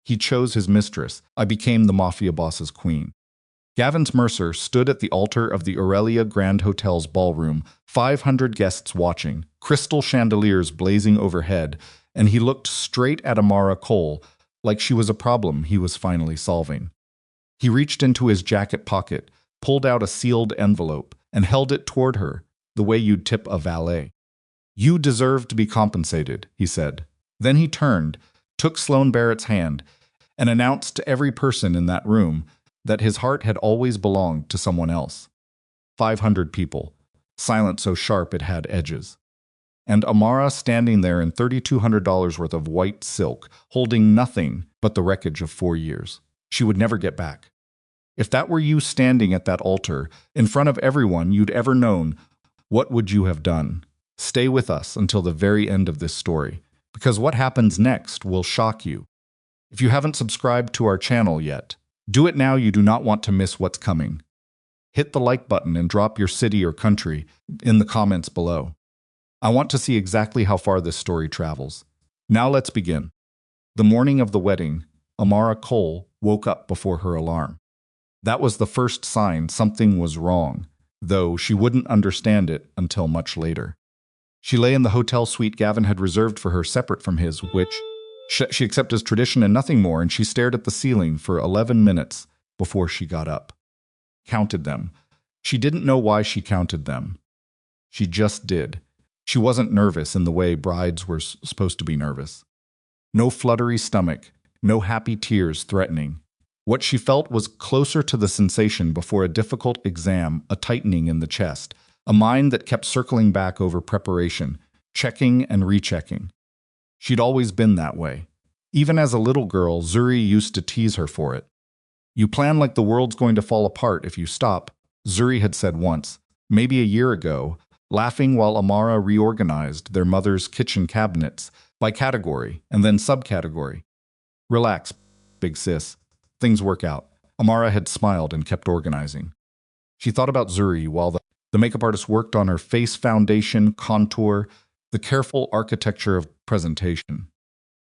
He chose his mistress. I became the Mafia Boss's queen. Gavin Mercer stood at the altar of the Aurelia Grand Hotel's ballroom, 500 guests watching, crystal chandeliers blazing overhead, and he looked straight at Amara Cole like she was a problem he was finally solving. He reached into his jacket pocket, pulled out a sealed envelope, and held it toward her, the way you'd tip a valet. "You deserve to be compensated," he said. Then he turned, took Sloane Barrett's hand, and announced to every person in that room that his heart had always belonged to someone else. 500 people, silent so sharp it had edges. And Amara standing there in $3,200 worth of white silk, holding nothing but the wreckage of 4 years. She would never get back. If that were you standing at that altar, in front of everyone you'd ever known, what would you have done? Stay with us until the very end of this story, because what happens next will shock you. If you haven't subscribed to our channel yet, do it now. You do not want to miss what's coming. Hit the like button and drop your city or country in the comments below. I want to see exactly how far this story travels. Now let's begin. The morning of the wedding, Amara Cole woke up before her alarm. That was the first sign something was wrong, though she wouldn't understand it until much later. She lay in the hotel suite Gavin had reserved for her separate from his, which she accepted as tradition and nothing more, and she stared at the ceiling for 11 minutes before she got up. Counted them. She didn't know why she counted them. She just did. She wasn't nervous in the way brides were supposed to be nervous. No fluttery stomach, no happy tears threatening. What she felt was closer to the sensation before a difficult exam, a tightening in the chest, a mind that kept circling back over preparation, checking and rechecking. She'd always been that way. Even as a little girl, Zuri used to tease her for it. "You plan like the world's going to fall apart if you stop," Zuri had said once, maybe a year ago, laughing while Amara reorganized their mother's kitchen cabinets by category and then subcategory. "Relax, big sis. Things work out." Amara had smiled and kept organizing. She thought about Zuri while the makeup artist worked on her face foundation, contour, the careful architecture of presentation.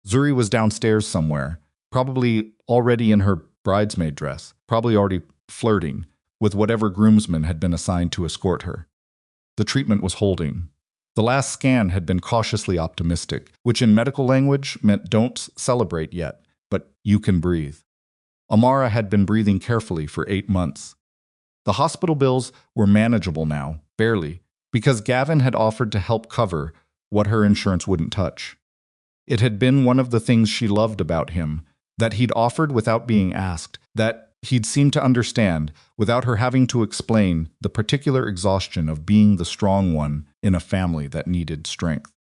Zuri was downstairs somewhere, probably already in her bridesmaid dress, probably already flirting with whatever groomsman had been assigned to escort her. The treatment was holding. The last scan had been cautiously optimistic, which in medical language meant don't celebrate yet, but you can breathe. Amara had been breathing carefully for 8 months. The hospital bills were manageable now, barely, because Gavin had offered to help cover what her insurance wouldn't touch. It had been one of the things she loved about him, that he'd offered without being asked, that he'd seemed to understand without her having to explain the particular exhaustion of being the strong one in a family that needed strength.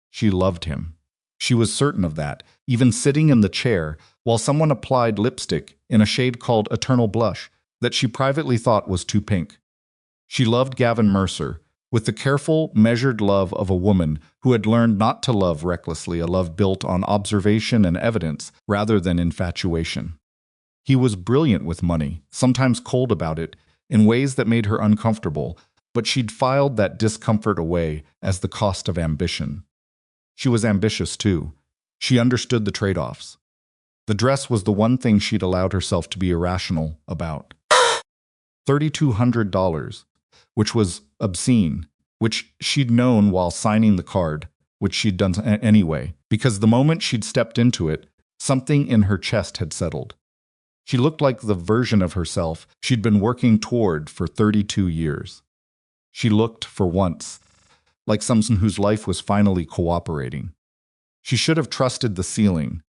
She loved him. She was certain of that, even sitting in the chair while someone applied lipstick in a shade called Eternal Blush that she privately thought was too pink. She loved Gavin Mercer with the careful, measured love of a woman who had learned not to love recklessly, a love built on observation and evidence rather than infatuation. He was brilliant with money, sometimes cold about it, in ways that made her uncomfortable, but she'd filed that discomfort away as the cost of ambition. She was ambitious, too. She understood the trade-offs. The dress was the one thing she'd allowed herself to be irrational about. $3,200, which was obscene, which she'd known while signing the card, which she'd done anyway, because the moment she'd stepped into it, something in her chest had settled. She looked like the version of herself she'd been working toward for 32 years. She looked, for once, like someone whose life was finally cooperating. She should have trusted the ceiling.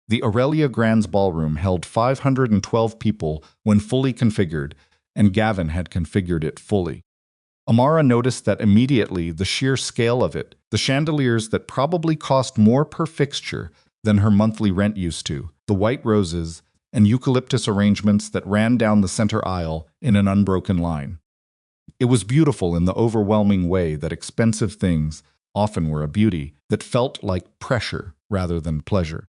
The Aurelia Grand's ballroom held 512 people when fully configured, and Gavin had configured it fully. Amara noticed that immediately the sheer scale of it, the chandeliers that probably cost more per fixture than her monthly rent used to, the white roses, and eucalyptus arrangements that ran down the center aisle in an unbroken line. It was beautiful in the overwhelming way that expensive things often were, a beauty that felt like pressure rather than pleasure.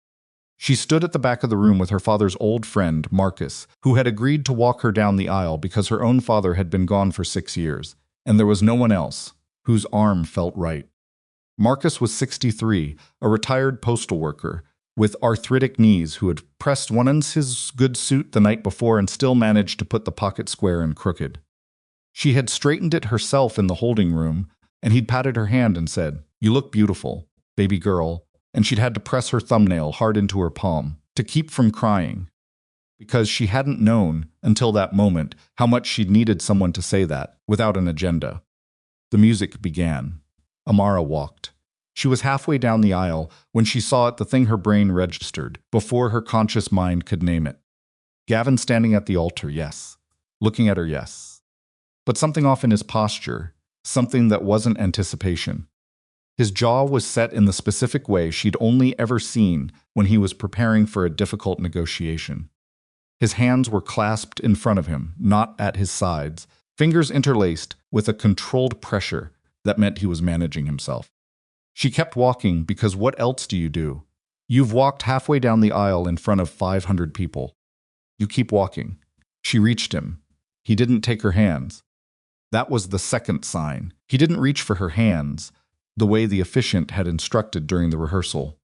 She stood at the back of the room with her father's old friend, Marcus, who had agreed to walk her down the aisle because her own father had been gone for 6 years, and there was no one else whose arm felt right. Marcus was 63, a retired postal worker, with arthritic knees who had pressed once his good suit the night before and still managed to put the pocket square and crooked. She had straightened it herself in the holding room, and he'd patted her hand and said, "You look beautiful, baby girl," and she'd had to press her thumbnail hard into her palm to keep from crying, because she hadn't known, until that moment, how much she'd needed someone to say that, without an agenda. The music began. Amara walked. She was halfway down the aisle when she saw it, the thing her brain registered, before her conscious mind could name it. Gavin standing at the altar, yes. Looking at her, yes. But something off in his posture, something that wasn't anticipation. His jaw was set in the specific way she'd only ever seen when he was preparing for a difficult negotiation. His hands were clasped in front of him, not at his sides, fingers interlaced with a controlled pressure that meant he was managing himself. She kept walking because what else do you do? You've walked halfway down the aisle in front of 500 people. You keep walking. She reached him. He didn't take her hands. That was the second sign. He didn't reach for her hands, the way the officiant had instructed during the rehearsal.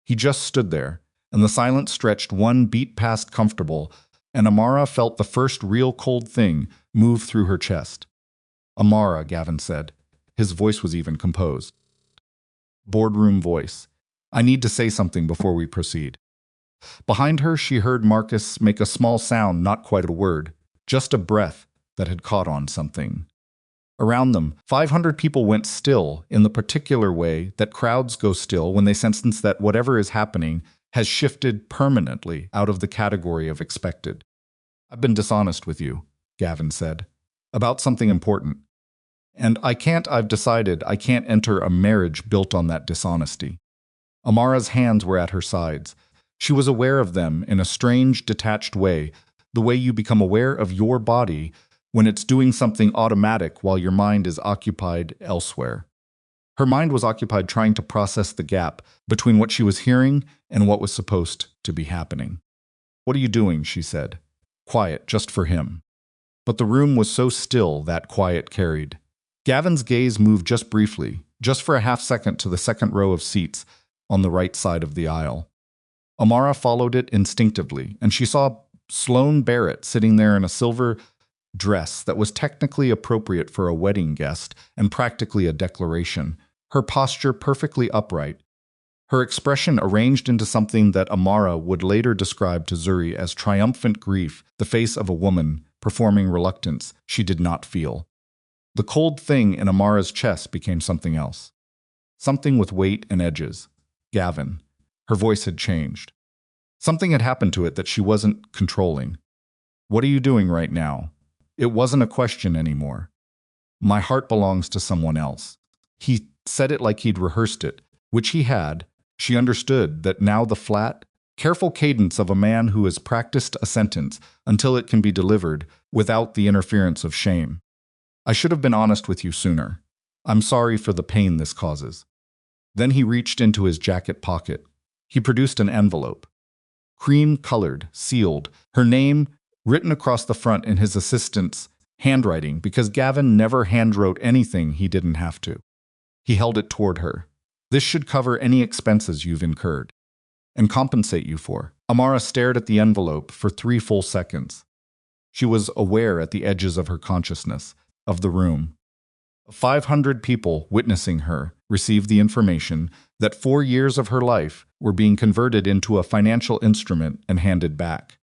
He just stood there, and the silence stretched one beat past comfortable, and Amara felt the first real cold thing move through her chest. "Amara," Gavin said. His voice was even composed. Boardroom voice. "I need to say something before we proceed." Behind her, she heard Marcus make a small sound, not quite a word, just a breath that had caught on something. Around them, 500 people went still in the particular way that crowds go still when they sense that whatever is happening has shifted permanently out of the category of expected. "I've been dishonest with you," Gavin said, "about something important. And I've decided I can't enter a marriage built on that dishonesty." Amara's hands were at her sides. She was aware of them in a strange, detached way, the way you become aware of your body when it's doing something automatic while your mind is occupied elsewhere. Her mind was occupied trying to process the gap between what she was hearing and what was supposed to be happening. "What are you doing?" she said. Quiet, just for him. But the room was so still that quiet carried. Gavin's gaze moved just briefly, just for a half second, to the second row of seats on the right side of the aisle. Amara followed it instinctively, and she saw Sloane Barrett sitting there in a silver dress that was technically appropriate for a wedding guest and practically a declaration, her posture perfectly upright, her expression arranged into something that Amara would later describe to Zuri as triumphant grief, the face of a woman performing reluctance she did not feel. The cold thing in Amara's chest became something else. Something with weight and edges. Gavin. Her voice had changed. Something had happened to it that she wasn't controlling. "What are you doing right now?" It wasn't a question anymore. "My heart belongs to someone else." He said it like he'd rehearsed it, which he had. She understood that now, the flat, careful cadence of a man who has practiced a sentence until it can be delivered without the interference of shame. "I should have been honest with you sooner. I'm sorry for the pain this causes." Then he reached into his jacket pocket. He produced an envelope. Cream-colored, sealed, her name written across the front in his assistant's handwriting, because Gavin never handwrote anything he didn't have to. He held it toward her. "This should cover any expenses you've incurred and compensate you for." Amara stared at the envelope for 3 full seconds. She was aware at the edges of her consciousness of the room. 500 people witnessing her received the information that 4 years of her life were being converted into a financial instrument and handed back.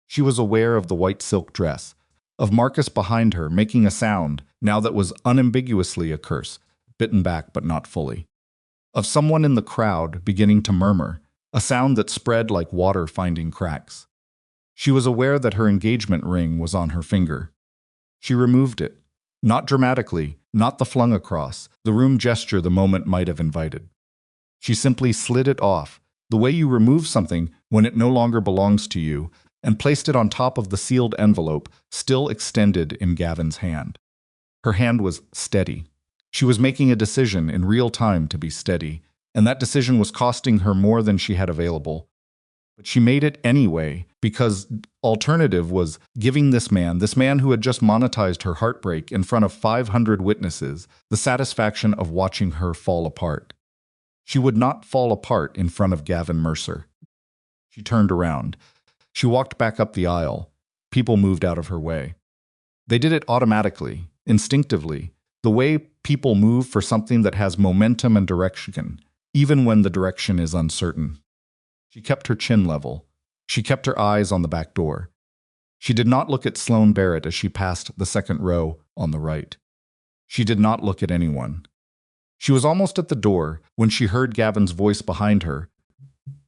She was aware of the white silk dress, of Marcus behind her making a sound now that was unambiguously a curse, bitten back but not fully. Of someone in the crowd beginning to murmur, a sound that spread like water finding cracks. She was aware that her engagement ring was on her finger. She removed it. Not dramatically, not the flung across, the room gesture the moment might have invited. She simply slid it off, the way you remove something when it no longer belongs to you, and placed it on top of the sealed envelope, still extended in Gavin's hand. Her hand was steady. She was making a decision in real time to be steady, and that decision was costing her more than she had available. But she made it anyway, because alternative was giving this man who had just monetized her heartbreak in front of 500 witnesses, the satisfaction of watching her fall apart. She would not fall apart in front of Gavin Mercer. She turned around. She walked back up the aisle. People moved out of her way. They did it automatically, instinctively, the way people move for something that has momentum and direction, even when the direction is uncertain. She kept her chin level. She kept her eyes on the back door. She did not look at Sloane Barrett as she passed the second row on the right. She did not look at anyone. She was almost at the door when she heard Gavin's voice behind her,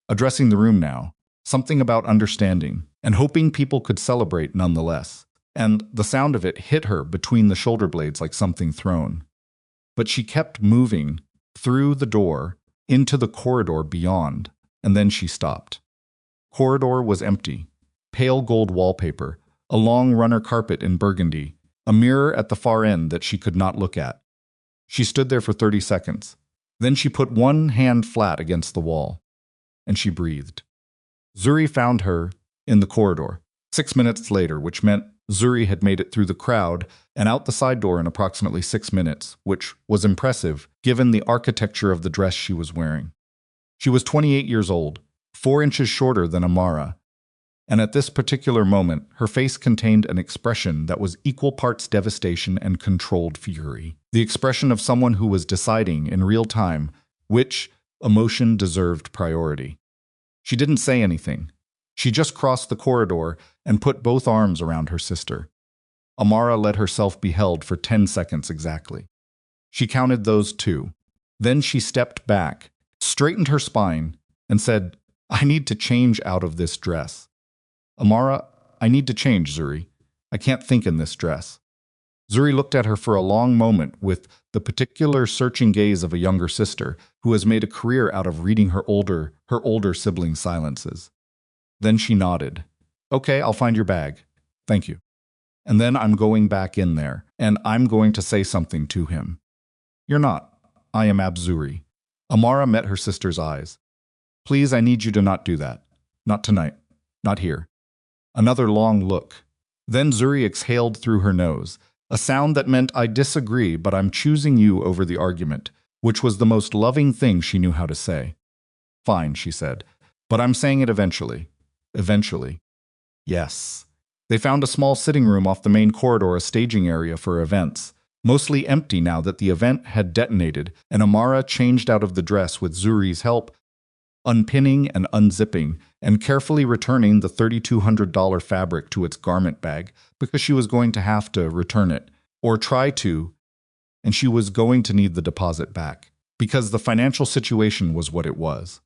addressing the room now, something about understanding and hoping people could celebrate nonetheless. And the sound of it hit her between the shoulder blades like something thrown. But she kept moving through the door into the corridor beyond, and then she stopped. Corridor was empty. Pale gold wallpaper, a long runner carpet in burgundy, a mirror at the far end that she could not look at. She stood there for 30 seconds. Then she put one hand flat against the wall, and she breathed. Zuri found her in the corridor 6 minutes later, which meant Zuri had made it through the crowd and out the side door in approximately 6 minutes, which was impressive given the architecture of the dress she was wearing. She was 28 years old, 4 inches shorter than Amara, and at this particular moment, her face contained an expression that was equal parts devastation and controlled fury. The expression of someone who was deciding in real time which emotion deserved priority. She didn't say anything. She just crossed the corridor and put both arms around her sister. Amara let herself be held for 10 seconds exactly. She counted those 2. Then she stepped back, straightened her spine, and said, "I need to change out of this dress." "Amara, I need to change, Zuri. I can't think in this dress." Zuri looked at her for a long moment with the particular searching gaze of a younger sister who has made a career out of reading her older siblings' silences. Then she nodded. "Okay, I'll find your bag. Thank you. And then I'm going back in there, and I'm going to say something to him." "You're not. I am Abzuri." Amara met her sister's eyes. "Please, I need you to not do that. Not tonight. Not here." Another long look. Then Zuri exhaled through her nose, a sound that meant, "I disagree, but I'm choosing you over the argument," which was the most loving thing she knew how to say. "Fine," she said, "but I'm saying it eventually. Eventually." Yes. They found a small sitting room off the main corridor, a staging area for events, mostly empty now that the event had detonated, and Amara changed out of the dress with Zuri's help, unpinning and unzipping, and carefully returning the $3,200 fabric to its garment bag because she was going to have to return it, or try to, and she was going to need the deposit back, because the financial situation was what it was.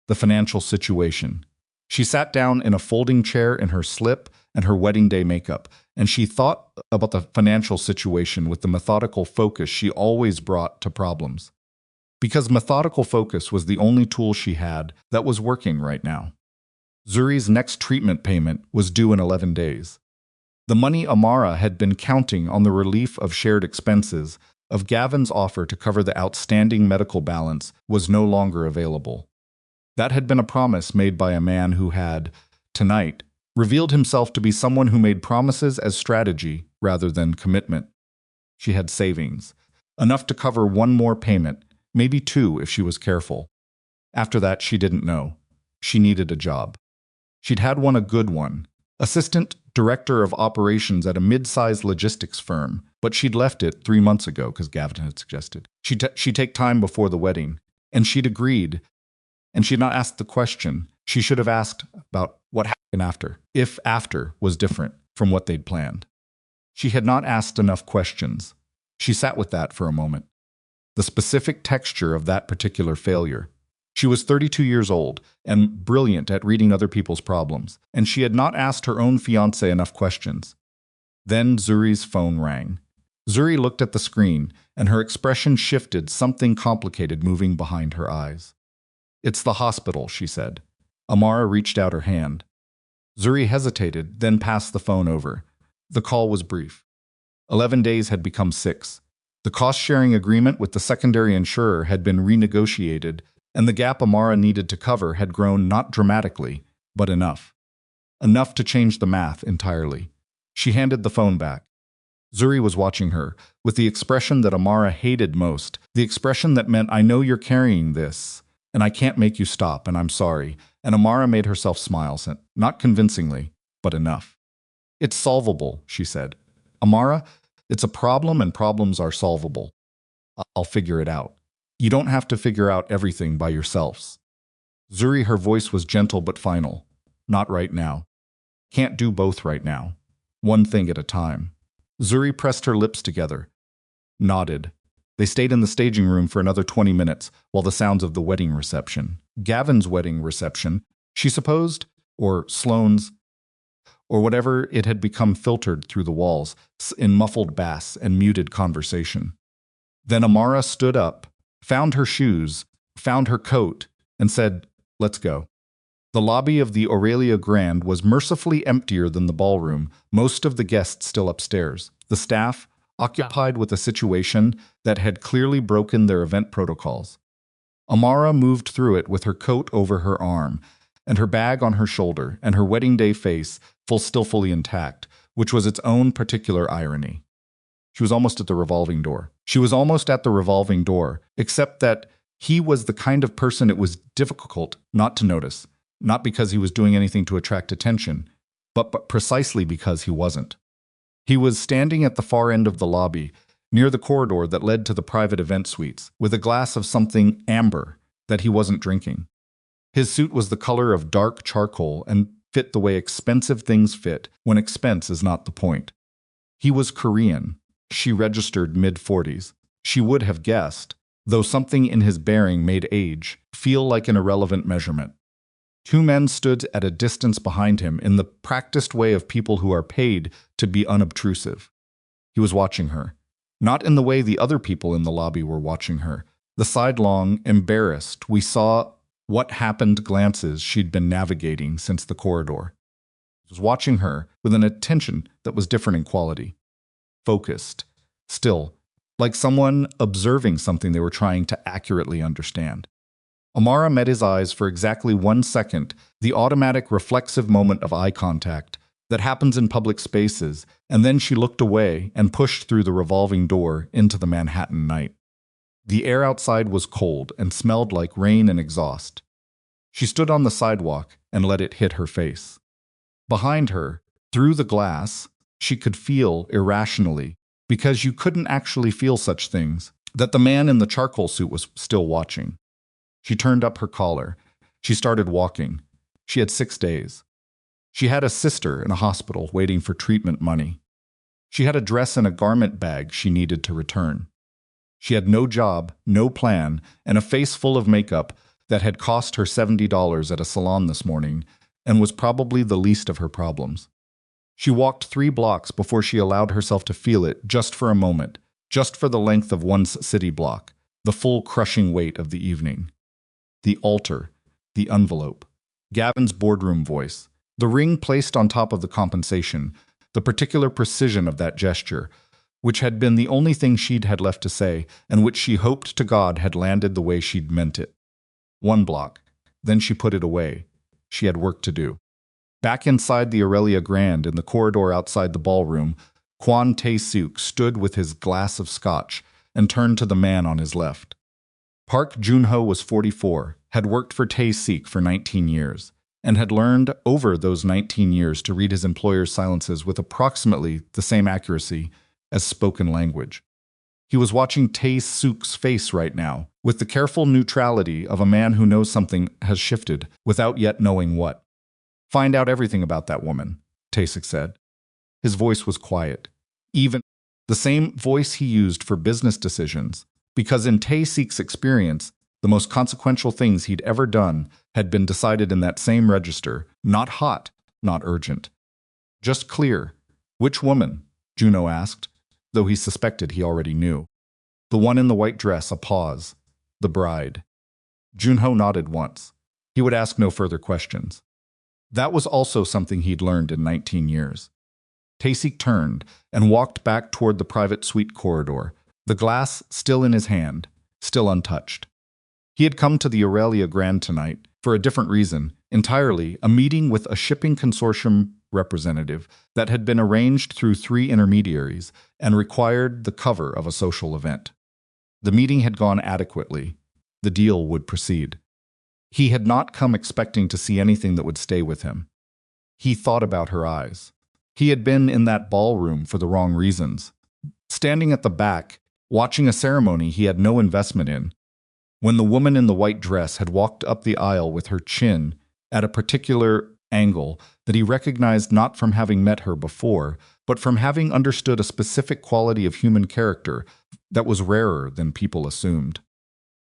The financial situation. She sat down in a folding chair in her slip and her wedding day makeup, and she thought about the financial situation with the methodical focus she always brought to problems. Because methodical focus was the only tool she had that was working right now. Zuri's next treatment payment was due in 11 days. The money Amara had been counting on the relief of shared expenses of Gavin's offer to cover the outstanding medical balance was no longer available. That had been a promise made by a man who had, tonight, revealed himself to be someone who made promises as strategy rather than commitment. She had savings, enough to cover one more payment, maybe 2 if she was careful. After that, she didn't know. She needed a job. She'd had one, a good one, assistant director of operations at a mid-sized logistics firm, but she'd left it 3 months ago because Gavin had suggested. She'd take time before the wedding, and she'd agreed, and she'd not asked the question. She should have asked about what happened after, if after was different from what they'd planned. She had not asked enough questions. She sat with that for a moment. The specific texture of that particular failure. She was 32 years old and brilliant at reading other people's problems, and she had not asked her own fiancé enough questions. Then Zuri's phone rang. Zuri looked at the screen, and her expression shifted, something complicated moving behind her eyes. "It's the hospital," she said. Amara reached out her hand. Zuri hesitated, then passed the phone over. The call was brief. 11 days had become 6. The cost-sharing agreement with the secondary insurer had been renegotiated, and the gap Amara needed to cover had grown not dramatically, but enough. Enough to change the math entirely. She handed the phone back. Zuri was watching her, with the expression that Amara hated most, the expression that meant, I know you're carrying this, and I can't make you stop, and I'm sorry. And Amara made herself smile, not convincingly, but enough. It's solvable, she said. Amara, it's a problem and problems are solvable. I'll figure it out. You don't have to figure out everything by yourselves. Zuri, her voice was gentle but final. Not right now. Can't do both right now. One thing at a time. Zuri pressed her lips together, nodded. They stayed in the staging room for another 20 minutes while the sounds of the wedding reception, Gavin's wedding reception, she supposed, or Sloane's, or whatever it had become, filtered through the walls in muffled bass and muted conversation. Then Amara stood up, found her shoes, found her coat, and said, let's go. The lobby of the Aurelia Grand was mercifully emptier than the ballroom, most of the guests still upstairs. The staff, occupied with a situation that had clearly broken their event protocols. Amara moved through it with her coat over her arm, and her bag on her shoulder, and her wedding day face still fully intact, which was its own particular irony. She was almost at the revolving door. She was almost at the revolving door, except that he was the kind of person it was difficult not to notice. Not because he was doing anything to attract attention, but precisely because he wasn't. He was standing at the far end of the lobby, near the corridor that led to the private event suites, with a glass of something amber that he wasn't drinking. His suit was the color of dark charcoal and fit the way expensive things fit when expense is not the point. He was Korean. She registered mid-40s. She would have guessed, though something in his bearing made age feel like an irrelevant measurement. Two men stood at a distance behind him in the practiced way of people who are paid to be unobtrusive. He was watching her, not in the way the other people in the lobby were watching her. The sidelong, embarrassed, we saw what happened glances she'd been navigating since the corridor. He was watching her with an attention that was different in quality. Focused, still, like someone observing something they were trying to accurately understand. Amara met his eyes for exactly 1 second, the automatic reflexive moment of eye contact that happens in public spaces, and then she looked away and pushed through the revolving door into the Manhattan night. The air outside was cold and smelled like rain and exhaust. She stood on the sidewalk and let it hit her face. Behind her, through the glass, she could feel irrationally, because you couldn't actually feel such things, that the man in the charcoal suit was still watching. She turned up her collar. She started walking. She had 6 days. She had a sister in a hospital waiting for treatment money. She had a dress and a garment bag she needed to return. She had no job, no plan, and a face full of makeup that had cost her $70 at a salon this morning and was probably the least of her problems. She walked 3 blocks before she allowed herself to feel it just for a moment, just for the length of one city block, the full crushing weight of the evening. The altar, the envelope, Gavin's boardroom voice, the ring placed on top of the compensation, the particular precision of that gesture, which had been the only thing she'd had left to say, and which she hoped to God had landed the way she'd meant it. 1 block. Then she put it away. She had work to do. Back inside the Aurelia Grand, in the corridor outside the ballroom, Kwon Tae-seok stood with his glass of scotch and turned to the man on his left. Park Junho was 44, had worked for Tae-seok for 19 years, and had learned over those 19 years to read his employer's silences with approximately the same accuracy as spoken language. He was watching Tae-seok's face right now, with the careful neutrality of a man who knows something has shifted without yet knowing what. Find out everything about that woman, Tae-seok said. His voice was quiet, even the same voice he used for business decisions, because in Tae-seok's experience, the most consequential things he'd ever done had been decided in that same register, not hot, not urgent. Just clear. Which woman? Juno asked, though he suspected he already knew. The one in the white dress, a pause. The bride. Junho nodded once. He would ask no further questions. That was also something he'd learned in 19 years. Tae-seok turned and walked back toward the private suite corridor, the glass still in his hand, still untouched. He had come to the Aurelia Grand tonight for a different reason, entirely a meeting with a shipping consortium representative that had been arranged through 3 intermediaries and required the cover of a social event. The meeting had gone adequately. The deal would proceed. He had not come expecting to see anything that would stay with him. He thought about her eyes. He had been in that ballroom for the wrong reasons. Standing at the back, watching a ceremony he had no investment in, when the woman in the white dress had walked up the aisle with her chin at a particular angle that he recognized not from having met her before, but from having understood a specific quality of human character that was rarer than people assumed.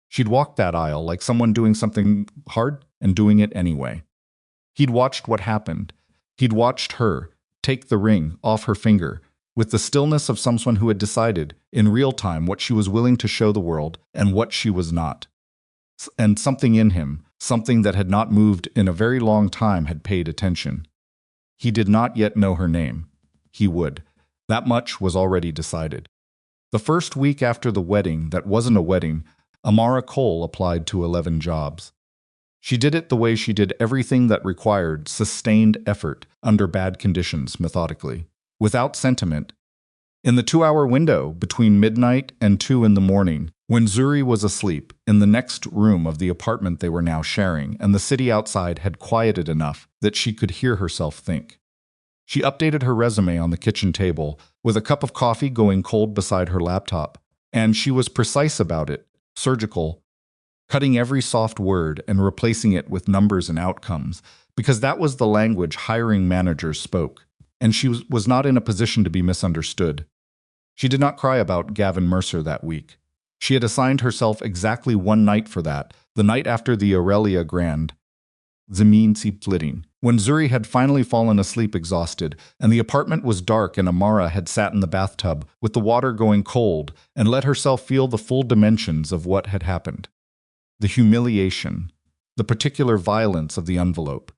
She'd walked that aisle like someone doing something hard and doing it anyway. He'd watched what happened. He'd watched her take the ring off her finger with the stillness of someone who had decided in real time what she was willing to show the world and what she was not. And something in him, something that had not moved in a very long time, had paid attention. He did not yet know her name. He would. That much was already decided. The first week after the wedding that wasn't a wedding, Amara Cole applied to 11 jobs. She did it the way she did everything that required sustained effort under bad conditions, methodically, without sentiment. In the 2-hour window between midnight and 2 in the morning, when Zuri was asleep in the next room of the apartment they were now sharing, and the city outside had quieted enough that she could hear herself think. She updated her resume on the kitchen table, with a cup of coffee going cold beside her laptop, and she was precise about it, surgical, cutting every soft word and replacing it with numbers and outcomes, because that was the language hiring managers spoke, and she was not in a position to be misunderstood. She did not cry about Gavin Mercer that week. She had assigned herself exactly one night for that, the night after the Aurelia Grand. Zemin flitting. When Zuri had finally fallen asleep exhausted, and the apartment was dark and Amara had sat in the bathtub with the water going cold and let herself feel the full dimensions of what had happened. The humiliation, the particular violence of the envelope.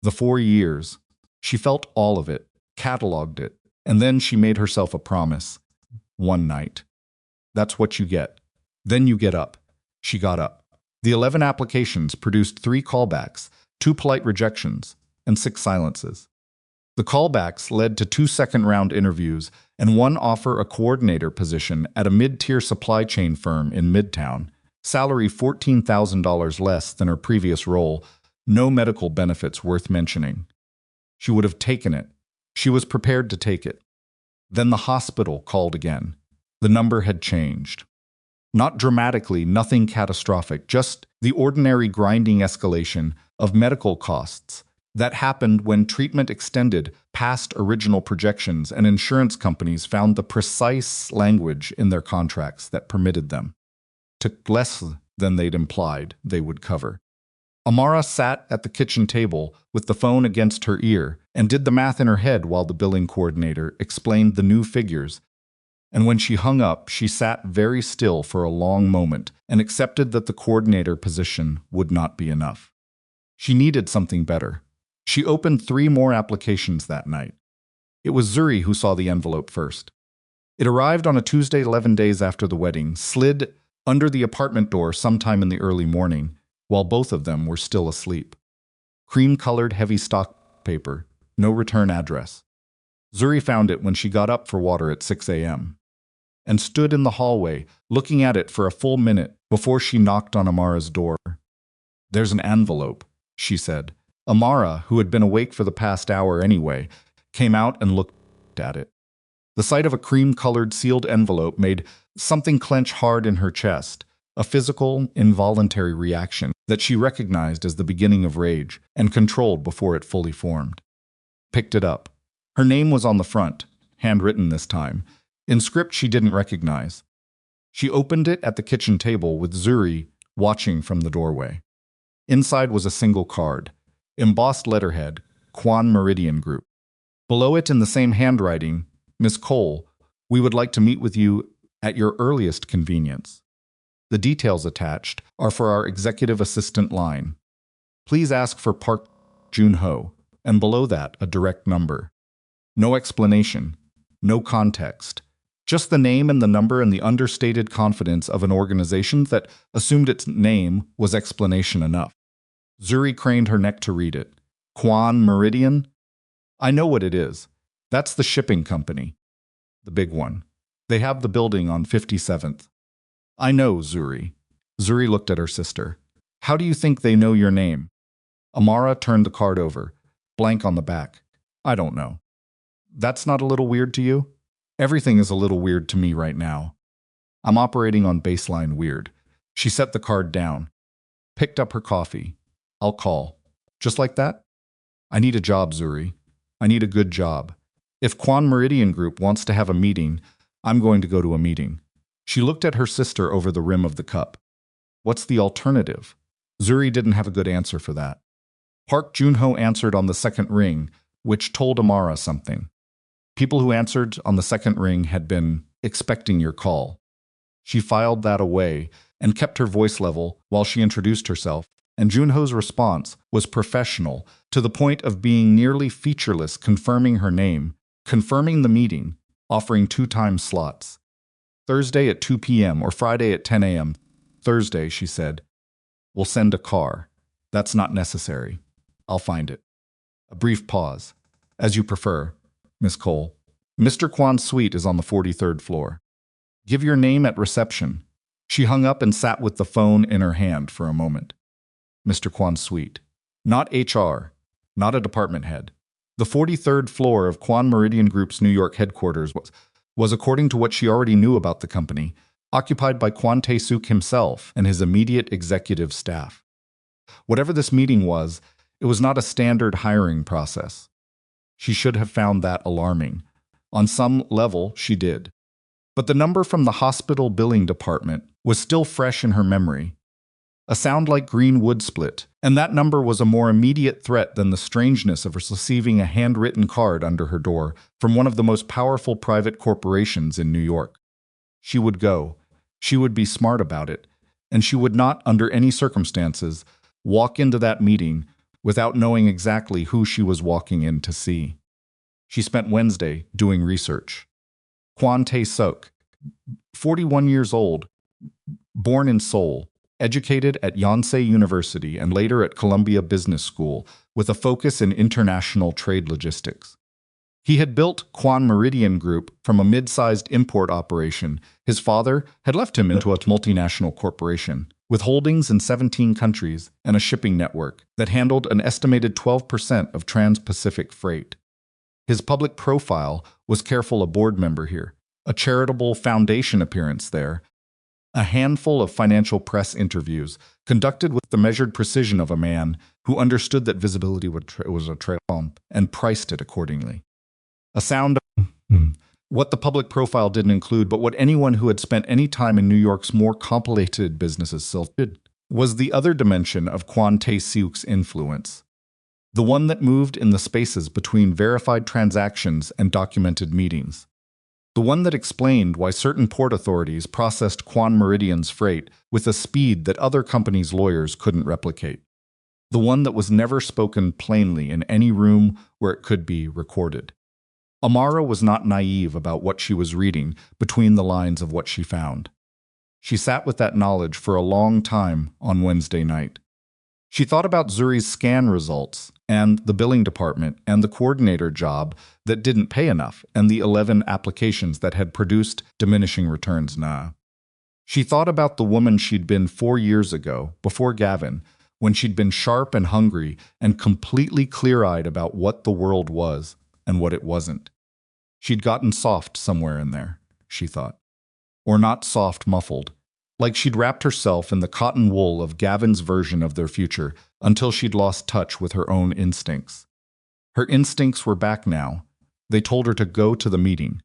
The 4 years. She felt all of it, cataloged it, and then she made herself a promise. One night. That's what you get. Then you get up. She got up. The 11 applications produced 3 callbacks, 2 polite rejections, and 6 silences. The callbacks led to 2 second-round interviews and 1 offer a coordinator position at a mid-tier supply chain firm in Midtown, salary $14,000 less than her previous role, no medical benefits worth mentioning. She would have taken it. She was prepared to take it. Then the hospital called again. The number had changed. Not dramatically, nothing catastrophic, just the ordinary grinding escalation of medical costs that happened when treatment extended past original projections and insurance companies found the precise language in their contracts that permitted them to less than they'd implied they would cover. Amara sat at the kitchen table with the phone against her ear and did the math in her head while the billing coordinator explained the new figures. And when she hung up, she sat very still for a long moment and accepted that the coordinator position would not be enough. She needed something better. She opened 3 more applications that night. It was Zuri who saw the envelope first. It arrived on a Tuesday 11 days after the wedding, slid under the apartment door sometime in the early morning, while both of them were still asleep. Cream-colored heavy stock paper, no return address. Zuri found it when she got up for water at 6 a.m. and stood in the hallway, looking at it for a full minute before she knocked on Amara's door. "There's an envelope," she said. Amara, who had been awake for the past hour anyway, came out and looked at it. The sight of a cream-colored sealed envelope made something clench hard in her chest, a physical, involuntary reaction that she recognized as the beginning of rage and controlled before it fully formed. Picked it up. Her name was on the front, handwritten this time, in script she didn't recognize. She opened it at the kitchen table with Zuri watching from the doorway. Inside was a single card, embossed letterhead, Kwon Meridian Group. Below it in the same handwriting, "Miss Cole, we would like to meet with you at your earliest convenience. The details attached are for our executive assistant line. Please ask for Park Jun-ho," and below that a direct number. No explanation, no context, just the name and the number and the understated confidence of an organization that assumed its name was explanation enough. Zuri craned her neck to read it. Kwon Meridian? I know what it is. That's the shipping company. The big one. They have the building on 57th. I know, Zuri. Zuri looked at her sister. How do you think they know your name? Amara turned the card over, blank on the back. I don't know. That's not a little weird to you? Everything is a little weird to me right now. I'm operating on baseline weird. She set the card down, picked up her coffee. I'll call. Just like that? I need a job, Zuri. I need a good job. If Kwon Meridian Group wants to have a meeting, I'm going to go to a meeting. She looked at her sister over the rim of the cup. What's the alternative? Zuri didn't have a good answer for that. Park Junho answered on the second ring, which told Amara something. People who answered on the second ring had been expecting your call. She filed that away and kept her voice level while she introduced herself, and Junho's response was professional, to the point of being nearly featureless, confirming her name, confirming the meeting, offering 2 time slots. Thursday at 2 p.m. or Friday at 10 a.m. Thursday, she said. We'll send a car. That's not necessary. I'll find it. A brief pause. As you prefer, Miss Cole. Mr. Kwon's suite is on the 43rd floor. Give your name at reception. She hung up and sat with the phone in her hand for a moment. Mr. Kwon's suite. Not HR. Not a department head. The 43rd floor of Kwon Meridian Group's New York headquarters was, according to what she already knew about the company, occupied by Kwon Tae-seok himself and his immediate executive staff. Whatever this meeting was, it was not a standard hiring process. She should have found that alarming. On some level, she did. But the number from the hospital billing department was still fresh in her memory. A sound like green wood split, and that number was a more immediate threat than the strangeness of receiving a handwritten card under her door from one of the most powerful private corporations in New York. She would go. She would be smart about it, and she would not, under any circumstances, walk into that meeting without knowing exactly who she was walking in to see. She spent Wednesday doing research. Kwon Tae-seok, 41 years old, born in Seoul, educated at Yonsei University and later at Columbia Business School, with a focus in international trade logistics. He had built Kwon Meridian Group from a mid-sized import operation. His father had left him into a multinational corporation, with holdings in 17 countries and a shipping network that handled an estimated 12% of trans-Pacific freight. His public profile was careful, a board member here, a charitable foundation appearance there, a handful of financial press interviews conducted with the measured precision of a man who understood that visibility was a trail and priced it accordingly. A sound of what the public profile didn't include, but what anyone who had spent any time in New York's more complicated businesses still did, was the other dimension of Kwon Tae-seok's influence. The one that moved in the spaces between verified transactions and documented meetings. The one that explained why certain port authorities processed Kwon Meridian's freight with a speed that other companies' lawyers couldn't replicate. The one that was never spoken plainly in any room where it could be recorded. Amara was not naive about what she was reading between the lines of what she found. She sat with that knowledge for a long time on Wednesday night. She thought about Zuri's scan results and the billing department and the coordinator job that didn't pay enough and the 11 applications that had produced diminishing returns. She thought about the woman she'd been 4 years ago, before Gavin, when she'd been sharp and hungry and completely clear-eyed about what the world was and what it wasn't. She'd gotten soft somewhere in there, she thought. Or not soft, muffled. Like she'd wrapped herself in the cotton wool of Gavin's version of their future until she'd lost touch with her own instincts. Her instincts were back now. They told her to go to the meeting.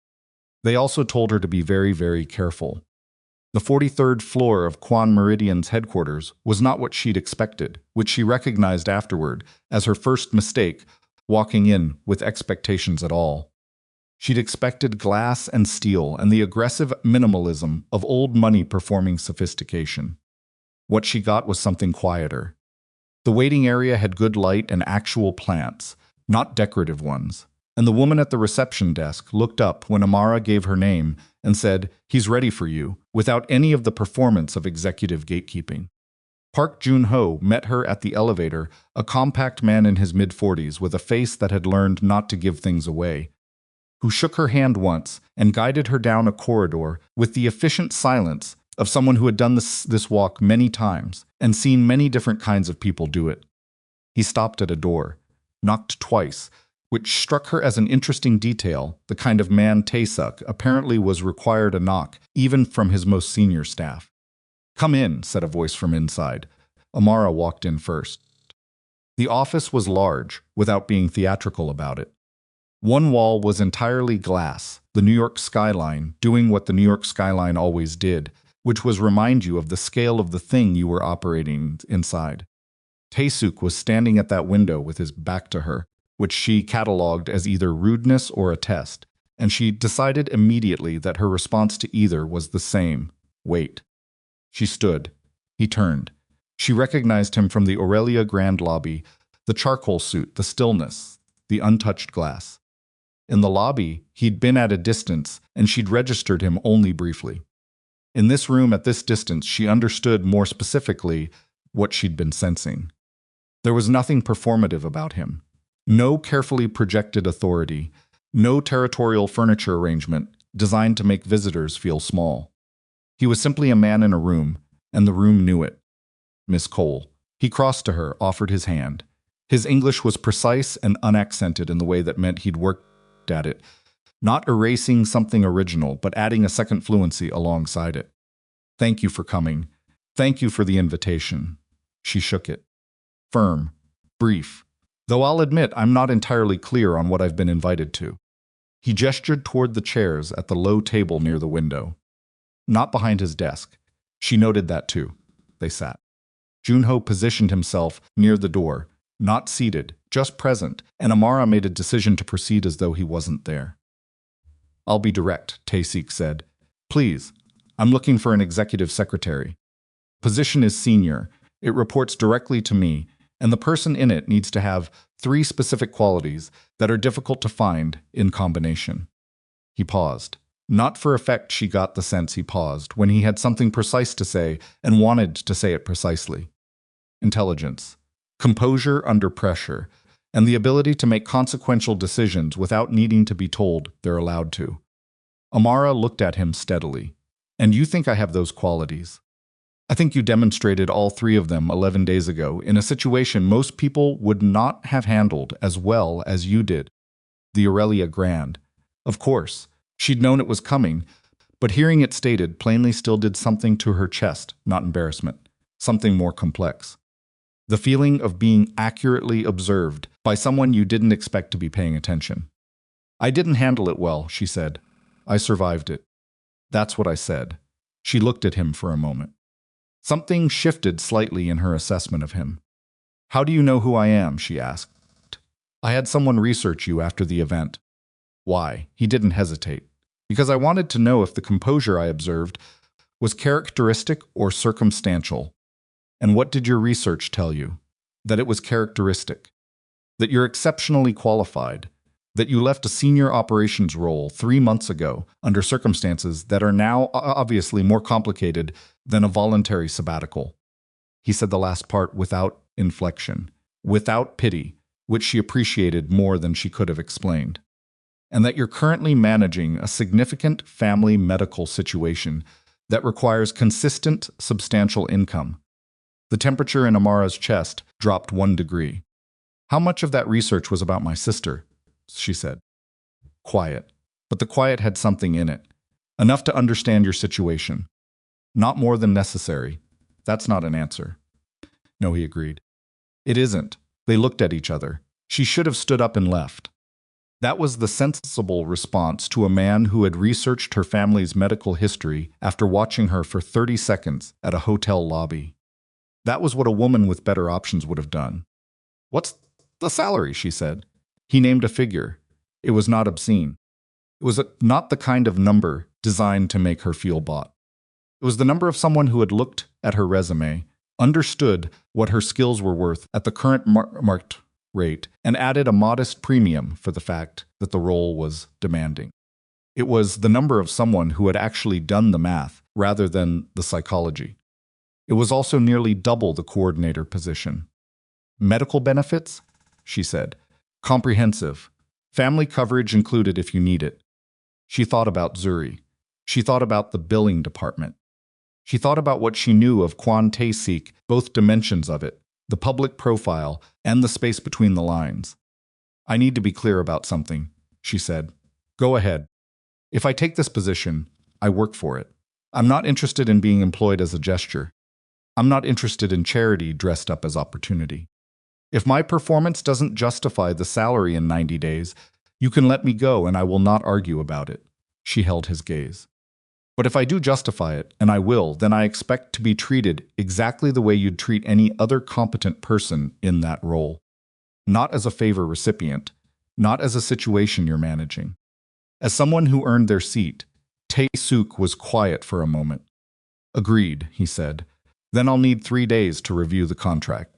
They also told her to be very, very careful. The 43rd floor of Kwon Meridian's headquarters was not what she'd expected, which she recognized afterward as her first mistake, walking in with expectations at all. She'd expected glass and steel and the aggressive minimalism of old money performing sophistication. What she got was something quieter. The waiting area had good light and actual plants, not decorative ones, and the woman at the reception desk looked up when Amara gave her name and said, "He's ready for you," without any of the performance of executive gatekeeping. Park Joon-ho met her at the elevator, a compact man in his mid-40s with a face that had learned not to give things away, who shook her hand once and guided her down a corridor with the efficient silence of someone who had done this walk many times and seen many different kinds of people do it. He stopped at a door, knocked twice, which struck her as an interesting detail. The kind of man Tae-seok apparently was required a knock, even from his most senior staff. "Come in," said a voice from inside. Amara walked in first. The office was large, without being theatrical about it. One wall was entirely glass, the New York skyline doing what the New York skyline always did, which was remind you of the scale of the thing you were operating inside. Tae-seok was standing at that window with his back to her, which she catalogued as either rudeness or a test, and she decided immediately that her response to either was the same: wait. She stood. He turned. She recognized him from the Aurelia Grand lobby, the charcoal suit, the stillness, the untouched glass. In the lobby, he'd been at a distance, and she'd registered him only briefly. In this room at this distance, she understood more specifically what she'd been sensing. There was nothing performative about him. No carefully projected authority, no territorial furniture arrangement designed to make visitors feel small. He was simply a man in a room, and the room knew it. "Miss Cole." He crossed to her, offered his hand. His English was precise and unaccented in the way that meant he'd worked at it, not erasing something original, but adding a second fluency alongside it. "Thank you for coming. Thank you for the invitation." She shook it. Firm, brief. "Though I'll admit I'm not entirely clear on what I've been invited to." He gestured toward the chairs at the low table near the window. Not behind his desk. She noted that too. They sat. Joon-ho positioned himself near the door, not seated, just present, and Amara made a decision to proceed as though he wasn't there. "I'll be direct," Tae-seok said. "Please, I'm looking for an executive secretary. Position is senior. It reports directly to me, and the person in it needs to have 3 specific qualities that are difficult to find in combination." He paused. Not for effect, she got the sense he paused when he had something precise to say and wanted to say it precisely. Intelligence, composure under pressure, and the ability to make consequential decisions without needing to be told they're allowed to. Amara looked at him steadily. "And you think I have those qualities? I think you demonstrated all 3 of them 11 days ago in a situation most people would not have handled as well as you did. The Aurelia Grand. Of course, she'd known it was coming, but hearing it stated plainly still did something to her chest, not embarrassment, something more complex. The feeling of being accurately observed by someone you didn't expect to be paying attention. "I didn't handle it well," she said. "I survived it." "That's what I said." She looked at him for a moment. Something shifted slightly in her assessment of him. "How do you know who I am?" she asked. "I had someone research you after the event." "Why?" He didn't hesitate. "Because I wanted to know if the composure I observed was characteristic or circumstantial." "And what did your research tell you?" "That it was characteristic. That you're exceptionally qualified. That you left a senior operations role 3 months ago under circumstances that are now obviously more complicated than a voluntary sabbatical." He said the last part without inflection, without pity, which she appreciated more than she could have explained. "And that you're currently managing a significant family medical situation that requires consistent, substantial income." The temperature in Amara's chest dropped 1 degree. "How much of that research was about my sister?" she said. "Quiet. But the quiet had something in it. Enough to understand your situation. Not more than necessary." "That's not an answer." "No," he agreed. "It isn't." They looked at each other. She should have stood up and left. That was the sensible response to a man who had researched her family's medical history after watching her for 30 seconds at a hotel lobby. That was what a woman with better options would have done. "What's the salary?" she said. He named a figure. It was not obscene. It was not the kind of number designed to make her feel bought. It was the number of someone who had looked at her resume, understood what her skills were worth at the current market rate, and added a modest premium for the fact that the role was demanding. It was the number of someone who had actually done the math rather than the psychology. It was also nearly double the coordinator position. Medical benefits? She said. Comprehensive. Family coverage included if you need it. She thought about Zuri. She thought about the billing department. She thought about what she knew of Kwon Tae-seok, both dimensions of it, the public profile and the space between the lines. I need to be clear about something, she said. Go ahead. If I take this position, I work for it. I'm not interested in being employed as a gesture. I'm not interested in charity dressed up as opportunity. If my performance doesn't justify the salary in 90 days, you can let me go and I will not argue about it. She held his gaze. But if I do justify it, and I will, then I expect to be treated exactly the way you'd treat any other competent person in that role. Not as a favor recipient, not as a situation you're managing. As someone who earned their seat, Tae-seok was quiet for a moment. Agreed, he said. Then I'll need 3 days to review the contract.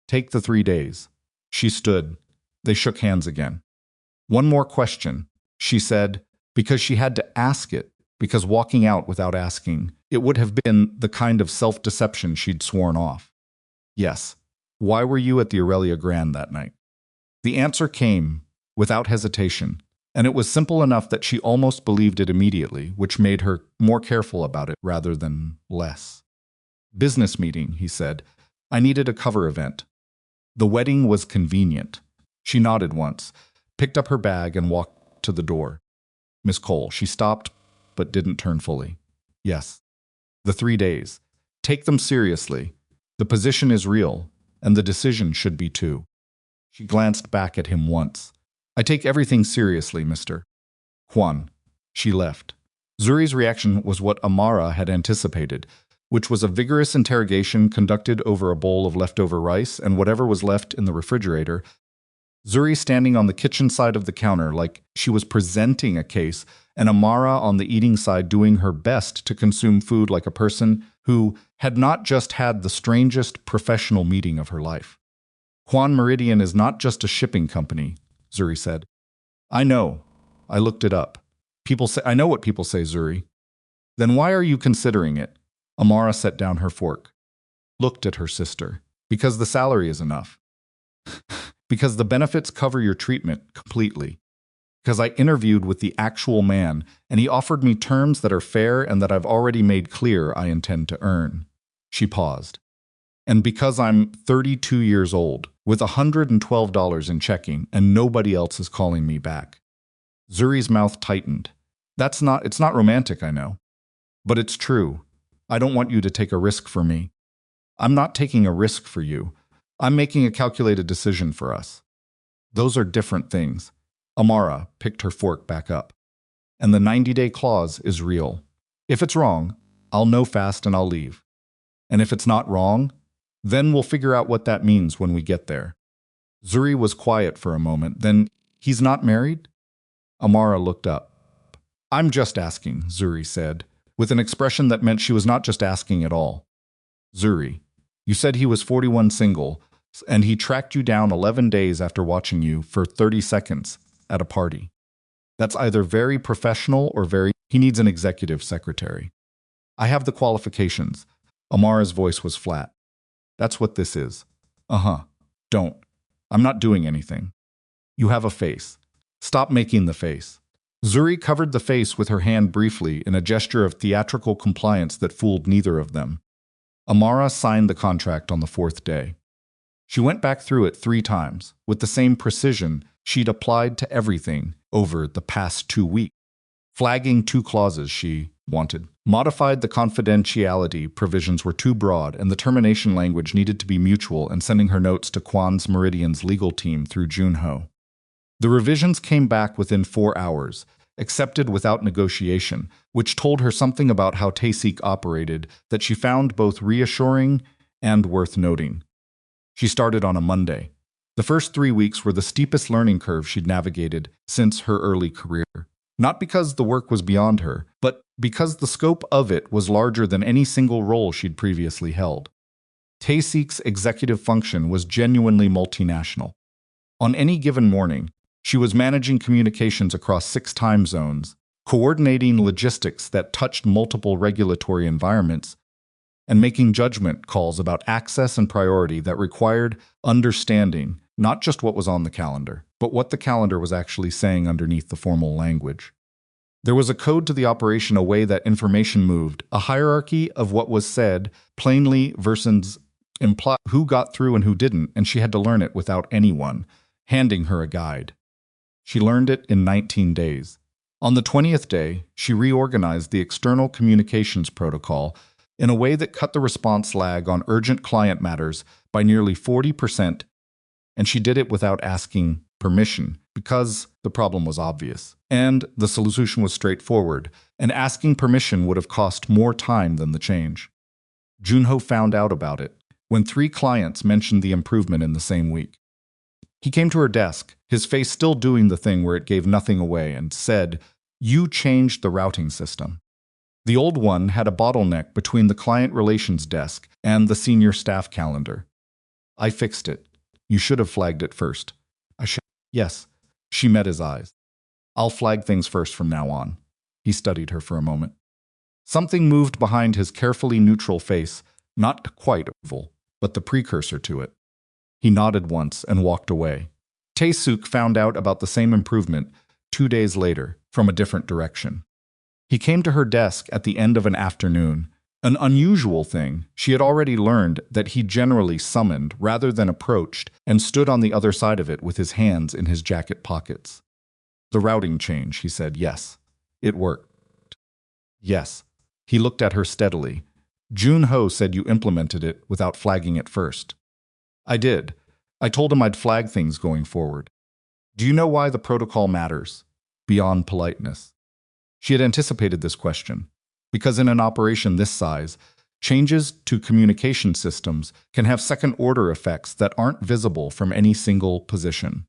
Take the 3 days. She stood. They shook hands again. One more question, she said, because she had to ask it, because walking out without asking, it would have been the kind of self-deception she'd sworn off. Yes. Why were you at the Aurelia Grand that night? The answer came, without hesitation, and it was simple enough that she almost believed it immediately, which made her more careful about it rather than less. Business meeting, he said. I needed a cover event. The wedding was convenient. She nodded once, picked up her bag and walked to the door. Miss Cole, she stopped, but didn't turn fully. Yes. The 3 days. Take them seriously. The position is real, and the decision should be too. She glanced back at him once. I take everything seriously, Mr. Kwon. She left. Zuri's reaction was what Amara had anticipated, which was a vigorous interrogation conducted over a bowl of leftover rice and whatever was left in the refrigerator. Zuri standing on the kitchen side of the counter like she was presenting a case, and Amara on the eating side doing her best to consume food like a person who had not just had the strangest professional meeting of her life. Kwon Meridian is not just a shipping company, Zuri said. I know. I looked it up. I know what people say, Zuri. Then why are you considering it? Amara set down her fork. Looked at her sister. Because the salary is enough. Because the benefits cover your treatment completely. Because I interviewed with the actual man, and he offered me terms that are fair and that I've already made clear I intend to earn. She paused. And because I'm 32 years old, with $112 in checking, and nobody else is calling me back. Zuri's mouth tightened. It's not romantic, I know. But it's true. I don't want you to take a risk for me. I'm not taking a risk for you. I'm making a calculated decision for us. Those are different things. Amara picked her fork back up. And the 90-day clause is real. If it's wrong, I'll know fast and I'll leave. And if it's not wrong, then we'll figure out what that means when we get there. Zuri was quiet for a moment. Then, he's not married? Amara looked up. I'm just asking, Zuri said, with an expression that meant she was not just asking at all. Zuri, you said he was 41 single, and he tracked you down 11 days after watching you for 30 seconds at a party. That's either very professional or he needs an executive secretary. I have the qualifications. Amara's voice was flat. That's what this is. Don't. I'm not doing anything. You have a face. Stop making the face. Zuri covered the face with her hand briefly in a gesture of theatrical compliance that fooled neither of them. Amara signed the contract on the 4th day. She went back through it 3 times, with the same precision she'd applied to everything over the past 2 weeks, flagging 2 clauses she wanted. Modified the confidentiality provisions were too broad, and the termination language needed to be mutual, and sending her notes to Kwon's Meridian's legal team through Junho. The revisions came back within 4 hours, accepted without negotiation, which told her something about how Tae-seok operated that she found both reassuring and worth noting. She started on a Monday. The first 3 weeks were the steepest learning curve she'd navigated since her early career. Not because the work was beyond her, but because the scope of it was larger than any single role she'd previously held. Tae-seok's executive function was genuinely multinational. On any given morning, she was managing communications across 6 time zones, coordinating logistics that touched multiple regulatory environments, and making judgment calls about access and priority that required understanding not just what was on the calendar, but what the calendar was actually saying underneath the formal language. There was a code to the operation, a way that information moved, a hierarchy of what was said plainly versus implied, who got through and who didn't, and she had to learn it without anyone handing her a guide. She learned it in 19 days. On the 20th day, she reorganized the external communications protocol in a way that cut the response lag on urgent client matters by nearly 40%, and she did it without asking permission because the problem was obvious. And the solution was straightforward, and asking permission would have cost more time than the change. Junho found out about it when 3 clients mentioned the improvement in the same week. He came to her desk, his face still doing the thing where it gave nothing away, and said, "You changed the routing system." The old one had a bottleneck between the client relations desk and the senior staff calendar. "I fixed it. You should have flagged it first." Yes. She met his eyes. "I'll flag things first from now on." He studied her for a moment. Something moved behind his carefully neutral face, not quite oval, but the precursor to it. He nodded once and walked away. Tae-seok found out about the same improvement 2 days later, from a different direction. He came to her desk at the end of an afternoon. An unusual thing, she had already learned that he generally summoned rather than approached, and stood on the other side of it with his hands in his jacket pockets. "The routing change," he said. "Yes. It worked." "Yes." He looked at her steadily. "Junho said you implemented it without flagging it first." "I did. I told him I'd flag things going forward." "Do you know why the protocol matters? Beyond politeness." She had anticipated this question, because in an operation this size, changes to communication systems can have second-order effects that aren't visible from any single position.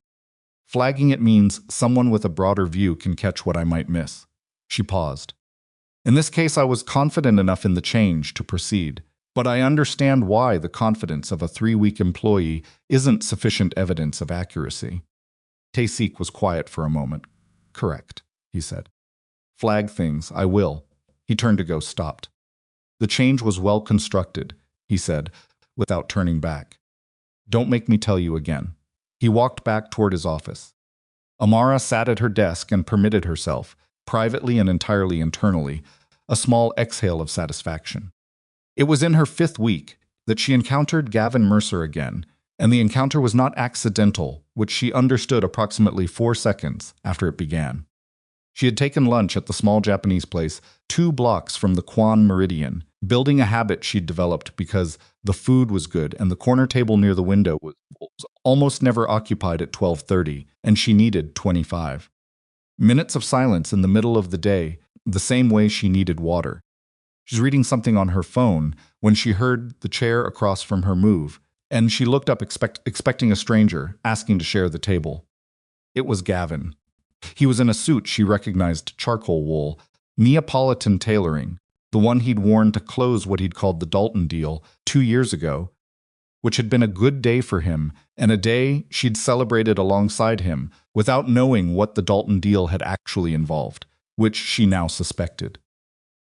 Flagging it means someone with a broader view can catch what I might miss. She paused. "In this case, I was confident enough in the change to proceed, but I understand why the confidence of a 3-week employee isn't sufficient evidence of accuracy." Tae-seok was quiet for a moment. "Correct," he said. "Flag things, I will." He turned to go, stopped. "The change was well constructed," he said, without turning back. "Don't make me tell you again." He walked back toward his office. Amara sat at her desk and permitted herself, privately and entirely internally, a small exhale of satisfaction. It was in her 5th week that she encountered Gavin Mercer again, and the encounter was not accidental, which she understood approximately 4 seconds after it began. She had taken lunch at the small Japanese place 2 blocks from the Kwon Meridian, building a habit she'd developed because the food was good and the corner table near the window was almost never occupied at 12:30, and she needed 25 minutes of silence in the middle of the day, the same way she needed water. She's reading something on her phone when she heard the chair across from her move, and she looked up expecting a stranger, asking to share the table. It was Gavin. He was in a suit she recognized charcoal wool, Neapolitan tailoring, the one he'd worn to close what he'd called the Dalton deal 2 years ago, which had been a good day for him, and a day she'd celebrated alongside him without knowing what the Dalton deal had actually involved, which she now suspected.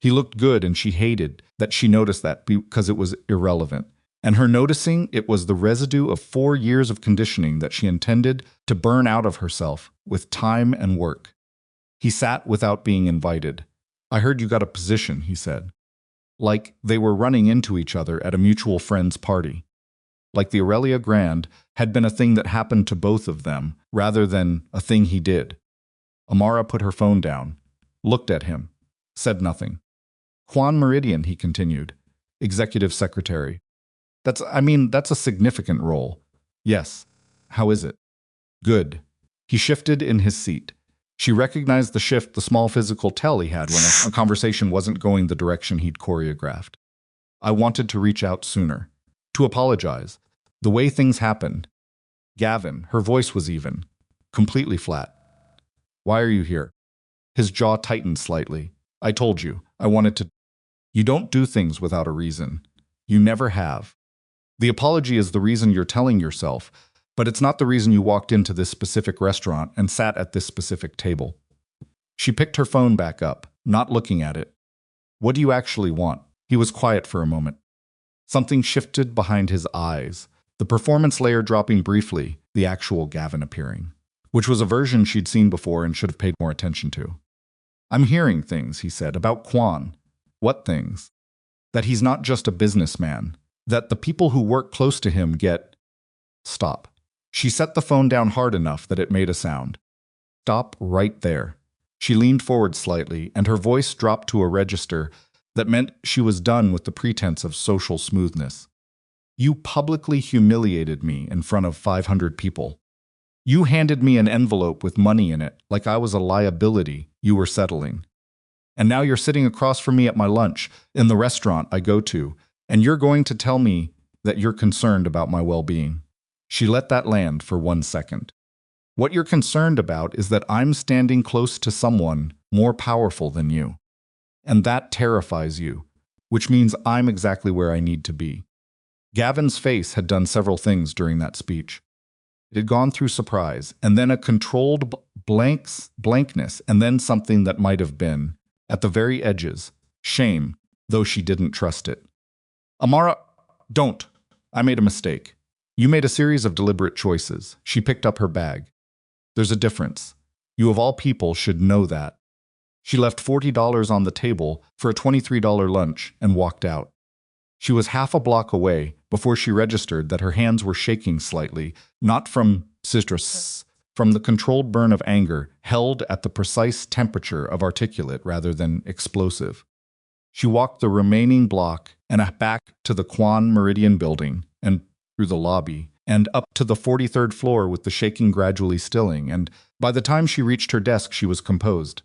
He looked good, and she hated that she noticed that because it was irrelevant. And her noticing it was the residue of 4 years of conditioning that she intended to burn out of herself with time and work. He sat without being invited. "I heard you got a position," he said. Like they were running into each other at a mutual friend's party. Like the Aurelia Grand had been a thing that happened to both of them, rather than a thing he did. Amara put her phone down, looked at him, said nothing. "Kwon Meridian," he continued. "Executive Secretary. That's a significant role." "Yes. How is it?" "Good." He shifted in his seat. She recognized the shift, the small physical tell he had when a conversation wasn't going the direction he'd choreographed. "I wanted to reach out sooner. To apologize. The way things happened." "Gavin," her voice was even, completely flat. "Why are you here?" His jaw tightened slightly. "I told you. I wanted to." "You don't do things without a reason. You never have. The apology is the reason you're telling yourself, but it's not the reason you walked into this specific restaurant and sat at this specific table." She picked her phone back up, not looking at it. "What do you actually want?" He was quiet for a moment. Something shifted behind his eyes, the performance layer dropping briefly, the actual Gavin appearing, which was a version she'd seen before and should have paid more attention to. "I'm hearing things," he said, "about Kwon." "What things?" "That he's not just a businessman. That the people who work close to him get—" "Stop." She set the phone down hard enough that it made a sound. "Stop right there." She leaned forward slightly, and her voice dropped to a register that meant she was done with the pretense of social smoothness. "You publicly humiliated me in front of 500 people. You handed me an envelope with money in it, like I was a liability you were settling. And now you're sitting across from me at my lunch, in the restaurant I go to, and you're going to tell me that you're concerned about my well-being." She let that land for 1 second. "What you're concerned about is that I'm standing close to someone more powerful than you. And that terrifies you, which means I'm exactly where I need to be." Gavin's face had done several things during that speech. It had gone through surprise, and then a controlled blankness, and then something that might have been, at the very edges, shame, though she didn't trust it. "Amara, don't. I made a mistake. You made a series of deliberate choices." She picked up her bag. "There's a difference. You of all people should know that." She left $40 on the table for a $23 lunch and walked out. She was half a block away before she registered that her hands were shaking slightly, not from Mistress, from the controlled burn of anger held at the precise temperature of articulate rather than explosive. She walked the remaining block and back to the Kwon Meridian building and through the lobby and up to the 43rd floor with the shaking gradually stilling, and by the time she reached her desk she was composed.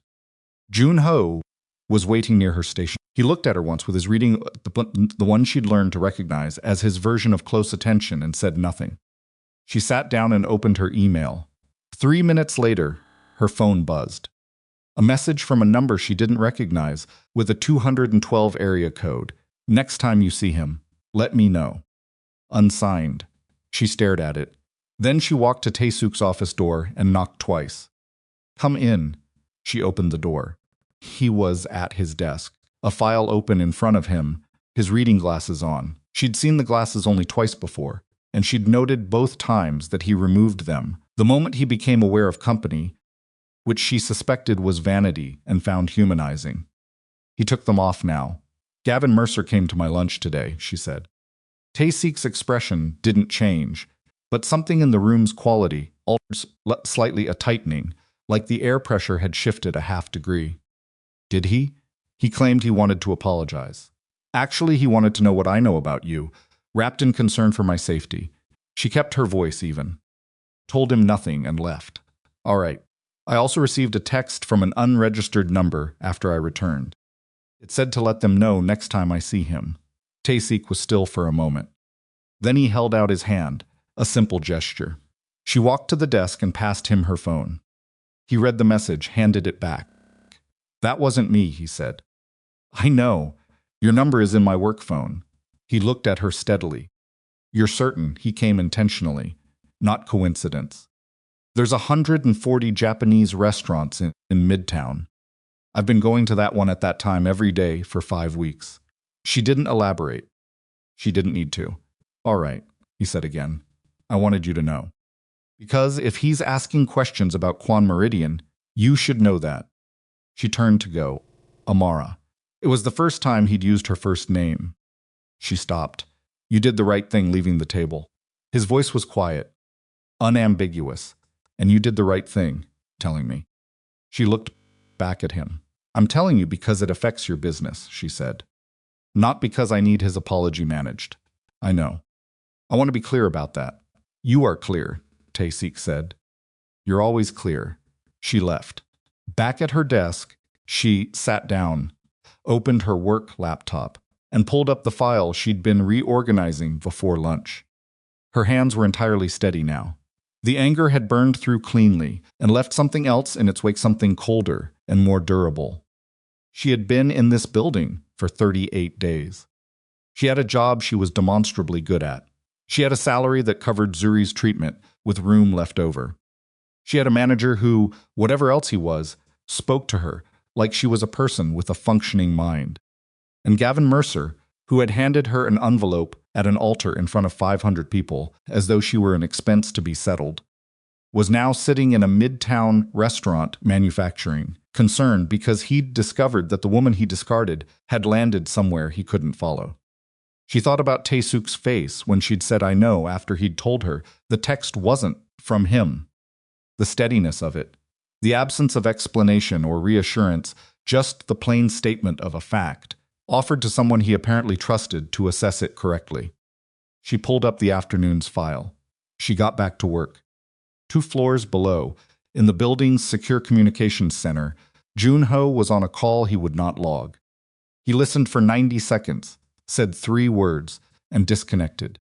Jun-ho was waiting near her station. He looked at her once with his reading, the one she'd learned to recognize as his version of close attention, and said nothing. She sat down and opened her email. 3 minutes later, her phone buzzed. A message from a number she didn't recognize with a 212 area code. "Next time you see him, let me know." Unsigned. She stared at it. Then she walked to Tae-seok's office door and knocked twice. "Come in." She opened the door. He was at his desk, a file open in front of him, his reading glasses on. She'd seen the glasses only twice before, and she'd noted both times that he removed them the moment he became aware of company, which she suspected was vanity and found humanizing. He took them off now. "Gavin Mercer came to my lunch today," she said. Tae-seok's expression didn't change, but something in the room's quality altered slightly, a tightening, like the air pressure had shifted a half degree. "Did he?" He claimed he wanted to apologize. "Actually, he wanted to know what I know about you, wrapped in concern for my safety." She kept her voice even. "Told him nothing and left." "All right. I also received a text from an unregistered number after I returned. It said to let them know next time I see him." Tae-seok was still for a moment. Then he held out his hand, a simple gesture. She walked to the desk and passed him her phone. He read the message, handed it back. "That wasn't me," he said. "I know. Your number is in my work phone." He looked at her steadily. "You're certain he came intentionally, not coincidence? There's 140 Japanese restaurants in Midtown. I've been going to that one at that time every day for 5 weeks." She didn't elaborate. She didn't need to. "All right," he said again. "I wanted you to know. Because if he's asking questions about Kwon Meridian, you should know that." She turned to go. "Amara." It was the first time he'd used her first name. She stopped. "You did the right thing leaving the table." His voice was quiet, unambiguous. "And you did the right thing, telling me." She looked back at him. "I'm telling you because it affects your business," she said. "Not because I need his apology managed. I know. I want to be clear about that." "You are clear," Tae-seok said. "You're always clear." She left. Back at her desk, she sat down, opened her work laptop, and pulled up the file she'd been reorganizing before lunch. Her hands were entirely steady now. The anger had burned through cleanly and left something else in its wake, something colder and more durable. She had been in this building for 38 days. She had a job she was demonstrably good at. She had a salary that covered Zuri's treatment with room left over. She had a manager who, whatever else he was, spoke to her like she was a person with a functioning mind. And Gavin Mercer, who had handed her an envelope at an altar in front of 500 people, as though she were an expense to be settled, was now sitting in a midtown restaurant manufacturing, concerned because he'd discovered that the woman he discarded had landed somewhere he couldn't follow. She thought about Tae-seok's face when she'd said "I know" after he'd told her the text wasn't from him. The steadiness of it, the absence of explanation or reassurance, just the plain statement of a fact, offered to someone he apparently trusted to assess it correctly. She pulled up the afternoon's file. She got back to work. 2 floors below, in the building's secure communications center, Junho was on a call he would not log. He listened for 90 seconds, said 3 words, and disconnected.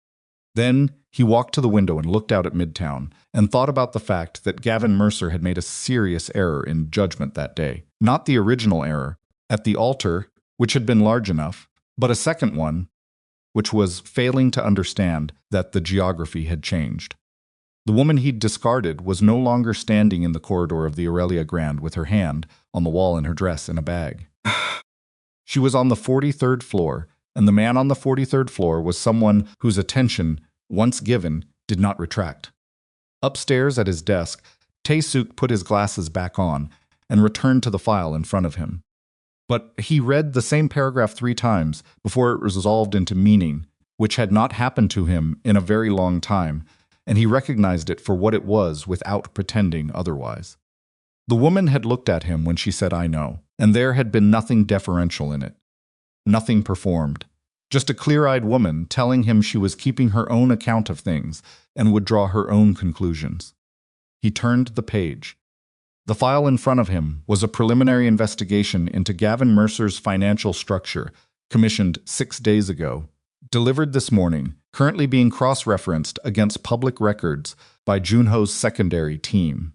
Then he walked to the window and looked out at Midtown, and thought about the fact that Gavin Mercer had made a serious error in judgment that day. Not the original error, at the altar, which had been large enough, but a second one, which was failing to understand that the geography had changed. The woman he'd discarded was no longer standing in the corridor of the Aurelia Grand with her hand on the wall and her dress in a bag. She was on the 43rd floor, and the man on the 43rd floor was someone whose attention, once given, did not retract. Upstairs at his desk, Tae-seok put his glasses back on and returned to the file in front of him. But he read the same paragraph 3 times before it resolved into meaning, which had not happened to him in a very long time, and he recognized it for what it was without pretending otherwise. The woman had looked at him when she said "I know," and there had been nothing deferential in it. Nothing performed. Just a clear-eyed woman telling him she was keeping her own account of things and would draw her own conclusions. He turned the page. The file in front of him was a preliminary investigation into Gavin Mercer's financial structure, commissioned 6 days ago, delivered this morning, currently being cross-referenced against public records by Junho's secondary team.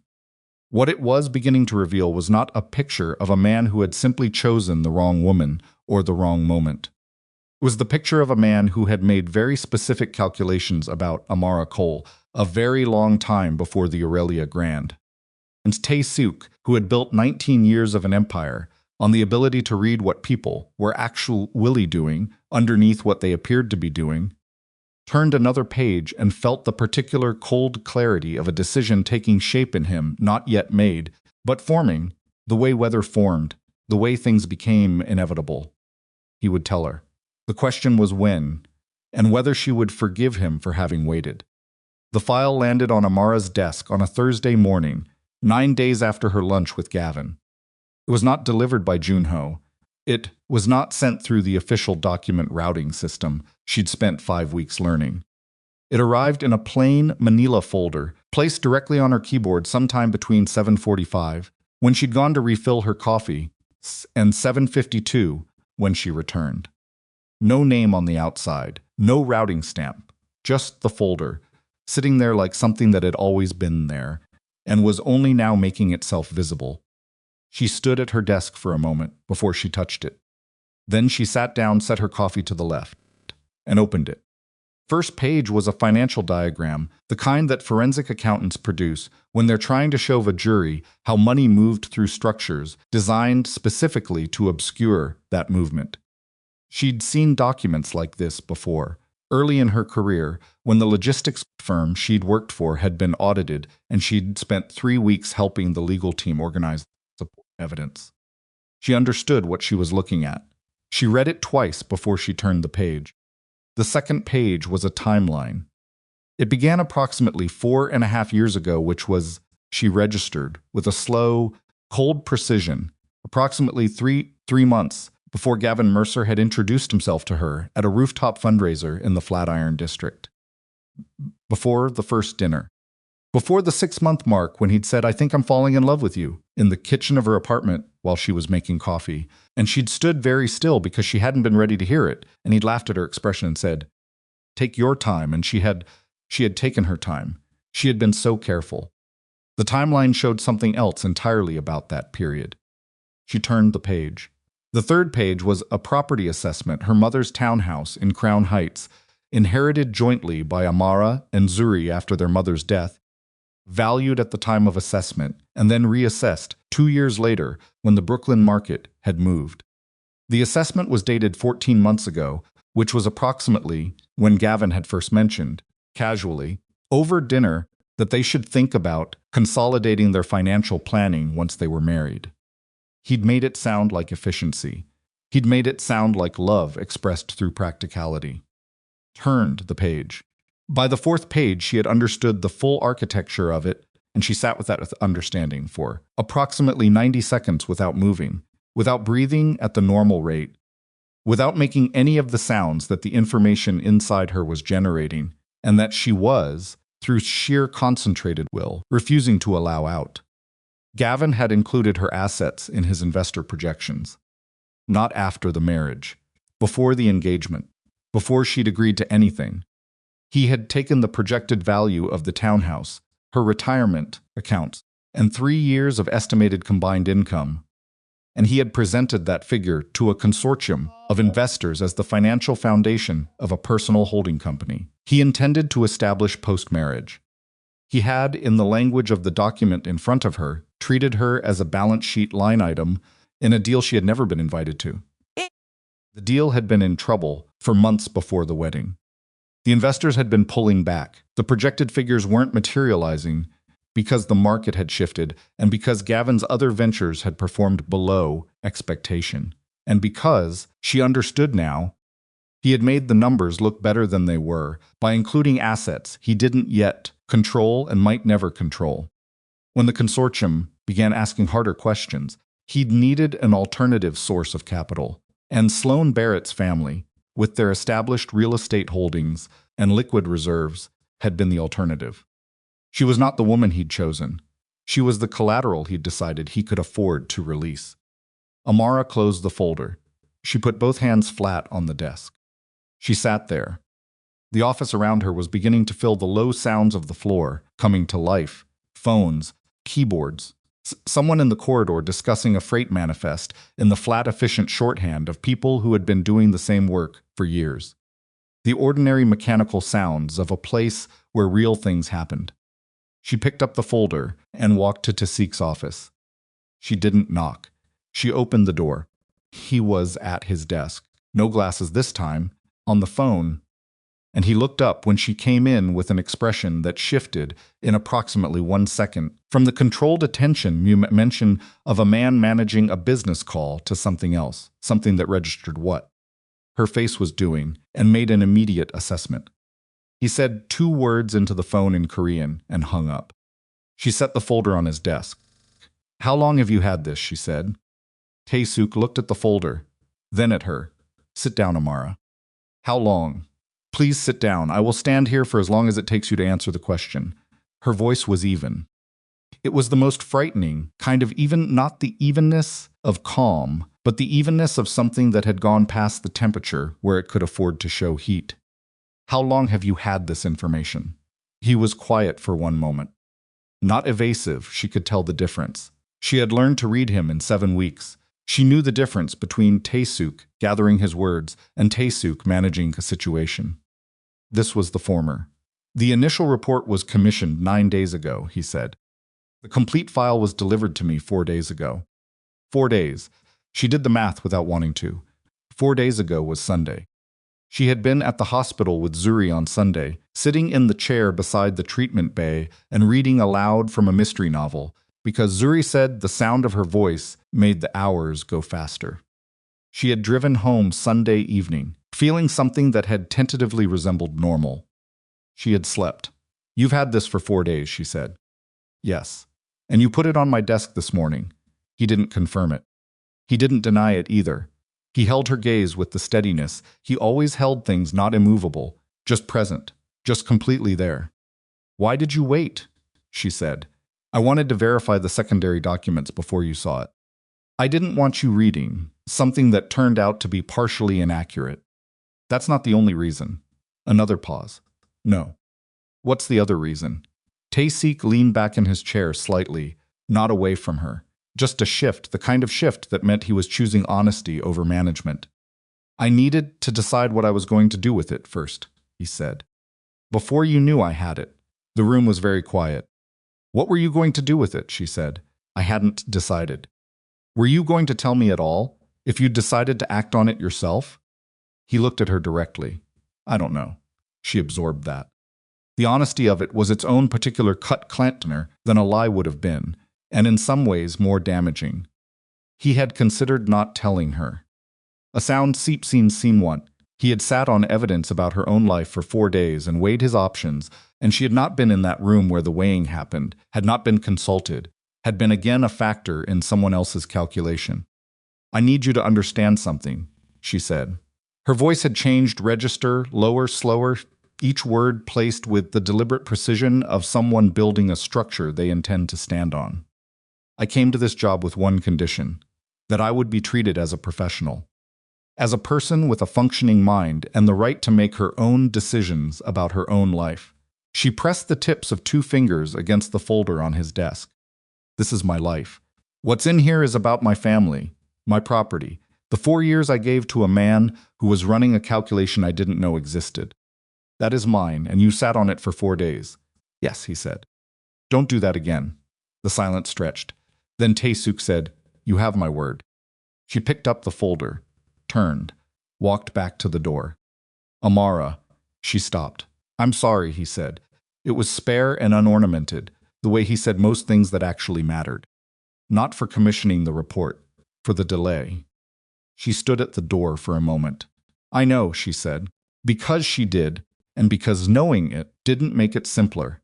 What it was beginning to reveal was not a picture of a man who had simply chosen the wrong woman or the wrong moment. It was the picture of a man who had made very specific calculations about Amara Cole a very long time before the Aurelia Grand. And Tae-seok, who had built 19 years of an empire on the ability to read what people were actually doing underneath what they appeared to be doing, turned another page and felt the particular cold clarity of a decision taking shape in him, not yet made, but forming, the way weather formed, the way things became inevitable. He would tell her. The question was when, and whether she would forgive him for having waited. The file landed on Amara's desk on a Thursday morning, 9 days after her lunch with Gavin. It was not delivered by Junho. It was not sent through the official document routing system she'd spent 5 weeks learning. It arrived in a plain manila folder, placed directly on her keyboard sometime between 7:45, when she'd gone to refill her coffee, and 7:52, when she returned. No name on the outside, no routing stamp, just the folder, sitting there like something that had always been there, and was only now making itself visible. She stood at her desk for a moment before she touched it. Then she sat down, set her coffee to the left, and opened it. First page was a financial diagram, the kind that forensic accountants produce when they're trying to show a jury how money moved through structures designed specifically to obscure that movement. She'd seen documents like this before, early in her career, when the logistics firm she'd worked for had been audited and she'd spent 3 weeks helping the legal team organize the evidence. She understood what she was looking at. She read it twice before she turned the page. The second page was a timeline. It began approximately 4.5 years ago, which was, she registered, with a slow, cold precision, approximately three months before Gavin Mercer had introduced himself to her at a rooftop fundraiser in the Flatiron District. Before the first dinner. Before the 6-month mark when he'd said, "I think I'm falling in love with you," in the kitchen of her apartment while she was making coffee, and she'd stood very still because she hadn't been ready to hear it, and he'd laughed at her expression and said, "Take your time," and she had taken her time. She had been so careful. The timeline showed something else entirely about that period. She turned the page. The third page was a property assessment, her mother's townhouse in Crown Heights, inherited jointly by Amara and Zuri after their mother's death, valued at the time of assessment, and then reassessed 2 years later when the Brooklyn market had moved. The assessment was dated 14 months ago, which was approximately when Gavin had first mentioned, casually, over dinner, that they should think about consolidating their financial planning once they were married. He'd made it sound like efficiency. He'd made it sound like love expressed through practicality. Turned the page. By the fourth page, she had understood the full architecture of it, and she sat with that understanding for approximately 90 seconds without moving, without breathing at the normal rate, without making any of the sounds that the information inside her was generating, and that she was, through sheer concentrated will, refusing to allow out. Gavin had included her assets in his investor projections. Not after the marriage, before the engagement, before she'd agreed to anything. He had taken the projected value of the townhouse, her retirement accounts, and 3 years of estimated combined income, and he had presented that figure to a consortium of investors as the financial foundation of a personal holding company he intended to establish post-marriage. He had, in the language of the document in front of her, treated her as a balance sheet line item in a deal she had never been invited to. The deal had been in trouble for months before the wedding. The investors had been pulling back. The projected figures weren't materializing because the market had shifted and because Gavin's other ventures had performed below expectation. And because, she understood now, he had made the numbers look better than they were by including assets he didn't yet control and might never control. When the consortium began asking harder questions, he'd needed an alternative source of capital. And Sloan Barrett's family, with their established real estate holdings and liquid reserves, had been the alternative. She was not the woman he'd chosen. She was the collateral he'd decided he could afford to release. Amara closed the folder. She put both hands flat on the desk. She sat there. The office around her was beginning to fill the low sounds of the floor, coming to life. Phones, keyboards. Someone in the corridor discussing a freight manifest in the flat, efficient shorthand of people who had been doing the same work for years. The ordinary mechanical sounds of a place where real things happened. She picked up the folder and walked to Ta-seok's office. She didn't knock. She opened the door. He was at his desk, no glasses this time, on the phone, and he looked up when she came in with an expression that shifted in approximately 1 second from the controlled attention mention of a man managing a business call to something else, something that registered what her face was doing, and made an immediate assessment. He said 2 words into the phone in Korean and hung up. She set the folder on his desk. "How long have you had this?" she said. Tae-seok looked at the folder, then at her. "Sit down, Amara." "How long?" "Please sit down. I will stand here for as long as it takes you to answer the question." Her voice was even. It was the most frightening, kind of even, not the evenness of calm, but the evenness of something that had gone past the temperature where it could afford to show heat. "How long have you had this information?" He was quiet for 1 moment. Not evasive, she could tell the difference. She had learned to read him in 7 weeks. She knew the difference between Tae-seok gathering his words and Tae-seok managing a situation. This was the former. "The initial report was commissioned 9 days ago," he said. "The complete file was delivered to me 4 days ago." 4 days. She did the math without wanting to. 4 days ago was Sunday. She had been at the hospital with Zuri on Sunday, sitting in the chair beside the treatment bay and reading aloud from a mystery novel, because Zuri said the sound of her voice made the hours go faster. She had driven home Sunday evening, feeling something that had tentatively resembled normal. She had slept. "You've had this for 4 days," she said. "Yes. And you put it on my desk this morning." He didn't confirm it. He didn't deny it either. He held her gaze with the steadiness he always held things, not immovable, just present, just completely there. "Why did you wait?" she said. "I wanted to verify the secondary documents before you saw it. I didn't want you reading something that turned out to be partially inaccurate. That's not the only reason." Another pause. "No." "What's the other reason?" Tae-seok leaned back in his chair slightly, not away from her. Just a shift, the kind of shift that meant he was choosing honesty over management. "I needed to decide what I was going to do with it first," he said. "Before you knew I had it." The room was very quiet. "What were you going to do with it?" she said. "I hadn't decided." "Were you going to tell me at all, if you'd decided to act on it yourself?" He looked at her directly. I don't know. She absorbed that. The honesty of it was its own particular cut clantener than a lie would have been, and in some ways more damaging. He had considered not telling her. A sound scene one. He had sat on evidence about her own life for 4 days and weighed his options, and she had not been in that room where the weighing happened, had not been consulted, had been again a factor in someone else's calculation. I need you to understand something, she said. Her voice had changed register, lower, slower, each word placed with the deliberate precision of someone building a structure they intend to stand on. I came to this job with one condition, that I would be treated as a professional. As a person with a functioning mind and the right to make her own decisions about her own life. She pressed the tips of 2 fingers against the folder on his desk. This is my life. What's in here is about my family, my property, the 4 years I gave to a man who was running a calculation I didn't know existed. That is mine, and you sat on it for 4 days. Yes, he said. Don't do that again. The silence stretched. Then Tae-seok said, You have my word. She picked up the folder, turned, walked back to the door. Amara, she stopped. I'm sorry, he said. It was spare and unornamented, the way he said most things that actually mattered. Not for commissioning the report, for the delay. She stood at the door for a moment. I know, she said, because she did, and because knowing it didn't make it simpler.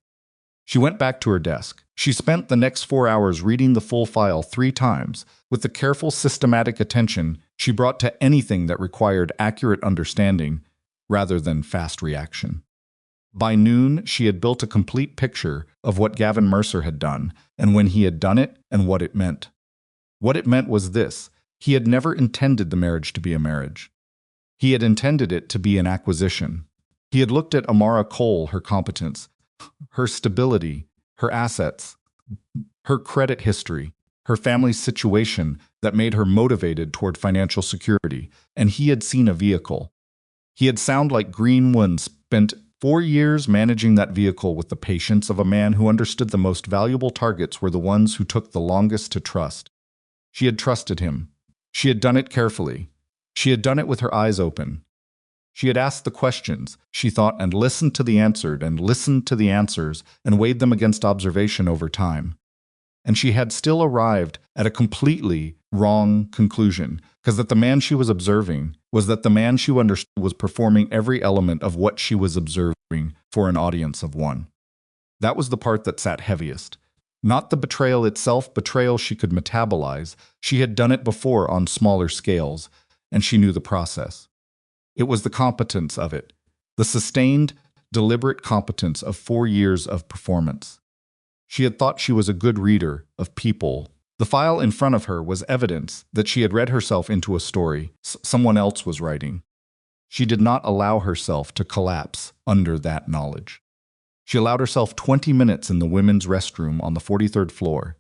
She went back to her desk. She spent the next 4 hours reading the full file 3 times, with the careful, systematic attention she brought to anything that required accurate understanding rather than fast reaction. By noon, she had built a complete picture of what Gavin Mercer had done, and when he had done it, and what it meant. What it meant was this: he had never intended the marriage to be a marriage. He had intended it to be an acquisition. He had looked at Amara Cole, her competence, her stability, her assets, her credit history, her family's situation that made her motivated toward financial security, and he had seen a vehicle. He had sounded like Greenwood spent 4 years managing that vehicle with the patience of a man who understood the most valuable targets were the ones who took the longest to trust. She had trusted him. She had done it carefully. She had done it with her eyes open. She had asked the questions, she thought, and listened to the answers, and weighed them against observation over time. And she had still arrived at a completely wrong conclusion, because that the man she was observing was that the man she understood was performing every element of what she was observing for an audience of one. That was the part that sat heaviest. Not the betrayal itself, betrayal she could metabolize. She had done it before on smaller scales, and she knew the process. It was the competence of it, the sustained, deliberate competence of 4 years of performance. She had thought she was a good reader of people. The file in front of her was evidence that she had read herself into a story someone else was writing. She did not allow herself to collapse under that knowledge. She allowed herself 20 minutes in the women's restroom on the 43rd floor,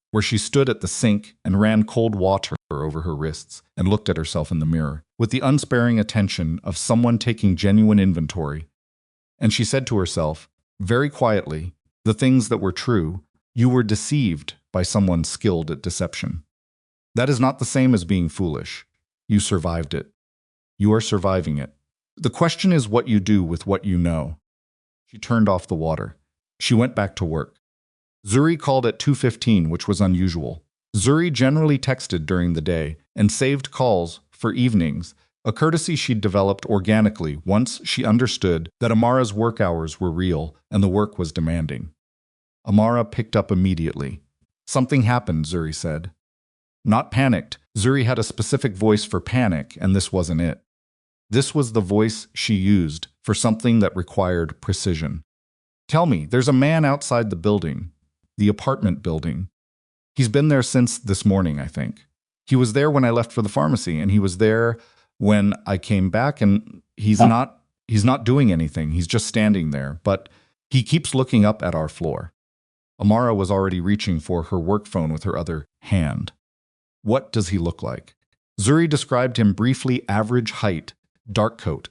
where she stood at the sink and ran cold water over her wrists and looked at herself in the mirror with the unsparing attention of someone taking genuine inventory. And she said to herself, very quietly, the things that were true: you were deceived by someone skilled at deception. That is not the same as being foolish. You survived it. You are surviving it. The question is what you do with what you know. She turned off the water. She went back to work. Zuri called at 2:15, which was unusual. Zuri generally texted during the day and saved calls for evenings, a courtesy she'd developed organically once she understood that Amara's work hours were real and the work was demanding. Amara picked up immediately. Something happened, Zuri said. Not panicked. Zuri had a specific voice for panic, and this wasn't it. This was the voice she used for something that required precision. Tell me, there's a man outside the building, the apartment building. He's been there since this morning, I think. He was there when I left for the pharmacy, and he was there when I came back, and he's not doing anything. He's just standing there, but he keeps looking up at our floor. Amara was already reaching for her work phone with her other hand. What does he look like? Zuri described him briefly: average height, dark coat.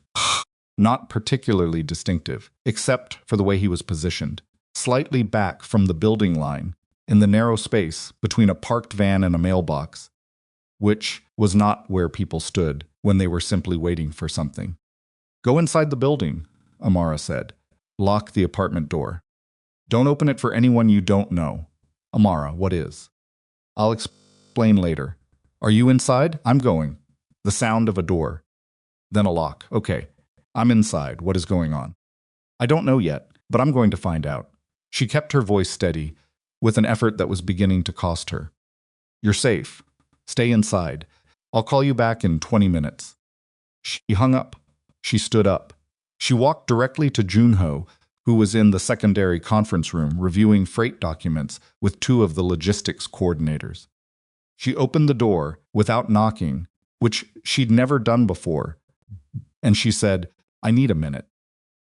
Not particularly distinctive, except for the way he was positioned, slightly back from the building line, in the narrow space between a parked van and a mailbox, which was not where people stood, when they were simply waiting for something. Go inside the building, Amara said. Lock the apartment door. Don't open it for anyone you don't know. Amara, what is? I'll explain later. Are you inside? I'm going. The sound of a door. Then a lock. Okay. I'm inside. What is going on? I don't know yet, but I'm going to find out. She kept her voice steady, with an effort that was beginning to cost her. You're safe. Stay inside. I'll call you back in 20 minutes. She hung up. She stood up. She walked directly to Junho, who was in the secondary conference room reviewing freight documents with two of the logistics coordinators. She opened the door without knocking, which she'd never done before, and she said, I need a minute.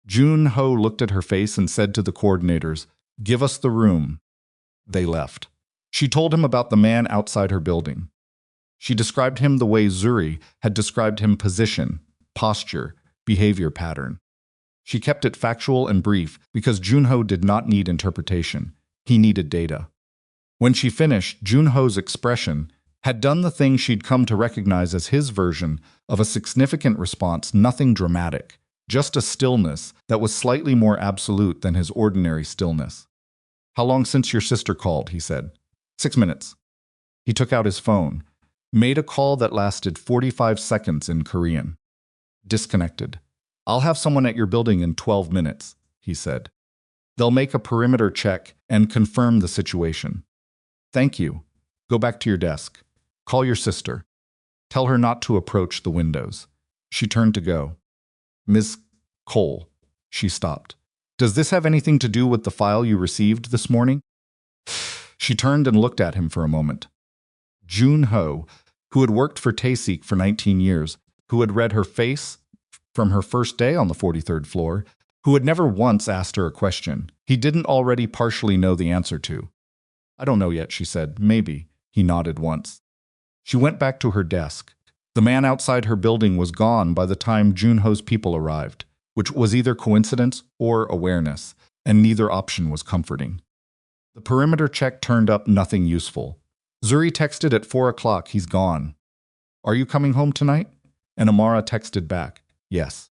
Junho looked at her face and said to the coordinators, Give us the room. They left. She told him about the man outside her building. She described him the way Zuri had described him: position, posture, behavior pattern. She kept it factual and brief because Junho did not need interpretation. He needed data. When she finished, Junho's expression had done the thing she'd come to recognize as his version of a significant response, nothing dramatic, just a stillness that was slightly more absolute than his ordinary stillness. How long since your sister called? He said. 6 minutes. He took out his phone, made a call that lasted 45 seconds in Korean. Disconnected. I'll have someone at your building in 12 minutes, he said. They'll make a perimeter check and confirm the situation. Thank you. Go back to your desk. Call your sister. Tell her not to approach the windows. She turned to go. Ms. Cole, she stopped. Does this have anything to do with the file you received this morning? She turned and looked at him for a moment. Junho, who had worked for Tae-seok for 19 years, who had read her face from her first day on the 43rd floor, who had never once asked her a question he didn't already partially know the answer to. I don't know yet, she said. Maybe. He nodded once. She went back to her desk. The man outside her building was gone by the time Junho's people arrived, which was either coincidence or awareness, and neither option was comforting. The perimeter check turned up nothing useful. Zuri texted at 4 o'clock, he's gone. Are you coming home tonight? And Amara texted back, yes.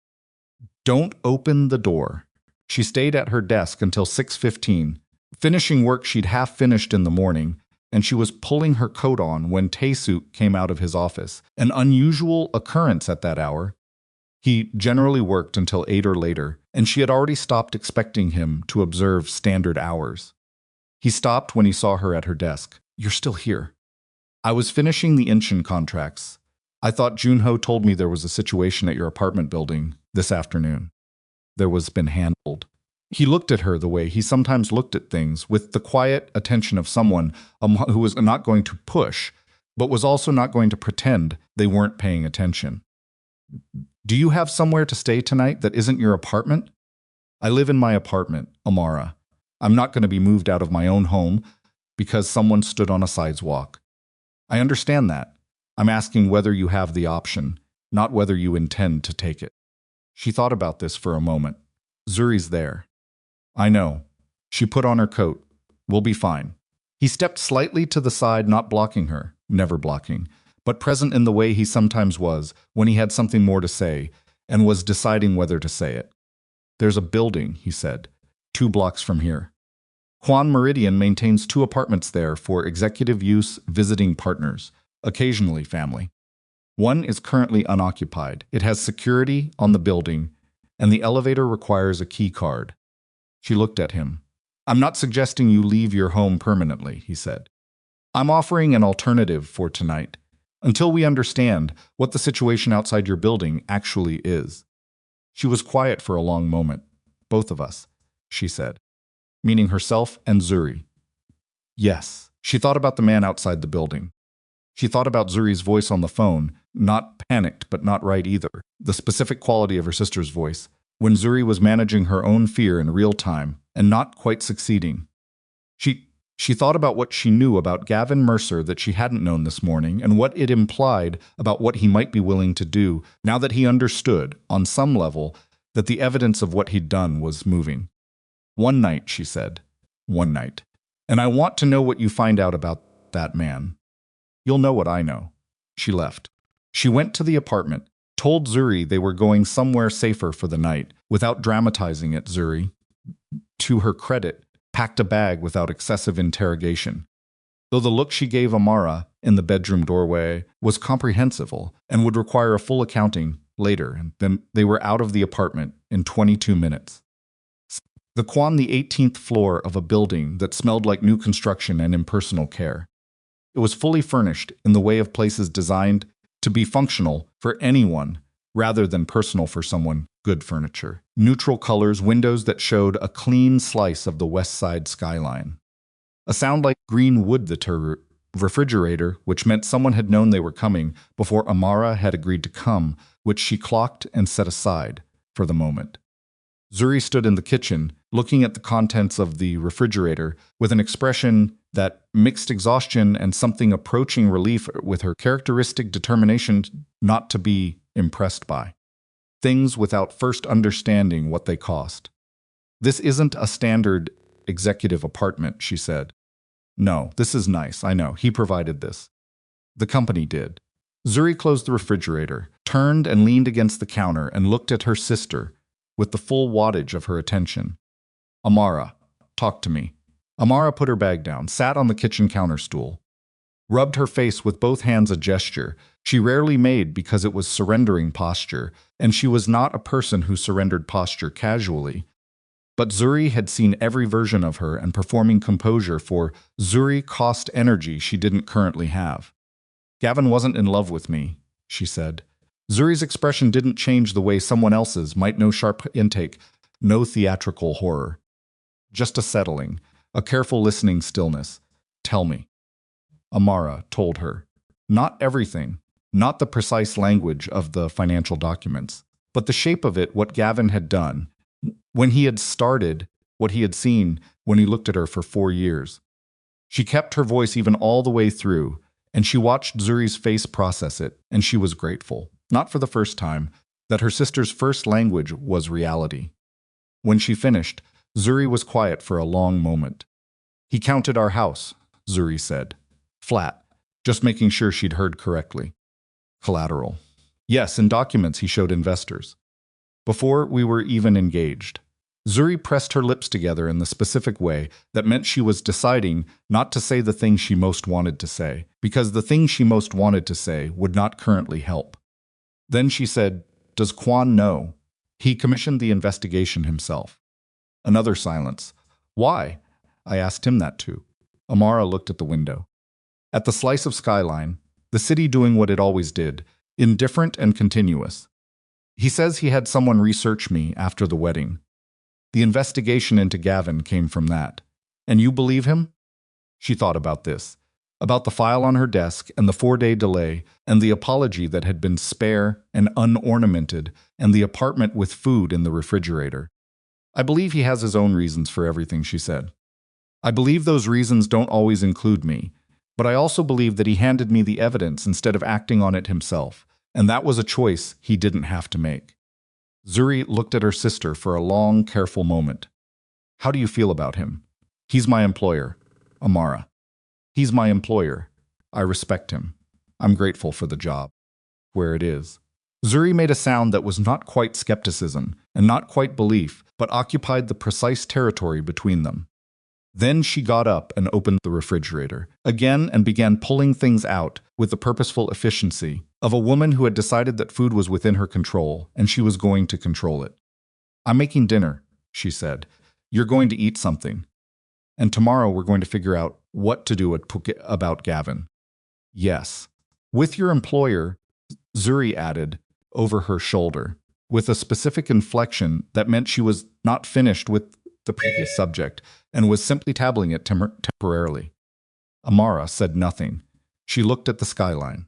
Don't open the door. She stayed at her desk until 6:15, finishing work she'd half finished in the morning, and she was pulling her coat on when Tae-seok came out of his office, an unusual occurrence at that hour. He generally worked until 8 or later, and she had already stopped expecting him to observe standard hours. He stopped when he saw her at her desk. You're still here. I was finishing the Inshin contracts. I thought Junho told me there was a situation at your apartment building this afternoon. There was been handled. He looked at her the way he sometimes looked at things, with the quiet attention of someone who was not going to push, but was also not going to pretend they weren't paying attention. Do you have somewhere to stay tonight that isn't your apartment? I live in my apartment, Amara. I'm not going to be moved out of my own home because someone stood on a sidewalk. I understand that. I'm asking whether you have the option, not whether you intend to take it. She thought about this for a moment. Zuri's there. I know. She put on her coat. We'll be fine. He stepped slightly to the side, not blocking her, never blocking, but present in the way he sometimes was when he had something more to say and was deciding whether to say it. There's a building, he said, 2 blocks from here. Kwon Meridian maintains 2 apartments there for executive use, visiting partners, occasionally family. One is currently unoccupied. It has security on the building, and the elevator requires a key card. She looked at him. I'm not suggesting you leave your home permanently, he said. I'm offering an alternative for tonight, until we understand what the situation outside your building actually is. She was quiet for a long moment. Both of us, she said, meaning herself and Zuri. Yes, she thought about the man outside the building. She thought about Zuri's voice on the phone, not panicked but not right either, the specific quality of her sister's voice, when Zuri was managing her own fear in real time and not quite succeeding. She thought about what she knew about Gavin Mercer that she hadn't known this morning and what it implied about what he might be willing to do now that he understood, on some level, that the evidence of what he'd done was moving. One night, she said. One night. And I want to know what you find out about that man. You'll know what I know. She left. She went to the apartment, told Zuri they were going somewhere safer for the night, without dramatizing it. Zuri, to her credit, packed a bag without excessive interrogation. Though the look she gave Amara in the bedroom doorway was comprehensible and would require a full accounting later, and then they were out of the apartment in 22 minutes. The Kwon, the 18th floor of a building that smelled like new construction and impersonal care. It was fully furnished in the way of places designed to be functional for anyone rather than personal for someone. Good furniture. Neutral colors, windows that showed a clean slice of the west side skyline. A sound like green wood, the refrigerator, which meant someone had known they were coming before Amara had agreed to come, which she clocked and set aside for the moment. Zuri stood in the kitchen, looking at the contents of the refrigerator with an expression that mixed exhaustion and something approaching relief with her characteristic determination not to be impressed by things without first understanding what they cost. This isn't a standard executive apartment, she said. No, this is nice, I know. He provided this. The company did. Zuri closed the refrigerator, turned and leaned against the counter and looked at her sister with the full wattage of her attention. Amara, talk to me. Amara put her bag down, sat on the kitchen counter stool, rubbed her face with both hands, a gesture she rarely made because it was surrendering posture, and she was not a person who surrendered posture casually. But Zuri had seen every version of her, and performing composure for Zuri cost energy she didn't currently have. Gavin wasn't in love with me, she said. Zuri's expression didn't change the way someone else's might. No sharp intake, no theatrical horror. Just a settling, a careful listening stillness. Tell me. Amara told her. Not everything, not the precise language of the financial documents, but the shape of it, what Gavin had done, when he had started, what he had seen when he looked at her for 4 years. She kept her voice even all the way through, and she watched Zuri's face process it, and she was grateful, not for the first time, that her sister's first language was reality. When she finished, Zuri was quiet for a long moment. He counted our house, Zuri said. Flat, just making sure she'd heard correctly. Collateral. Yes, in documents he showed investors. Before we were even engaged. Zuri pressed her lips together in the specific way that meant she was deciding not to say the thing she most wanted to say, because the thing she most wanted to say would not currently help. Then she said, Does Kwon know? He commissioned the investigation himself. Another silence. Why? I asked him that too. Amara looked at the window. At the slice of skyline, the city doing what it always did, indifferent and continuous. He says he had someone research me after the wedding. The investigation into Gavin came from that. And you believe him? She thought about this, about the file on her desk and the 4-day delay and the apology that had been spare and unornamented and the apartment with food in the refrigerator. I believe he has his own reasons for everything, she said. I believe those reasons don't always include me, but I also believe that he handed me the evidence instead of acting on it himself, and that was a choice he didn't have to make. Zuri looked at her sister for a long, careful moment. How do you feel about him? He's my employer, Amara. He's my employer. I respect him. I'm grateful for the job. Where it is. Zuri made a sound that was not quite skepticism and not quite belief, but occupied the precise territory between them. Then she got up and opened the refrigerator again and began pulling things out with the purposeful efficiency of a woman who had decided that food was within her control and she was going to control it. I'm making dinner, she said. You're going to eat something. And tomorrow we're going to figure out what to do about Gavin. Yes. With your employer, Zuri added over her shoulder, with a specific inflection that meant she was not finished with the previous subject and was simply tabling it temporarily. Amara said nothing. She looked at the skyline.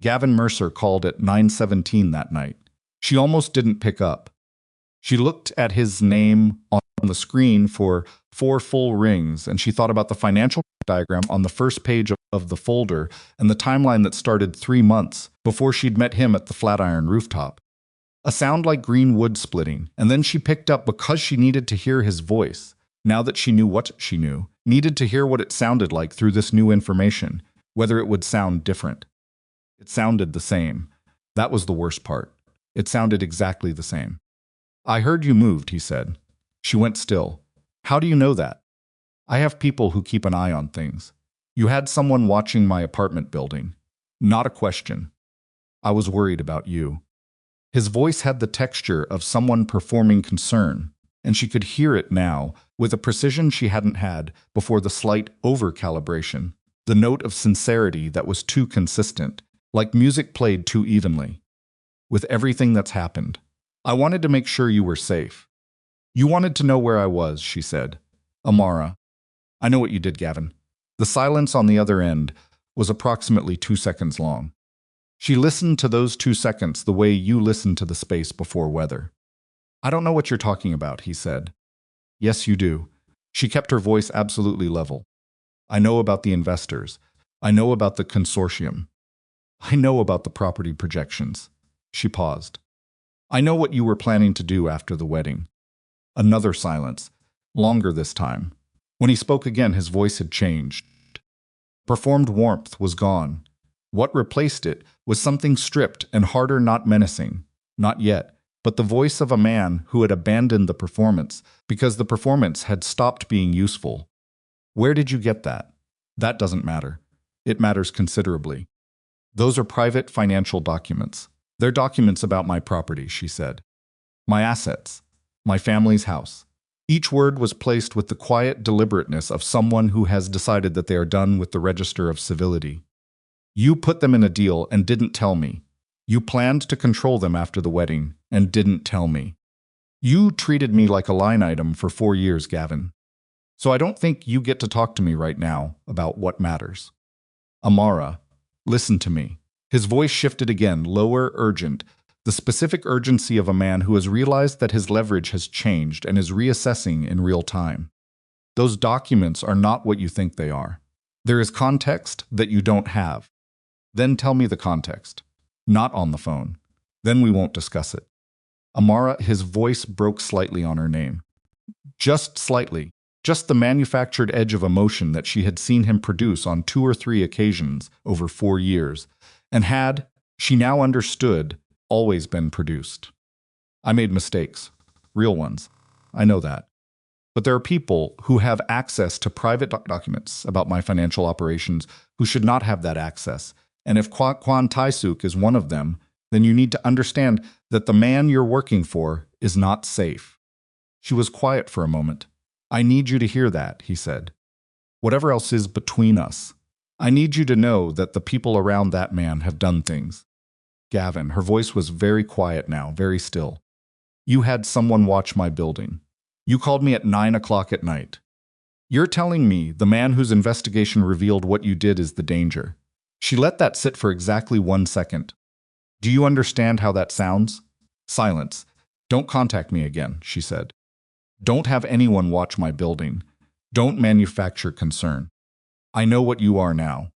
Gavin Mercer called at 9:17 that night. She almost didn't pick up. She looked at his name on the screen for 4 full rings, and she thought about the financial diagram on the first page of the folder and the timeline that started 3 months before she'd met him at the Flatiron rooftop. A sound like green wood splitting, and then she picked up because she needed to hear his voice. Now that she knew what she knew, needed to hear what it sounded like through this new information, whether it would sound different. It sounded the same. That was the worst part. It sounded exactly the same. I heard you moved, he said. She went still. How do you know that? I have people who keep an eye on things. You had someone watching my apartment building. Not a question. I was worried about you. His voice had the texture of someone performing concern, and she could hear it now with a precision she hadn't had before the slight over-calibration, the note of sincerity that was too consistent, like music played too evenly. With everything that's happened, I wanted to make sure you were safe. You wanted to know where I was, she said. Amara. I know what you did, Gavin. The silence on the other end was approximately 2 seconds long. She listened to those 2 seconds the way you listen to the space before weather. I don't know what you're talking about, he said. Yes, you do. She kept her voice absolutely level. I know about the investors. I know about the consortium. I know about the property projections. She paused. I know what you were planning to do after the wedding. Another silence, longer this time. When he spoke again, his voice had changed. Performed warmth was gone. What replaced it was something stripped and harder, not menacing. Not yet, but the voice of a man who had abandoned the performance because the performance had stopped being useful. Where did you get that? That doesn't matter. It matters considerably. Those are private financial documents. They're documents about my property, she said. My assets. My family's house. Each word was placed with the quiet deliberateness of someone who has decided that they are done with the register of civility. You put them in a deal and didn't tell me. You planned to control them after the wedding and didn't tell me. You treated me like a line item for 4 years, Gavin. So I don't think you get to talk to me right now about what matters. Amara, listen to me. His voice shifted again, lower, urgent, the specific urgency of a man who has realized that his leverage has changed and is reassessing in real time. Those documents are not what you think they are. There is context that you don't have. Then tell me the context. Not on the phone. Then we won't discuss it. Amara, his voice broke slightly on her name. Just slightly. Just the manufactured edge of emotion that she had seen him produce on 2 or 3 occasions over 4 years, and had, she now understood, always been produced. I made mistakes. Real ones. I know that. But there are people who have access to private documents about my financial operations who should not have that access. And if Kwon Tae-seok is one of them, then you need to understand that the man you're working for is not safe. She was quiet for a moment. I need you to hear that, he said. Whatever else is between us, I need you to know that the people around that man have done things. Gavin, her voice was very quiet now, very still. You had someone watch my building. You called me at 9 o'clock at night. You're telling me the man whose investigation revealed what you did is the danger. She let that sit for exactly 1 second. Do you understand how that sounds? Silence. Don't contact me again, she said. Don't have anyone watch my building. Don't manufacture concern. I know what you are now.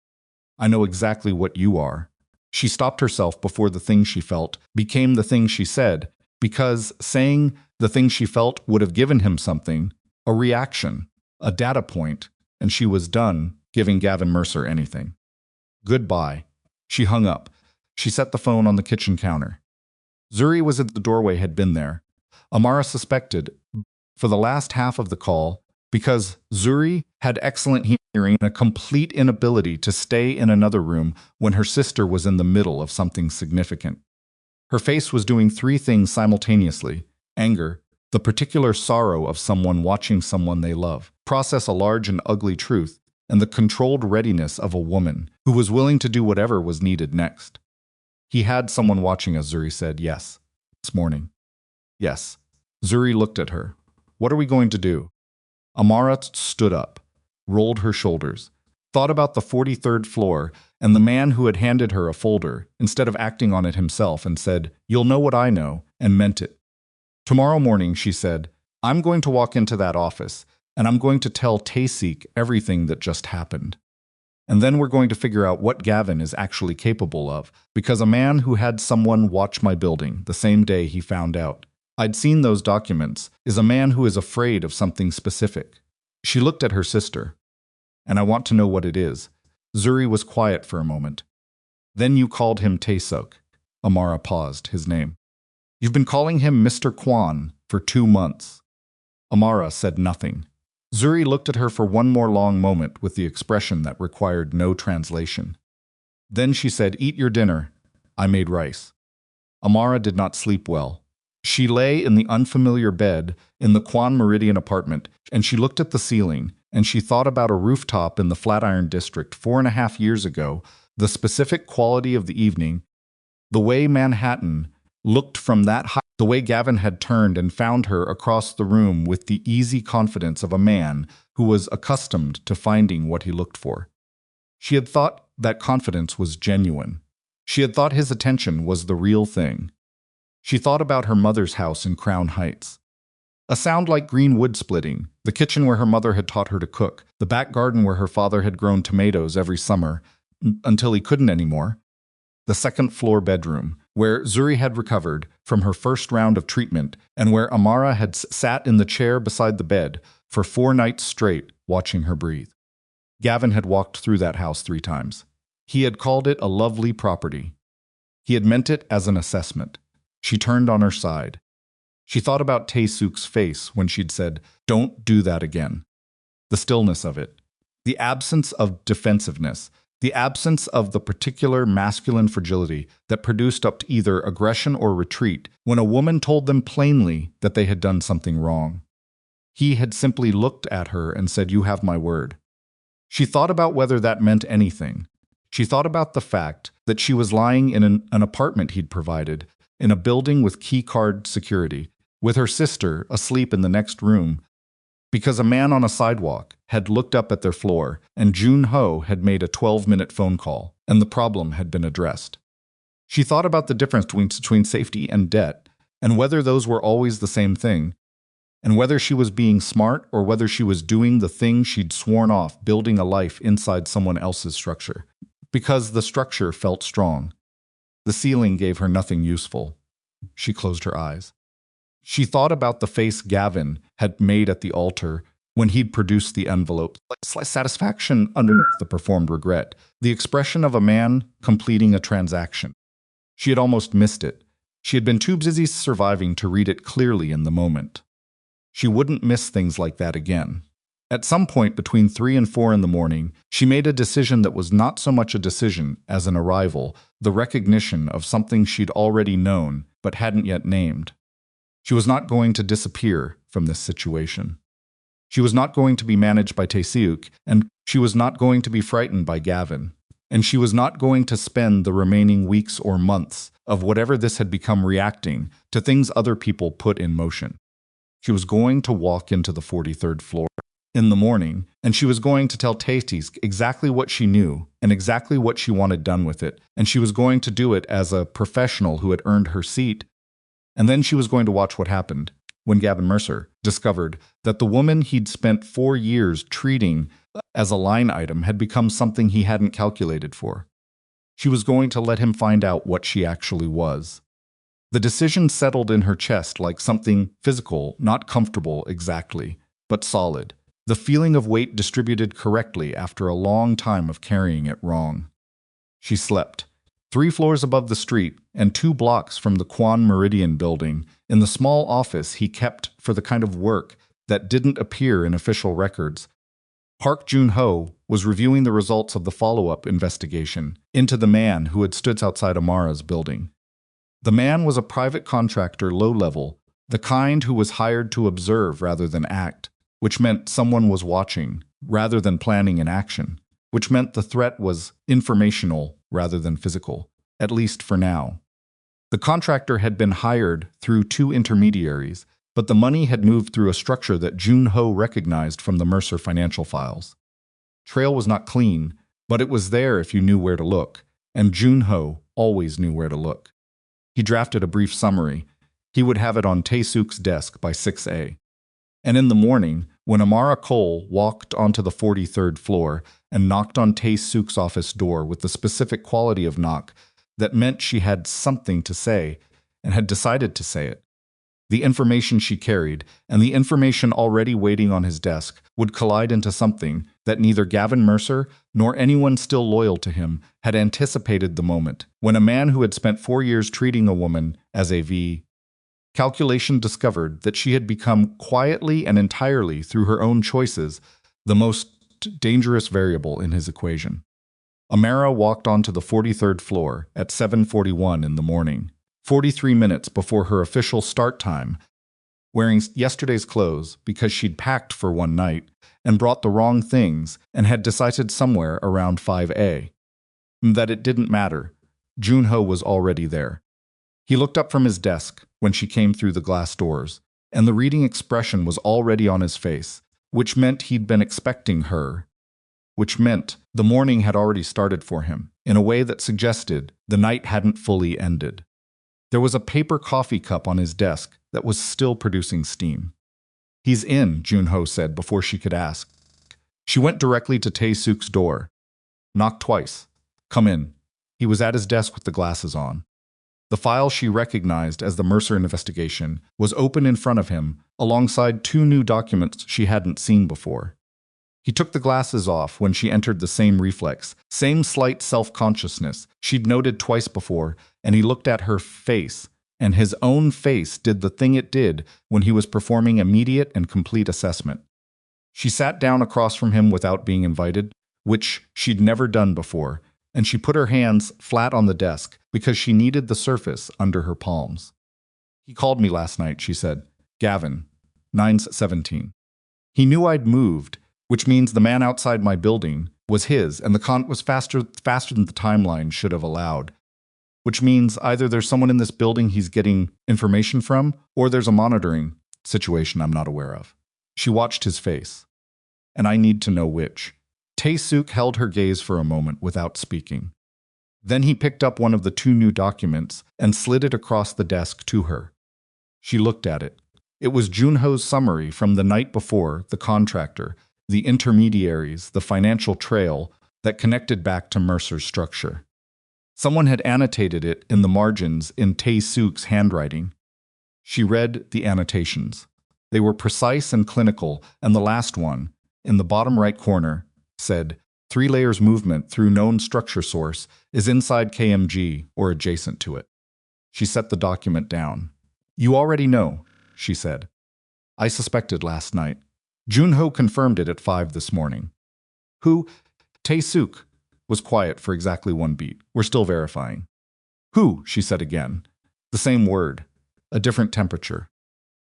I know exactly what you are. She stopped herself before the thing she felt became the thing she said, because saying the thing she felt would have given him something, a reaction, a data point, and she was done giving Gavin Mercer anything. Goodbye. She hung up. She set the phone on the kitchen counter. Zuri was at the doorway, had been there. Amara suspected, for the last half of the call, because Zuri had excellent hearing and a complete inability to stay in another room when her sister was in the middle of something significant. Her face was doing 3 things simultaneously: anger, the particular sorrow of someone watching someone they love process a large and ugly truth, and the controlled readiness of a woman who was willing to do whatever was needed next. He had someone watching us, Zuri said. Yes. This morning. Yes. Zuri looked at her. What are we going to do? Amara stood up, rolled her shoulders, thought about the 43rd floor and the man who had handed her a folder instead of acting on it himself, and said, "You'll know what I know," and meant it. Tomorrow morning, she said, I'm going to walk into that office and I'm going to tell Tae-seok everything that just happened. And then we're going to figure out what Gavin is actually capable of, because a man who had someone watch my building the same day he found out I'd seen those documents is a man who is afraid of something specific. She looked at her sister. And I want to know what it is. Zuri was quiet for a moment. Then you called him Tae-seok. Amara paused, his name. You've been calling him Mr. Kwon for 2 months. Amara said nothing. Zuri looked at her for one more long moment with the expression that required no translation. Then she said, "Eat your dinner. I made rice." Amara did not sleep well. She lay in the unfamiliar bed in the Kwon Meridian apartment, and she looked at the ceiling, and she thought about a rooftop in the Flatiron District 4.5 years ago, the specific quality of the evening, the way Manhattan looked from that high, the way Gavin had turned and found her across the room with the easy confidence of a man who was accustomed to finding what he looked for. She had thought that confidence was genuine. She had thought his attention was the real thing. She thought about her mother's house in Crown Heights. A sound like green wood splitting, the kitchen where her mother had taught her to cook, the back garden where her father had grown tomatoes every summer, until he couldn't anymore, the second-floor bedroom, where Zuri had recovered from her first round of treatment and where Amara had sat in the chair beside the bed for 4 nights straight watching her breathe. Gavin had walked through that house 3 times. He had called it a lovely property. He had meant it as an assessment. She turned on her side. She thought about Tae-seok's face when she'd said, "Don't do that again." The stillness of it. The absence of defensiveness. The absence of the particular masculine fragility that produced up to either aggression or retreat when a woman told them plainly that they had done something wrong. He had simply looked at her and said, "You have my word." She thought about whether that meant anything. She thought about the fact that she was lying in an apartment he'd provided, in a building with key-card security, with her sister asleep in the next room, because a man on a sidewalk had looked up at their floor and Jun-ho had made a 12-minute phone call, and the problem had been addressed. She thought about the difference between safety and debt, and whether those were always the same thing, and whether she was being smart or whether she was doing the thing she'd sworn off, building a life inside someone else's structure. Because the structure felt strong. The ceiling gave her nothing useful. She closed her eyes. She thought about the face Gavin had made at the altar when he'd produced the envelope, like satisfaction underneath the performed regret, the expression of a man completing a transaction. She had almost missed it. She had been too busy surviving to read it clearly in the moment. She wouldn't miss things like that again. At some point between 3 and 4 in the morning, she made a decision that was not so much a decision as an arrival, the recognition of something she'd already known but hadn't yet named. She was not going to disappear from this situation. She was not going to be managed by Tae-seok, and she was not going to be frightened by Gavin. And she was not going to spend the remaining weeks or months of whatever this had become reacting to things other people put in motion. She was going to walk into the 43rd floor in the morning, and she was going to tell Tae-seok exactly what she knew and exactly what she wanted done with it, and she was going to do it as a professional who had earned her seat. And then she was going to watch what happened when Gavin Mercer discovered that the woman he'd spent 4 years treating as a line item had become something he hadn't calculated for. She was going to let him find out what she actually was. The decision settled in her chest like something physical, not comfortable exactly, but solid. The feeling of weight distributed correctly after a long time of carrying it wrong. She slept. 3 floors above the street and 2 blocks from the Kwon Meridian building, in the small office he kept for the kind of work that didn't appear in official records, Park Jun-ho was reviewing the results of the follow-up investigation into the man who had stood outside Amara's building. The man was a private contractor, low-level, the kind who was hired to observe rather than act, which meant someone was watching rather than planning an action, which meant the threat was informational rather than physical, at least for now. The contractor had been hired through 2 intermediaries, but the money had moved through a structure that Jun-ho recognized from the Mercer financial files. Trail was not clean, but it was there if you knew where to look, and Jun-ho always knew where to look. He drafted a brief summary. He would have it on Tae-seok's desk by 6 a.m. And in the morning, when Amara Cole walked onto the 43rd floor and knocked on Tae-seok's office door with the specific quality of knock that meant she had something to say and had decided to say it, the information she carried and the information already waiting on his desk would collide into something that neither Gavin Mercer nor anyone still loyal to him had anticipated the moment when a man who had spent 4 years treating a woman as a Calculation discovered that she had become quietly and entirely through her own choices the most dangerous variable in his equation. Amara walked onto the 43rd floor at 7:41 in the morning, 43 minutes before her official start time, wearing yesterday's clothes because she'd packed for one night and brought the wrong things and had decided somewhere around 5A that it didn't matter. Junho was already there. He looked up from his desk when she came through the glass doors, and the reading expression was already on his face, which meant he'd been expecting her, which meant the morning had already started for him, in a way that suggested the night hadn't fully ended. There was a paper coffee cup on his desk that was still producing steam. "He's in," Junho said before she could ask. She went directly to Tae-seok's door. Knocked twice. "Come in." He was at his desk with the glasses on. The file she recognized as the Mercer investigation was open in front of him, alongside two new documents she hadn't seen before. He took the glasses off when she entered, the same reflex, same slight self-consciousness she'd noted twice before, and he looked at her face, and his own face did the thing it did when he was performing immediate and complete assessment. She sat down across from him without being invited, which she'd never done before, and she put her hands flat on the desk because she needed the surface under her palms. "He called me last night," she said. "Gavin, 9:17. He knew I'd moved, which means the man outside my building was his, and the con was faster than the timeline should have allowed. Which means either there's someone in this building he's getting information from, or there's a monitoring situation I'm not aware of." She watched his face. "And I need to know which." Tae-seok held her gaze for a moment without speaking. Then he picked up one of the two new documents and slid it across the desk to her. She looked at it. It was Junho's summary from the night before, the contractor, the intermediaries, the financial trail that connected back to Mercer's structure. Someone had annotated it in the margins in Tae-seok's handwriting. She read the annotations. They were precise and clinical, and the last one, in the bottom right corner, said, 3 layers movement through known structure source is inside KMG or adjacent to it. She set the document down. "You already know," she said. "I suspected last night. Junho confirmed it at 5 this morning." "Who?" Tae-seok was quiet for exactly one beat. "We're still verifying." "Who?" she said again. The same word, a different temperature.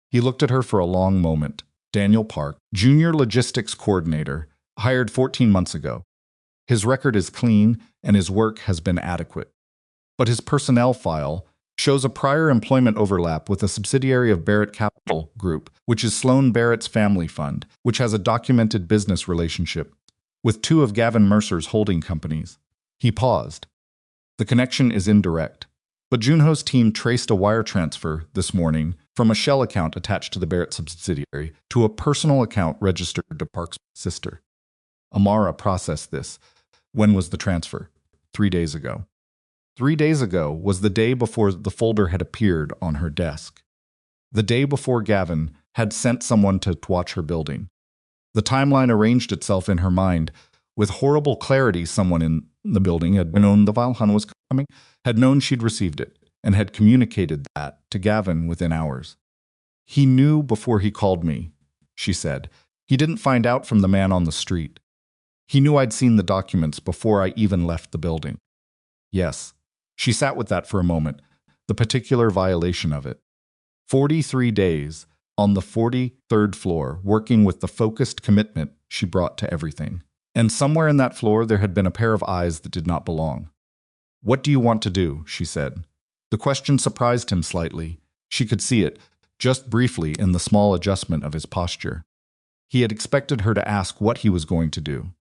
He looked at her for a long moment. "Daniel Park, junior logistics coordinator, hired 14 months ago. His record is clean and his work has been adequate. But his personnel file shows a prior employment overlap with a subsidiary of Barrett Capital Group, which is Sloan Barrett's family fund, which has a documented business relationship with 2 of Gavin Mercer's holding companies." He paused. "The connection is indirect, but Junho's team traced a wire transfer this morning from a shell account attached to the Barrett subsidiary to a personal account registered to Park's sister. Amara processed this. When was the transfer? 3 days ago. 3 days ago was the day before the folder had appeared on her desk. The day before Gavin had sent someone to watch her building. The timeline arranged itself in her mind with horrible clarity. Someone in the building had known the Valhan was coming, had known she'd received it, and had communicated that to Gavin within hours. "He knew before he called me," she said. "He didn't find out from the man on the street. He knew I'd seen the documents before I even left the building." Yes. She sat with that for a moment, the particular violation of it. 43 days on the 43rd floor, working with the focused commitment she brought to everything. And somewhere in that floor there had been a pair of eyes that did not belong. "What do you want to do?" she said. The question surprised him slightly. She could see it, just briefly, in the small adjustment of his posture. He had expected her to ask what he was going to do.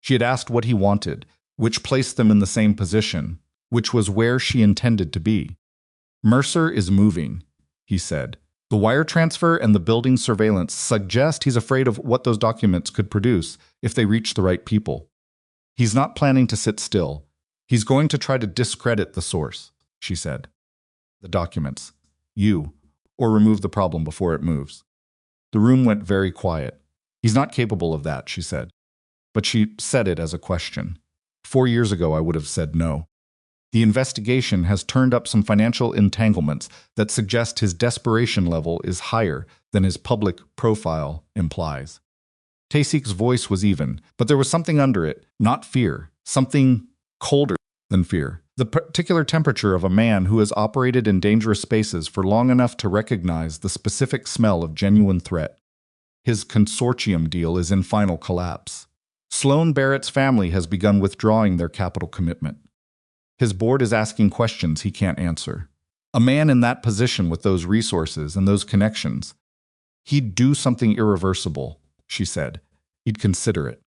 She had asked what he wanted, which placed them in the same position, which was where she intended to be. "Mercer is moving," he said. "The wire transfer and the building surveillance suggest he's afraid of what those documents could produce if they reach the right people. He's not planning to sit still. He's going to try to discredit the source," she said. "The documents. You. Or remove the problem before it moves." The room went very quiet. "He's not capable of that," she said. But she said it as a question. 4 years ago I would have said no. The investigation has turned up some financial entanglements that suggest his desperation level is higher than his public profile implies. Tae-seok's voice was even, but there was something under it, not fear, something colder than fear. The particular temperature of a man who has operated in dangerous spaces for long enough to recognize the specific smell of genuine threat. His consortium deal is in final collapse. Sloan Barrett's family has begun withdrawing their capital commitment. His board is asking questions he can't answer. A man in that position with those resources and those connections, he'd do something irreversible, she said. He'd consider it.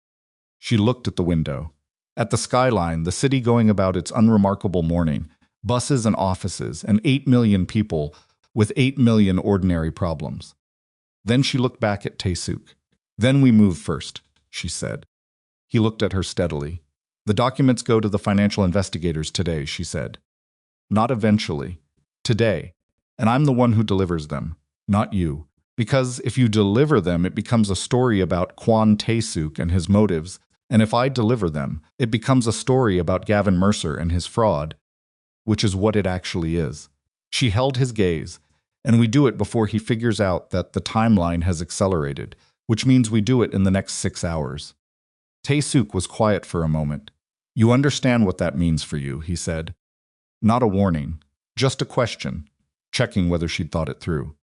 She looked at the window. At the skyline, the city going about its unremarkable morning, buses and offices, and 8 million people with 8 million ordinary problems. Then she looked back at Tae-seok. Then we move first, she said. He looked at her steadily. The documents go to the financial investigators today, she said. Not eventually. Today. And I'm the one who delivers them, not you. Because if you deliver them, it becomes a story about Kwon Tae-seok and his motives, and if I deliver them, it becomes a story about Gavin Mercer and his fraud, which is what it actually is. She held his gaze, and we do it before he figures out that the timeline has accelerated, which means we do it in the next 6 hours. Tae-seok was quiet for a moment. You understand what that means for you, he said. Not a warning, just a question, checking whether she'd thought it through.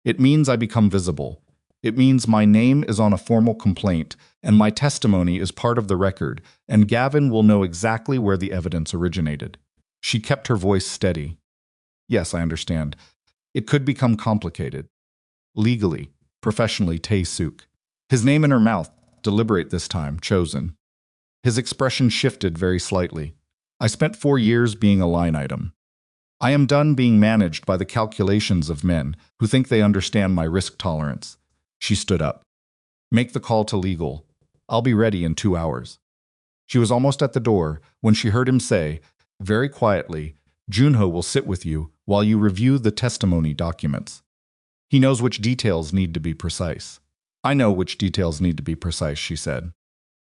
It means I become visible. It means my name is on a formal complaint, and my testimony is part of the record, and Gavin will know exactly where the evidence originated. She kept her voice steady. Yes, I understand. It could become complicated. Legally, professionally, Tae-seok. His name in her mouth, deliberate this time, chosen. His expression shifted very slightly. I spent 4 years being a line item. I am done being managed by the calculations of men who think they understand my risk tolerance. She stood up. Make the call to legal. I'll be ready in 2 hours. She was almost at the door when she heard him say, very quietly, Junho will sit with you while you review the testimony documents. He knows which details need to be precise. I know which details need to be precise, she said.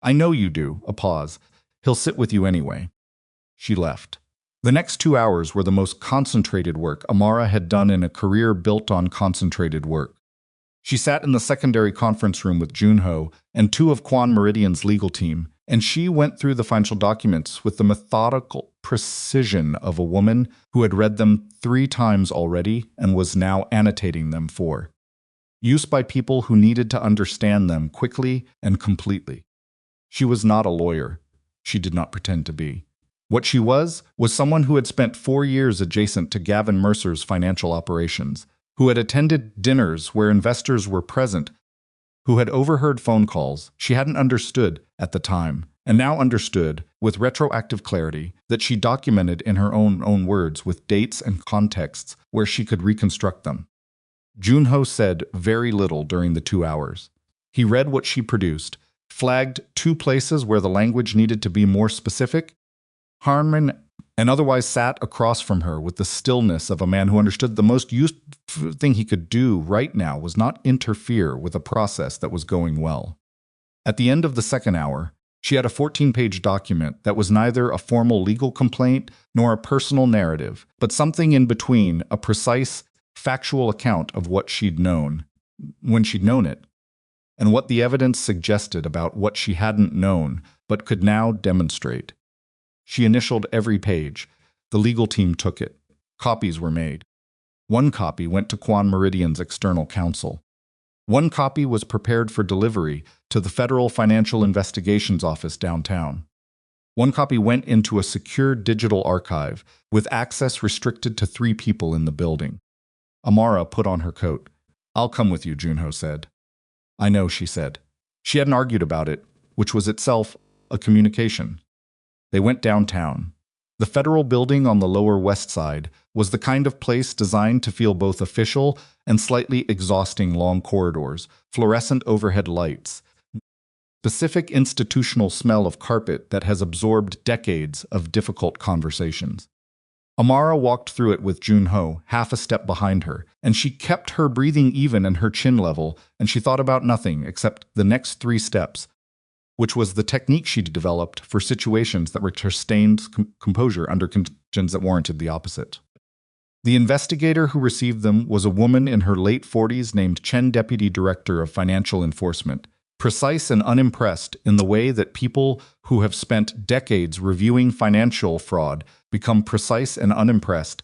I know you do, a pause. He'll sit with you anyway. She left. The next 2 hours were the most concentrated work Amara had done in a career built on concentrated work. She sat in the secondary conference room with Junho and 2 of Kwon Meridian's legal team, and she went through the financial documents with the methodical precision of a woman who had read them 3 times already and was now annotating them for use by people who needed to understand them quickly and completely. She was not a lawyer. She did not pretend to be. What she was someone who had spent 4 years adjacent to Gavin Mercer's financial operations, who had attended dinners where investors were present, who had overheard phone calls she hadn't understood at the time, and now understood with retroactive clarity that she documented in her own words with dates and contexts where she could reconstruct them. Junho said very little during the 2 hours. He read what she produced, flagged 2 places where the language needed to be more specific, Harmon, and otherwise sat across from her with the stillness of a man who understood the most useful thing he could do right now was not interfere with a process that was going well. At the end of the 2nd hour, she had a 14-page document that was neither a formal legal complaint nor a personal narrative, but something in between, a precise, factual account of what she'd known, when she'd known it, and what the evidence suggested about what she hadn't known but could now demonstrate. She initialed every page. The legal team took it. Copies were made. 1 copy went to Kwon Meridian's external counsel. 1 copy was prepared for delivery to the Federal Financial Investigations Office downtown. 1 copy went into a secure digital archive with access restricted to 3 people in the building. Amara put on her coat. I'll come with you, Junho said. I know, she said. She hadn't argued about it, which was itself a communication. They went downtown. The federal building on the Lower West Side was the kind of place designed to feel both official and slightly exhausting long corridors, fluorescent overhead lights, specific institutional smell of carpet that has absorbed decades of difficult conversations. Amara walked through it with Junho, half a step behind her, and she kept her breathing even and her chin level, and she thought about nothing except the next 3 steps, which was the technique she'd developed for situations that were sustained composure under conditions that warranted the opposite. The investigator who received them was a woman in her late 40s named Chen, Deputy Director of Financial Enforcement, precise and unimpressed in the way that people who have spent decades reviewing financial fraud become precise and unimpressed,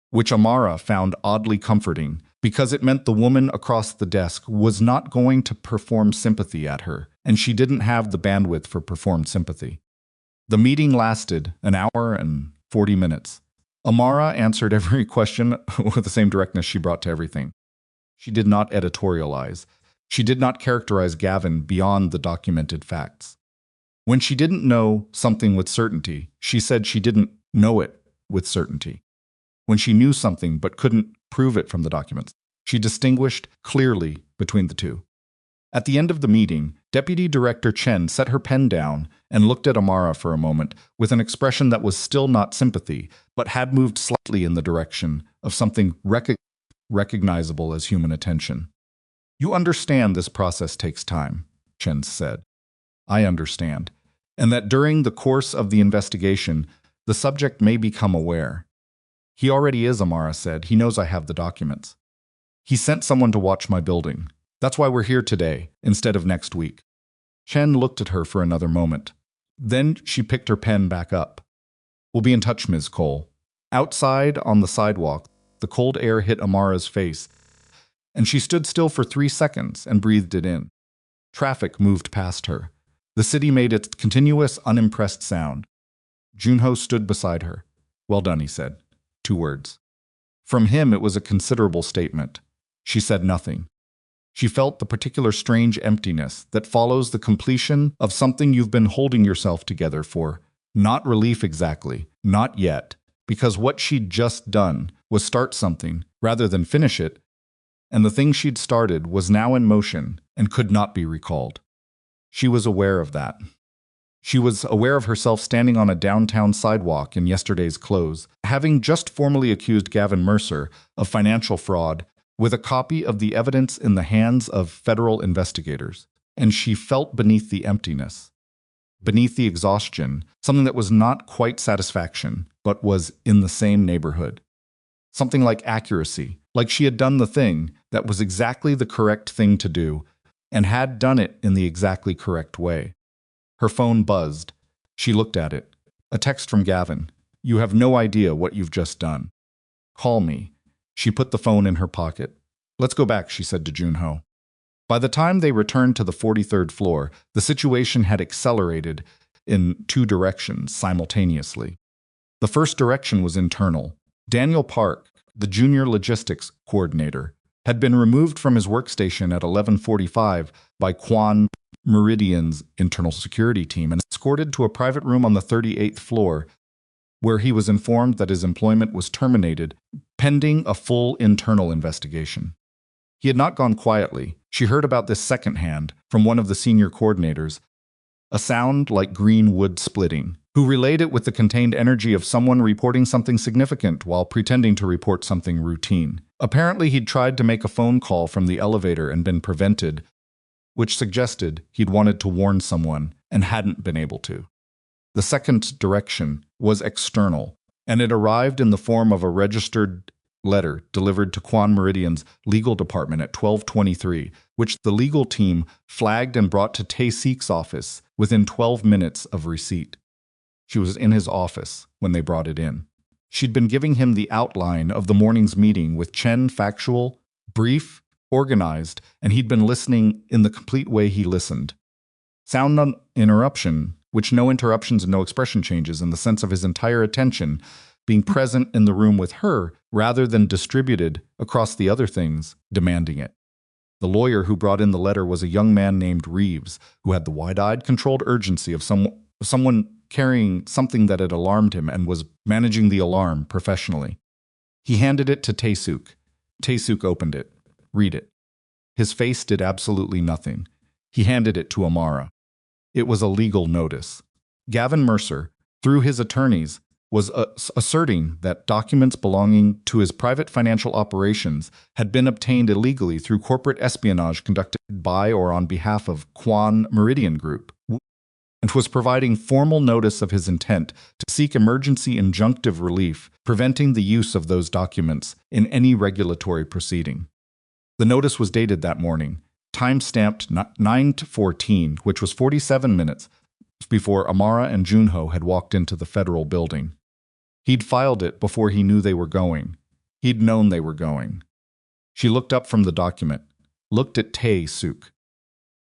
which Amara found oddly comforting because it meant the woman across the desk was not going to perform sympathy at her, and she didn't have the bandwidth for performed sympathy. The meeting lasted an hour and 40 minutes. Amara answered every question with the same directness she brought to everything. She did not editorialize. She did not characterize Gavin beyond the documented facts. When she didn't know something with certainty, she said she didn't know it with certainty. When she knew something but couldn't prove it from the documents, she distinguished clearly between the two. At the end of the meeting, Deputy Director Chen set her pen down and looked at Amara for a moment with an expression that was still not sympathy, but had moved slightly in the direction of something recognizable as human attention. "You understand this process takes time," Chen said. "I understand. And that during the course of the investigation, the subject may become aware." "He already is," Amara said. "He knows I have the documents. He sent someone to watch my building. That's why we're here today, instead of next week." Chen looked at her for another moment. Then she picked her pen back up. "We'll be in touch, Ms. Cole." Outside, on the sidewalk, the cold air hit Amara's face, and she stood still for 3 seconds and breathed it in. Traffic moved past her. The city made its continuous, unimpressed sound. Junho stood beside her. "Well done," he said. 2 words. From him, it was a considerable statement. She said nothing. She felt the particular strange emptiness that follows the completion of something you've been holding yourself together for. Not relief exactly, not yet, because what she'd just done was start something rather than finish it, and the thing she'd started was now in motion and could not be recalled. She was aware of that. She was aware of herself standing on a downtown sidewalk in yesterday's clothes, having just formally accused Gavin Mercer of financial fraud with a copy of the evidence in the hands of federal investigators. And she felt beneath the emptiness, beneath the exhaustion, something that was not quite satisfaction, but was in the same neighborhood. Something like accuracy, like she had done the thing that was exactly the correct thing to do, and had done it in the exactly correct way. Her phone buzzed. She looked at it. A text from Gavin. "You have no idea what you've just done. Call me." She put the phone in her pocket. "Let's go back," she said to Junho. By the time they returned to the 43rd floor, the situation had accelerated in 2 directions simultaneously. The first direction was internal. Daniel Park, the junior logistics coordinator, had been removed from his workstation at 11:45 by Kwon Meridian's internal security team and escorted to a private room on the 38th floor, where he was informed that his employment was terminated pending a full internal investigation. He had not gone quietly. She heard about this secondhand from one of the senior coordinators, a sound like green wood splitting, who relayed it with the contained energy of someone reporting something significant while pretending to report something routine. Apparently, he'd tried to make a phone call from the elevator and been prevented, which suggested he'd wanted to warn someone and hadn't been able to. The second direction was external, and it arrived in the form of a registered letter delivered to Kwon Meridian's legal department at 12:23, which the legal team flagged and brought to Tae-seok's office within 12 minutes of receipt. She was in his office when they brought it in. She'd been giving him the outline of the morning's meeting with Chen, factual, brief, organized, and he'd been listening in the complete way he listened. Sound interruption, which no interruptions and no expression changes, in the sense of his entire attention being present in the room with her rather than distributed across the other things, demanding it. The lawyer who brought in the letter was a young man named Reeves, who had the wide-eyed, controlled urgency of someone carrying something that had alarmed him and was managing the alarm professionally. He handed it to Tae-seok. Tae-seok opened it. "Read it." His face did absolutely nothing. He handed it to Amara. It was a legal notice. Gavin Mercer, through his attorneys, was asserting that documents belonging to his private financial operations had been obtained illegally through corporate espionage conducted by or on behalf of Kwon Meridian Group, and was providing formal notice of his intent to seek emergency injunctive relief, preventing the use of those documents in any regulatory proceeding. The notice was dated that morning, time-stamped 9:14, which was 47 minutes before Amara and Junho had walked into the federal building. He'd filed it before he knew they were going. He'd known they were going. She looked up from the document, looked at Tae-seok.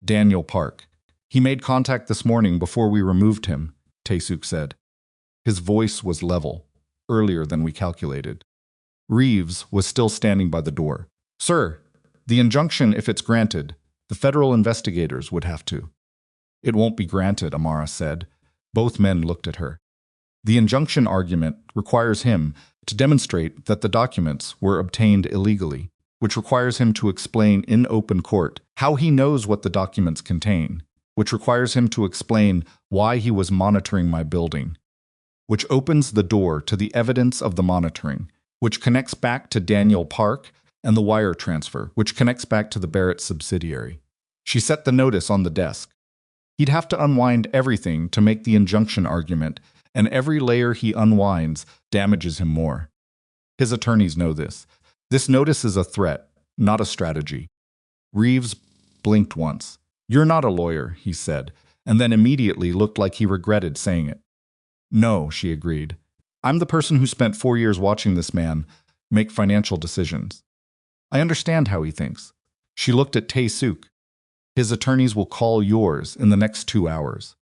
Daniel Park. He made contact this morning before we removed him, Tae-seok said. His voice was level, earlier than we calculated. Reeves was still standing by the door. Sir, the injunction, if it's granted, the federal investigators would have to. It won't be granted, Amara said. Both men looked at her. The injunction argument requires him to demonstrate that the documents were obtained illegally, which requires him to explain in open court how he knows what the documents contain, which requires him to explain why he was monitoring my building, which opens the door to the evidence of the monitoring, which connects back to Daniel Park, and the wire transfer, which connects back to the Barrett subsidiary. She set the notice on the desk. He'd have to unwind everything to make the injunction argument, and every layer he unwinds damages him more. His attorneys know this. This notice is a threat, not a strategy. Reeves blinked once. You're not a lawyer, he said, and then immediately looked like he regretted saying it. No, she agreed. I'm the person who spent 4 years watching this man make financial decisions. I understand how he thinks. She looked at Tae-seok. His attorneys will call yours in the next 2 hours.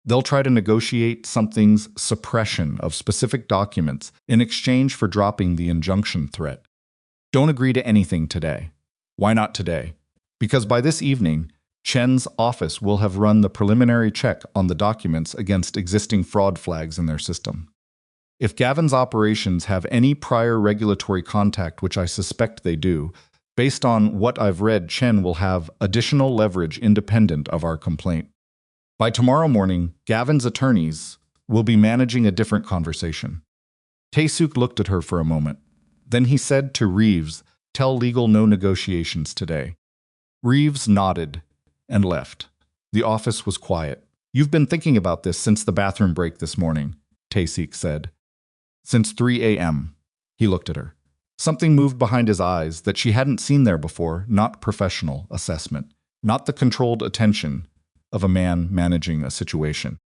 They'll try to negotiate something's suppression of specific documents in exchange for dropping the injunction threat. Don't agree to anything today. Why not today? Because by this evening, Chen's office will have run the preliminary check on the documents against existing fraud flags in their system. If Gavin's operations have any prior regulatory contact, which I suspect they do, based on what I've read, Chen will have additional leverage independent of our complaint. By tomorrow morning, Gavin's attorneys will be managing a different conversation. Tae-seok looked at her for a moment. Then he said to Reeves, tell legal no negotiations today. Reeves nodded and left. The office was quiet. You've been thinking about this since the bathroom break this morning, Tae-seok said. Since 3 a.m. He looked at her. Something moved behind his eyes that she hadn't seen there before, not professional assessment, not the controlled attention of a man managing a situation.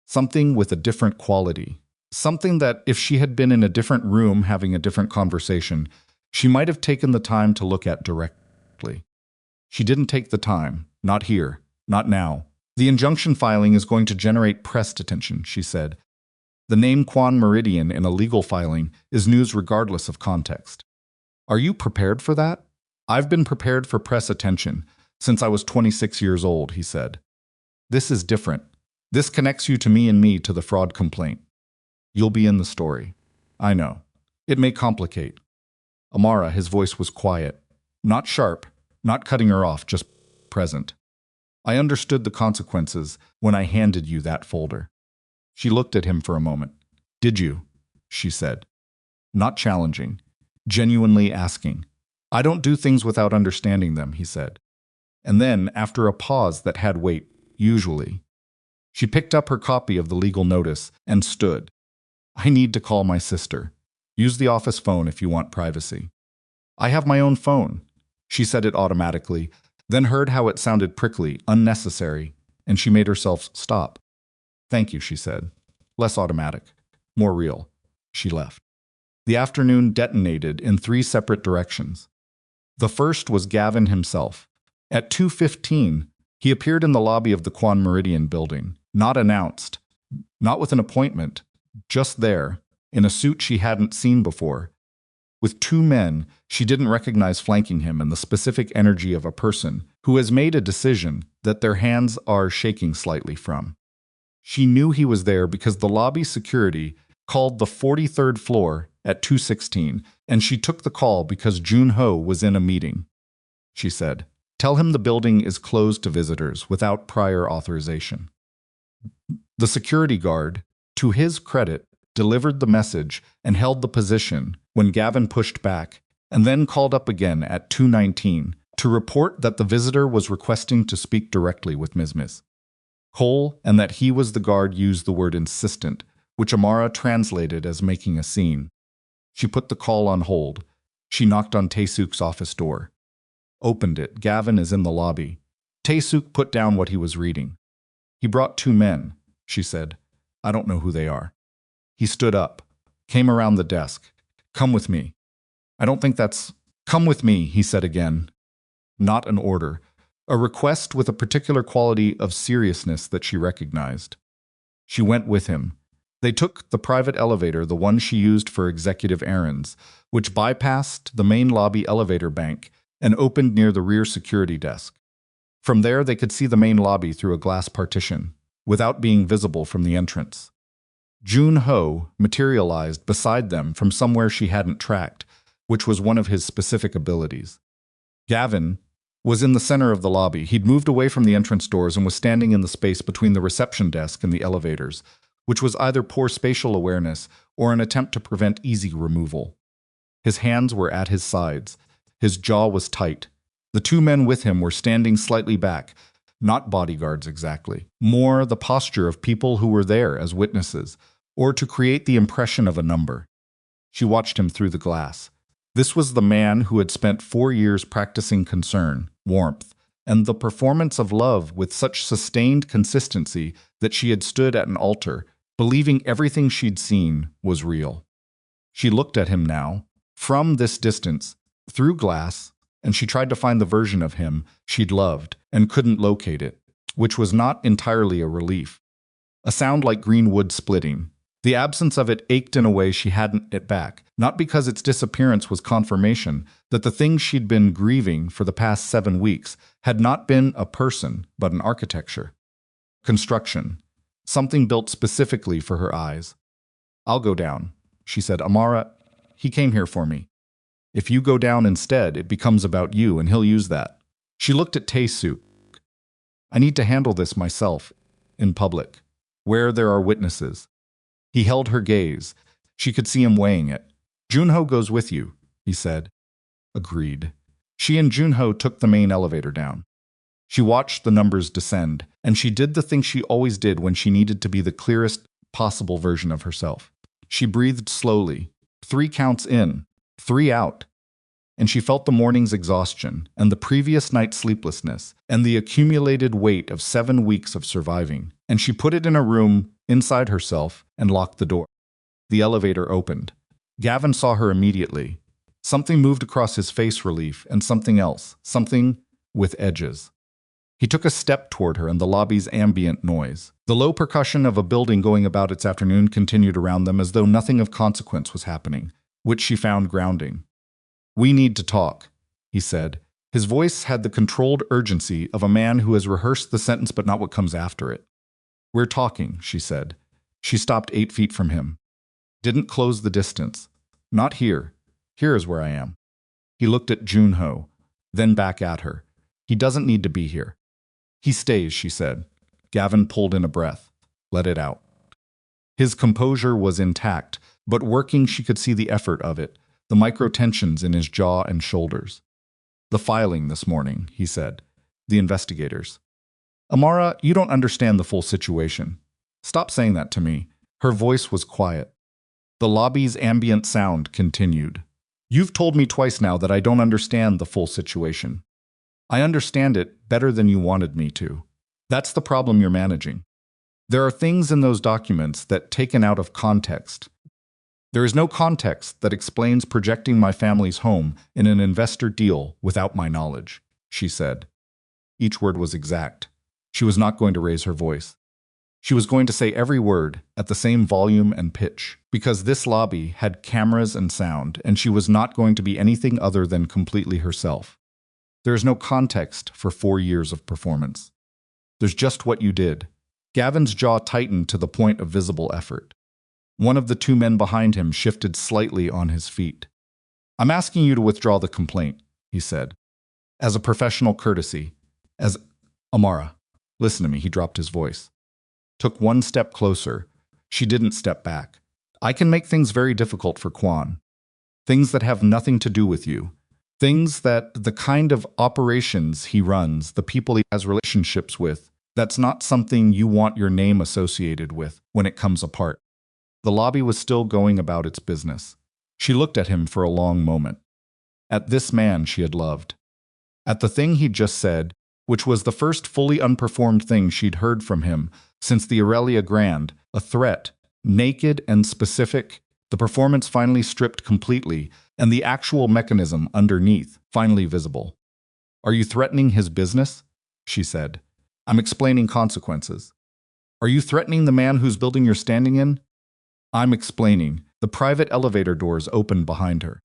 Something with a different quality. Something that, if she had been in a different room having a different conversation, she might have taken the time to look at directly. She didn't take the time. Not here. Not now. The injunction filing is going to generate press attention, she said. The name Kwon Meridian in a legal filing is news regardless of context. Are you prepared for that? I've been prepared for press attention since I was 26 years old, he said. This is different. This connects you to me and me to the fraud complaint. You'll be in the story. I know. It may complicate. Amara, his voice was quiet. Not sharp, not cutting her off, just present. I understood the consequences when I handed you that folder. She looked at him for a moment. Did you? She said. Not challenging, genuinely asking. I don't do things without understanding them, he said. And then, after a pause that had weight, usually, she picked up her copy of the legal notice and stood. I need to call my sister. Use the office phone if you want privacy. I have my own phone. She said it automatically, then heard how it sounded prickly, unnecessary, and she made herself stop. Thank you, she said. Less automatic. More real. She left. The afternoon detonated in 3 separate directions. The first was Gavin himself. At 2:15, he appeared in the lobby of the Kwon Meridian building, not announced, not with an appointment, just there, in a suit she hadn't seen before. With 2 men she didn't recognize flanking him and the specific energy of a person who has made a decision that their hands are shaking slightly from. She knew he was there because the lobby security called the 43rd floor at 2:16, and she took the call because Junho was in a meeting. She said, tell him the building is closed to visitors without prior authorization. The security guard, to his credit, delivered the message and held the position when Gavin pushed back, and then called up again at 2:19 to report that the visitor was requesting to speak directly with Mistress. Cole, and that he was the guard used the word insistent, which Amara translated as making a scene. She put the call on hold. She knocked on Tae-seok's office door. Opened it. Gavin is in the lobby. Tae-seok put down what he was reading. He brought 2 men, she said. I don't know who they are. He stood up, came around the desk. Come with me. I don't think that's... Come with me, he said again. Not an order. A request with a particular quality of seriousness that she recognized. She went with him. They took the private elevator, the one she used for executive errands, which bypassed the main lobby elevator bank and opened near the rear security desk. From there, they could see the main lobby through a glass partition, without being visible from the entrance. Jun-ho materialized beside them from somewhere she hadn't tracked, which was one of his specific abilities. Gavin was in the center of the lobby. He'd moved away from the entrance doors and was standing in the space between the reception desk and the elevators, which was either poor spatial awareness or an attempt to prevent easy removal. His hands were at his sides. His jaw was tight. The 2 men with him were standing slightly back, not bodyguards exactly, more the posture of people who were there as witnesses, or to create the impression of a number. She watched him through the glass. This was the man who had spent 4 years practicing concern, warmth, and the performance of love with such sustained consistency that she had stood at an altar, believing everything she'd seen was real. She looked at him now, from this distance, through glass, and she tried to find the version of him she'd loved and couldn't locate it, which was not entirely a relief. A sound like green wood splitting. The absence of it ached in a way she hadn't it back, not because its disappearance was confirmation that the thing she'd been grieving for the past 7 weeks had not been a person, but an architecture. Construction. Something built specifically for her eyes. I'll go down, she said. Amara, he came here for me. If you go down instead, it becomes about you, and he'll use that. She looked at Tae-seok. I need to handle this myself, in public, where there are witnesses. He held her gaze. She could see him weighing it. Jun-ho goes with you, he said. Agreed. She and Jun-ho took the main elevator down. She watched the numbers descend, and she did the thing she always did when she needed to be the clearest possible version of herself. She breathed slowly. 3 counts in, 3 out. And she felt the morning's exhaustion, and the previous night's sleeplessness, and the accumulated weight of 7 weeks of surviving. And she put it in a room inside herself and locked the door. The elevator opened. Gavin saw her immediately. Something moved across his face relief, and something else, something with edges. He took a step toward her, and the lobby's ambient noise. The low percussion of a building going about its afternoon continued around them as though nothing of consequence was happening, which she found grounding. We need to talk, he said. His voice had the controlled urgency of a man who has rehearsed the sentence but not what comes after it. We're talking, she said. She stopped 8 feet from him. Didn't close the distance. Not here. Here is where I am. He looked at Jun-ho, then back at her. He doesn't need to be here. He stays, she said. Gavin pulled in a breath. Let it out. His composure was intact, but working she could see the effort of it, the micro-tensions in his jaw and shoulders. The filing this morning, he said. The investigators. Amara, you don't understand the full situation. Stop saying that to me. Her voice was quiet. The lobby's ambient sound continued. You've told me twice now that I don't understand the full situation. I understand it better than you wanted me to. That's the problem you're managing. There are things in those documents that, taken out of context. There is no context that explains projecting my family's home in an investor deal without my knowledge, she said. Each word was exact. She was not going to raise her voice. She was going to say every word at the same volume and pitch, because this lobby had cameras and sound, and she was not going to be anything other than completely herself. There is no context for 4 years of performance. There's just what you did. Gavin's jaw tightened to the point of visible effort. One of the 2 men behind him shifted slightly on his feet. I'm asking you to withdraw the complaint, he said. As a professional courtesy. As Amara. Listen to me, he dropped his voice. Took 1 step closer. She didn't step back. I can make things very difficult for Kwon. Things that have nothing to do with you. Things that the kind of operations he runs, the people he has relationships with, That's not something you want your name associated with when it comes apart. The lobby was still going about its business. She looked at him for a long moment. At this man she had loved. At the thing he'd just said, which was the first fully unperformed thing she'd heard from him since the Aurelia Grand, a threat, naked and specific, the performance finally stripped completely, and the actual mechanism underneath finally visible. "Are you threatening his business?" she said. "I'm explaining consequences." "Are you threatening the man whose building you're standing in?" "I'm explaining." The private elevator doors opened behind her.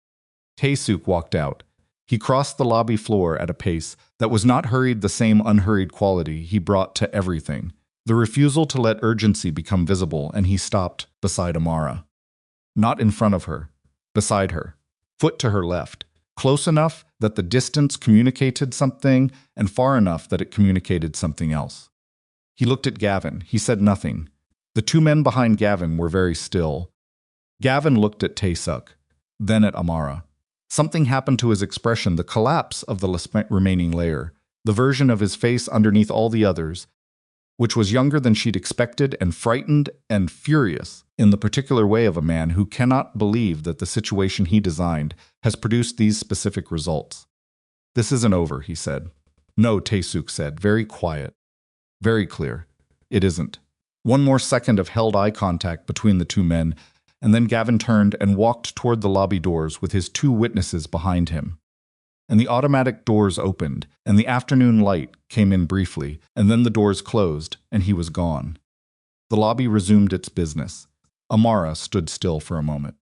Tae-seok walked out. He crossed the lobby floor at a pace that was not hurried, the same unhurried quality he brought to everything. The refusal to let urgency become visible, and he stopped beside Amara. Not in front of her, beside her, foot to her left, close enough that the distance communicated something and far enough that it communicated something else. He looked at Gavin. He said nothing. The two men behind Gavin were very still. Gavin looked at Tae-seok, then at Amara. Something happened to his expression, the collapse of the remaining layer, the version of his face underneath all the others, which was younger than she'd expected and frightened and furious in the particular way of a man who cannot believe that the situation he designed has produced these specific results. "This isn't over," he said. "No," Tae-seok said, very quiet, very clear. "It isn't." One more second of held eye contact between the two men, and then Gavin turned and walked toward the lobby doors with his two witnesses behind him. And the automatic doors opened, and the afternoon light came in briefly, and then the doors closed, and he was gone. The lobby resumed its business. Amara stood still for a moment.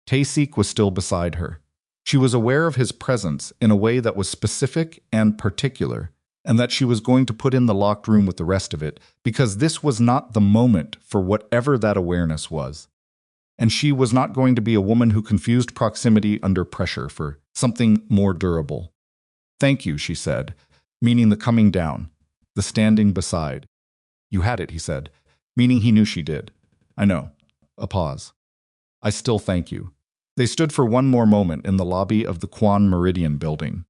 Tae-seok was still beside her. She was aware of his presence in a way that was specific and particular, and that she was going to put in the locked room with the rest of it, because this was not the moment for whatever that awareness was. And she was not going to be a woman who confused proximity under pressure for something more durable. "Thank you," she said, meaning the coming down, the standing beside. "You had it," he said, meaning he knew she did. "I know." A pause. "I still thank you." They stood for one more moment in the lobby of the Kwon Meridian building.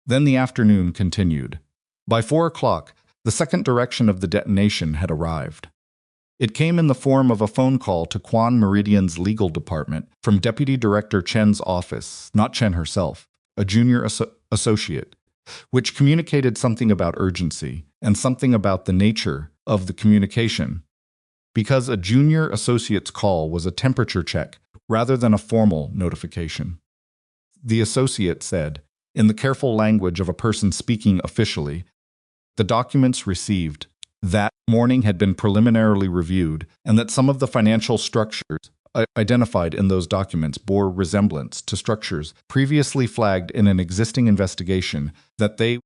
Then the afternoon continued. By 4 o'clock, the second direction of the detonation had arrived. It came in the form of a phone call to Kwon Meridian's legal department from Deputy Director Chen's office, not Chen herself, a junior associate, which communicated something about urgency and something about the nature of the communication. Because a junior associate's call was a temperature check rather than a formal notification. The associate said, in the careful language of a person speaking officially, the documents received that morning had been preliminarily reviewed, and that some of the financial structures identified in those documents bore resemblance to structures previously flagged in an existing investigation that they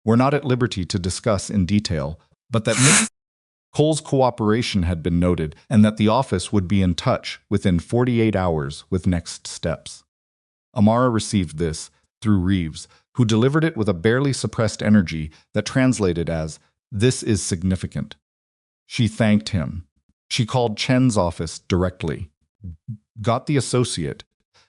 were not at liberty to discuss in detail, but that Ms. Cole's cooperation had been noted, and that the office would be in touch within 48 hours with next steps. Amara received this through Reeves, who delivered it with a barely suppressed energy that translated as, "This is significant." She thanked him. She called Chen's office directly, got the associate,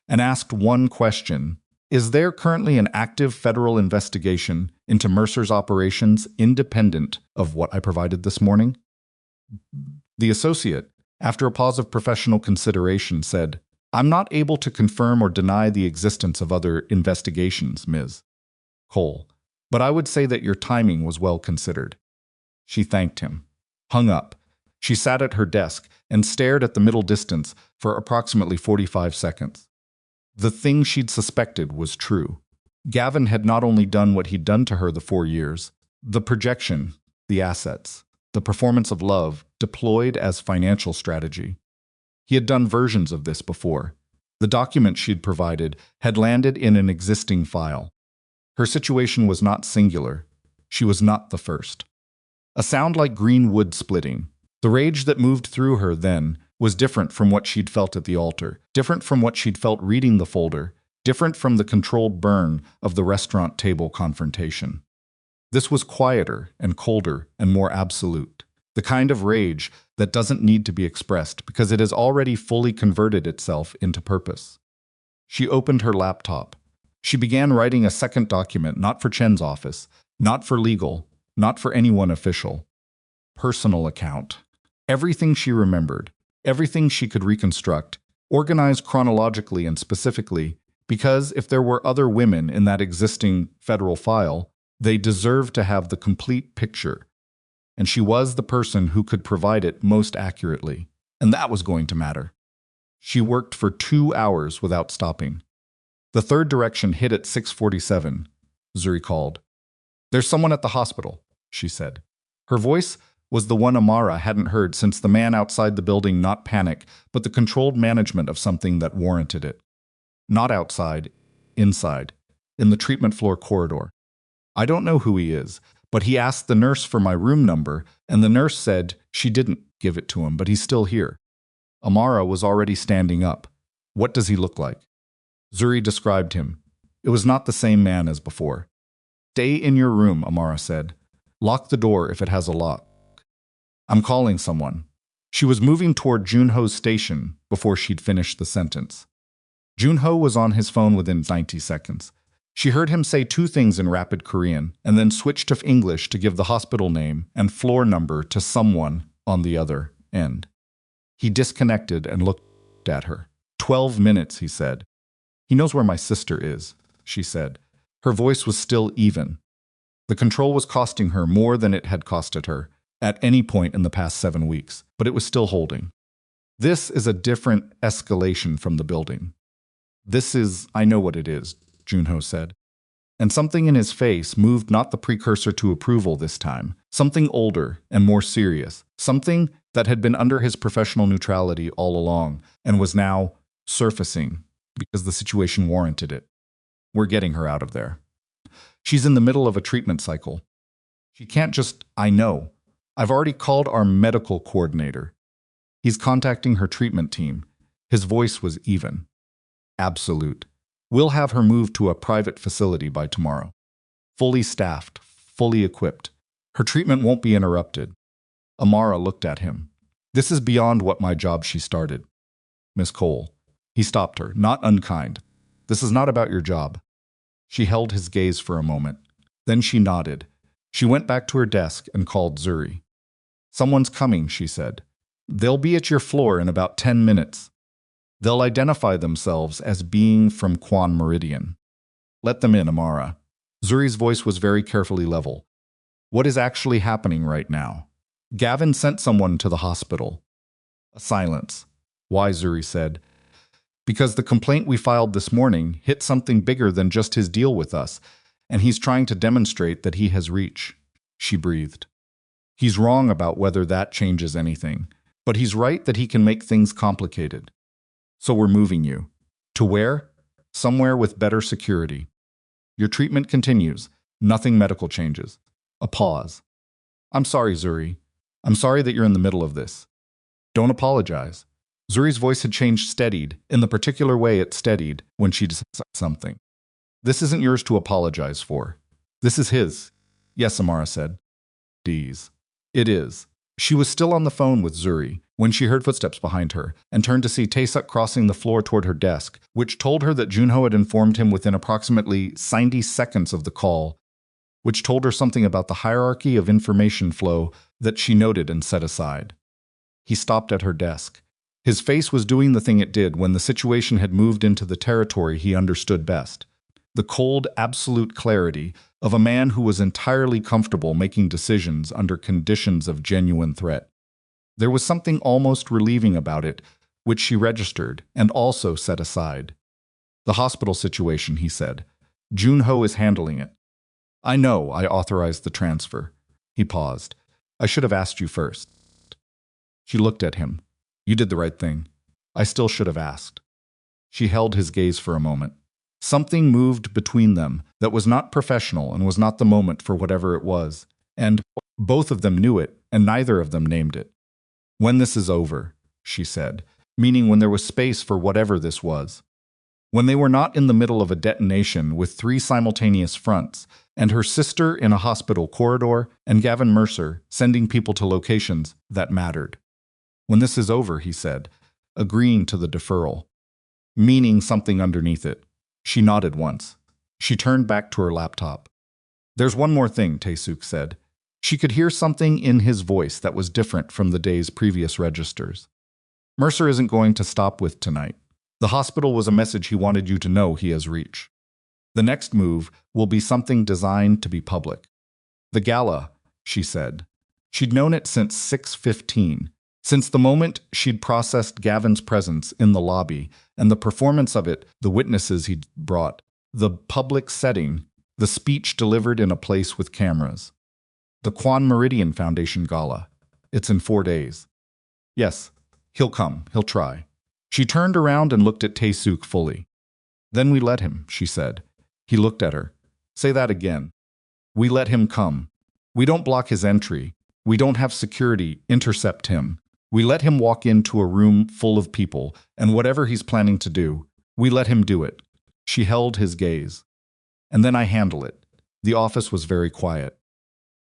and asked one question. "Is there currently an active federal investigation into Mercer's operations independent of what I provided this morning?" The associate, after a pause of professional consideration, said, "I'm not able to confirm or deny the existence of other investigations, Ms. Cole, but I would say that your timing was well considered." She thanked him, hung up. She sat at her desk and stared at the middle distance for approximately 45 seconds. The thing she'd suspected was true. Gavin had not only done what he'd done to her the 4 years, the projection, the assets, the performance of love deployed as financial strategy. He had done versions of this before. The document she'd provided had landed in an existing file. Her situation was not singular. She was not the first. A sound like green wood splitting. The rage that moved through her then was different from what she'd felt at the altar, different from what she'd felt reading the folder, different from the controlled burn of the restaurant table confrontation. This was quieter and colder and more absolute, the kind of rage that doesn't need to be expressed because it has already fully converted itself into purpose. She opened her laptop. She began writing a second document, not for Chen's office, not for legal, not for anyone official, personal account. Everything she remembered, everything she could reconstruct, organized chronologically and specifically, because if there were other women in that existing federal file, they deserved to have the complete picture. And she was the person who could provide it most accurately. And that was going to matter. She worked for 2 hours without stopping. The third direction hit at 6:47. Zuri called. "There's someone at the hospital," she said. Her voice was the one Amara hadn't heard since the man outside the building, not panic, but the controlled management of something that warranted it. Not outside, inside, in the treatment floor corridor. "I don't know who he is, but he asked the nurse for my room number, and the nurse said she didn't give it to him, but he's still here." Amara was already standing up. "What does he look like?" Zuri described him. It was not the same man as before. "Stay in your room," Amara said. "Lock the door if it has a lock." "I'm calling someone." She was moving toward Junho's station before she'd finished the sentence. Junho was on his phone within 90 seconds. She heard him say 2 things in rapid Korean and then switch to English to give the hospital name and floor number to someone on the other end. He disconnected and looked at her. 12 minutes, he said. "He knows where my sister is," she said. Her voice was still even. The control was costing her more than it had costed her at any point in the past 7 weeks, but it was still holding. "This is a different escalation from the building." I know what it is," Junho said. And something in his face moved, not the precursor to approval this time, something older and more serious, something that had been under his professional neutrality all along and was now surfacing because the situation warranted it. "We're getting her out of there. She's in the middle of a treatment cycle. She can't just, I know. I've already called our medical coordinator. He's contacting her treatment team." His voice was even. "Absolute. We'll have her moved to a private facility by tomorrow. Fully staffed, fully equipped. Her treatment won't be interrupted." Amara looked at him. "This is beyond what my job," she started. "Miss Cole." He stopped her, not unkind. "This is not about your job." She held his gaze for a moment. Then she nodded. She went back to her desk and called Zuri. "Someone's coming," she said. "They'll be at your floor in about 10 minutes. They'll identify themselves as being from Kwon Meridian. Let them in, Amara." Zuri's voice was very carefully level. "What is actually happening right now?" "Gavin sent someone to the hospital." A silence. "Why?" Zuri said. "Because the complaint we filed this morning hit something bigger than just his deal with us, and he's trying to demonstrate that he has reach." She breathed. "He's wrong about whether that changes anything, but he's right that he can make things complicated. So we're moving you. To where? Somewhere with better security. Your treatment continues. Nothing medical changes." A pause. "I'm sorry, Zuri. I'm sorry that you're in the middle of this." "Don't apologize." Zuri's voice had changed, steadied, in the particular way it steadied when she said something. "This isn't yours to apologize for. This is his." "Yes," Amara said. "D's. It is." She was still on the phone with Zuri when she heard footsteps behind her and turned to see Tae-seok crossing the floor toward her desk, which told her that Junho had informed him within approximately 90 seconds of the call, which told her something about the hierarchy of information flow that she noted and set aside. He stopped at her desk. His face was doing the thing it did when the situation had moved into the territory he understood best. The cold, absolute clarity of a man who was entirely comfortable making decisions under conditions of genuine threat. There was something almost relieving about it, which she registered and also set aside. "The hospital situation," he said. "Junho is handling it." "I know, I authorized the transfer." He paused. "I should have asked you first." She looked at him. "You did the right thing. I still should have asked." She held his gaze for a moment. Something moved between them that was not professional and was not the moment for whatever it was, and both of them knew it, and neither of them named it. "When this is over," she said, meaning when there was space for whatever this was. When they were not in the middle of a detonation with 3 simultaneous fronts, and her sister in a hospital corridor, and Gavin Mercer sending people to locations that mattered. "When this is over," he said, agreeing to the deferral, meaning something underneath it. She nodded once. She turned back to her laptop. "There's one more thing," Tae-seok said. She could hear something in his voice that was different from the day's previous registers. Mercer isn't going to stop with tonight. The hospital was a message he wanted you to know he has reached. The next move will be something designed to be public. The gala, she said. She'd known it since 6:15, since the moment she'd processed Gavin's presence in the lobby and the performance of it, the witnesses he'd brought, the public setting, the speech delivered in a place with cameras. The Kwon Meridian Foundation Gala. It's in 4 days. Yes, he'll come, he'll try. She turned around and looked at Tae-seok fully. Then we let him, she said. He looked at her. Say that again. We let him come. We don't block his entry. We don't have security intercept him. We let him walk into a room full of people, and whatever he's planning to do, we let him do it. She held his gaze. And then I handle it. The office was very quiet.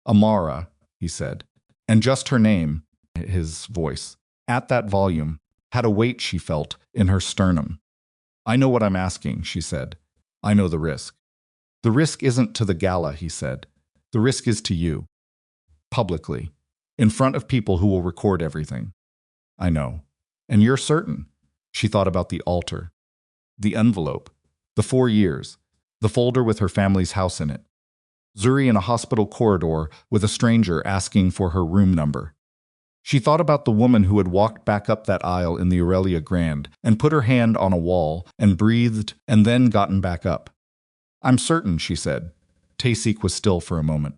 Amara, he said. And just her name, his voice, at that volume, had a weight she felt in her sternum. I know what I'm asking, she said. I know the risk. The risk isn't to the gala, he said. The risk is to you. Publicly. In front of people who will record everything. I know. And you're certain. She thought about the altar. The envelope. The 4 years. The folder with her family's house in it. Zuri in a hospital corridor with a stranger asking for her room number. She thought about the woman who had walked back up that aisle in the Aurelia Grand and put her hand on a wall and breathed and then gotten back up. I'm certain, she said. Tae-seok was still for a moment.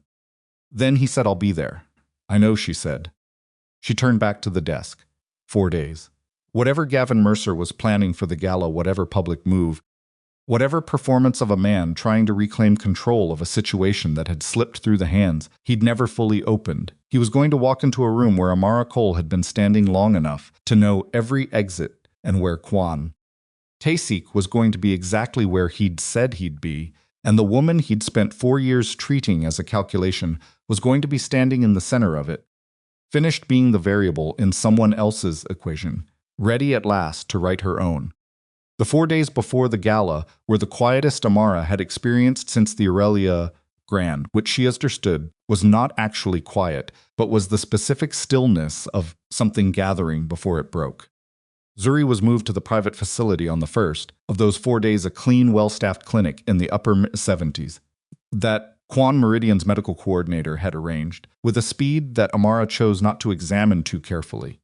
Then he said, I'll be there. I know, she said. She turned back to the desk. 4 days. Whatever Gavin Mercer was planning for the gala, whatever public move, whatever performance of a man trying to reclaim control of a situation that had slipped through the hands he'd never fully opened, he was going to walk into a room where Amara Cole had been standing long enough to know every exit and where Kwon Tae-seok was going to be exactly where he'd said he'd be, and the woman he'd spent 4 years treating as a calculation was going to be standing in the center of it, finished being the variable in someone else's equation, ready at last to write her own. The 4 days before the gala were the quietest Amara had experienced since the Aurelia Grand, which she understood was not actually quiet, but was the specific stillness of something gathering before it broke. Zuri was moved to the private facility on the first of those 4 days, a clean, well-staffed clinic in the upper 70s that Kwon Meridian's medical coordinator had arranged, with a speed that Amara chose not to examine too carefully.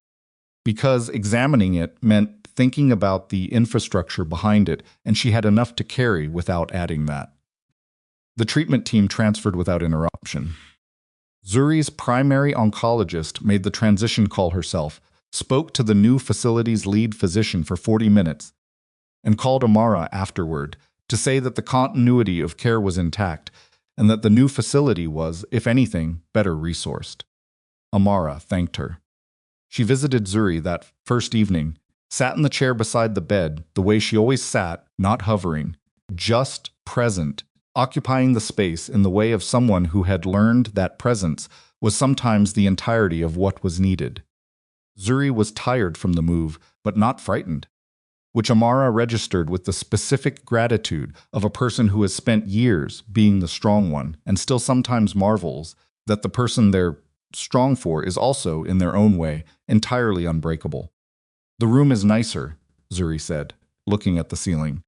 Because examining it meant thinking about the infrastructure behind it, and she had enough to carry without adding that. The treatment team transferred without interruption. Zuri's primary oncologist made the transition call herself, spoke to the new facility's lead physician for 40 minutes, and called Amara afterward to say that the continuity of care was intact and that the new facility was, if anything, better resourced. Amara thanked her. She visited Zuri that first evening, sat in the chair beside the bed, the way she always sat, not hovering, just present, occupying the space in the way of someone who had learned that presence was sometimes the entirety of what was needed. Zuri was tired from the move, but not frightened, which Amara registered with the specific gratitude of a person who has spent years being the strong one and still sometimes marvels that the person they're strong for is also, in their own way, entirely unbreakable. The room is nicer, Zuri said, looking at the ceiling.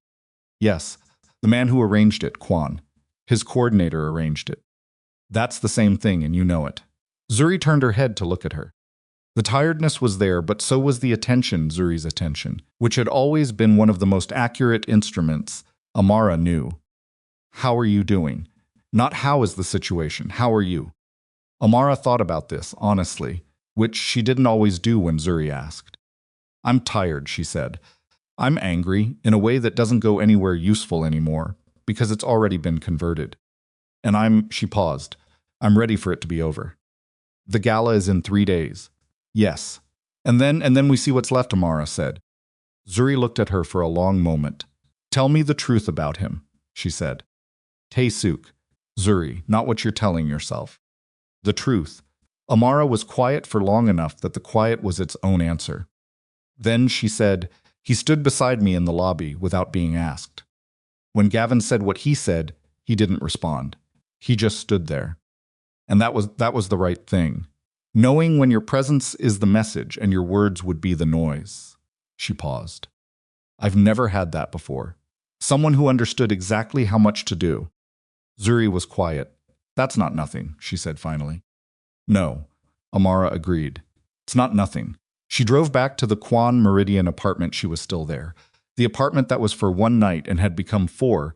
Yes, the man who arranged it, Kwon. His coordinator arranged it. That's the same thing, and you know it. Zuri turned her head to look at her. The tiredness was there, but so was the attention, Zuri's attention, which had always been one of the most accurate instruments Amara knew. How are you doing? Not how is the situation, how are you? Amara thought about this, honestly, which she didn't always do when Zuri asked. I'm tired, she said. I'm angry in a way that doesn't go anywhere useful anymore, because it's already been converted. And she paused. I'm ready for it to be over. The gala is in 3 days. Yes. And then we see what's left, Amara said. Zuri looked at her for a long moment. Tell me the truth about him, she said. Tae-seok. Zuri, not what you're telling yourself. The truth. Amara was quiet for long enough that the quiet was its own answer. Then she said, he stood beside me in the lobby without being asked. When Gavin said what he said, he didn't respond. He just stood there. And that was the right thing. Knowing when your presence is the message and your words would be the noise. She paused. I've never had that before. Someone who understood exactly how much to do. Zuri was quiet. That's not nothing, she said finally. No, Amara agreed. It's not nothing. She drove back to the Kwon Meridian apartment. She was still there. The apartment that was for one night and had become 4,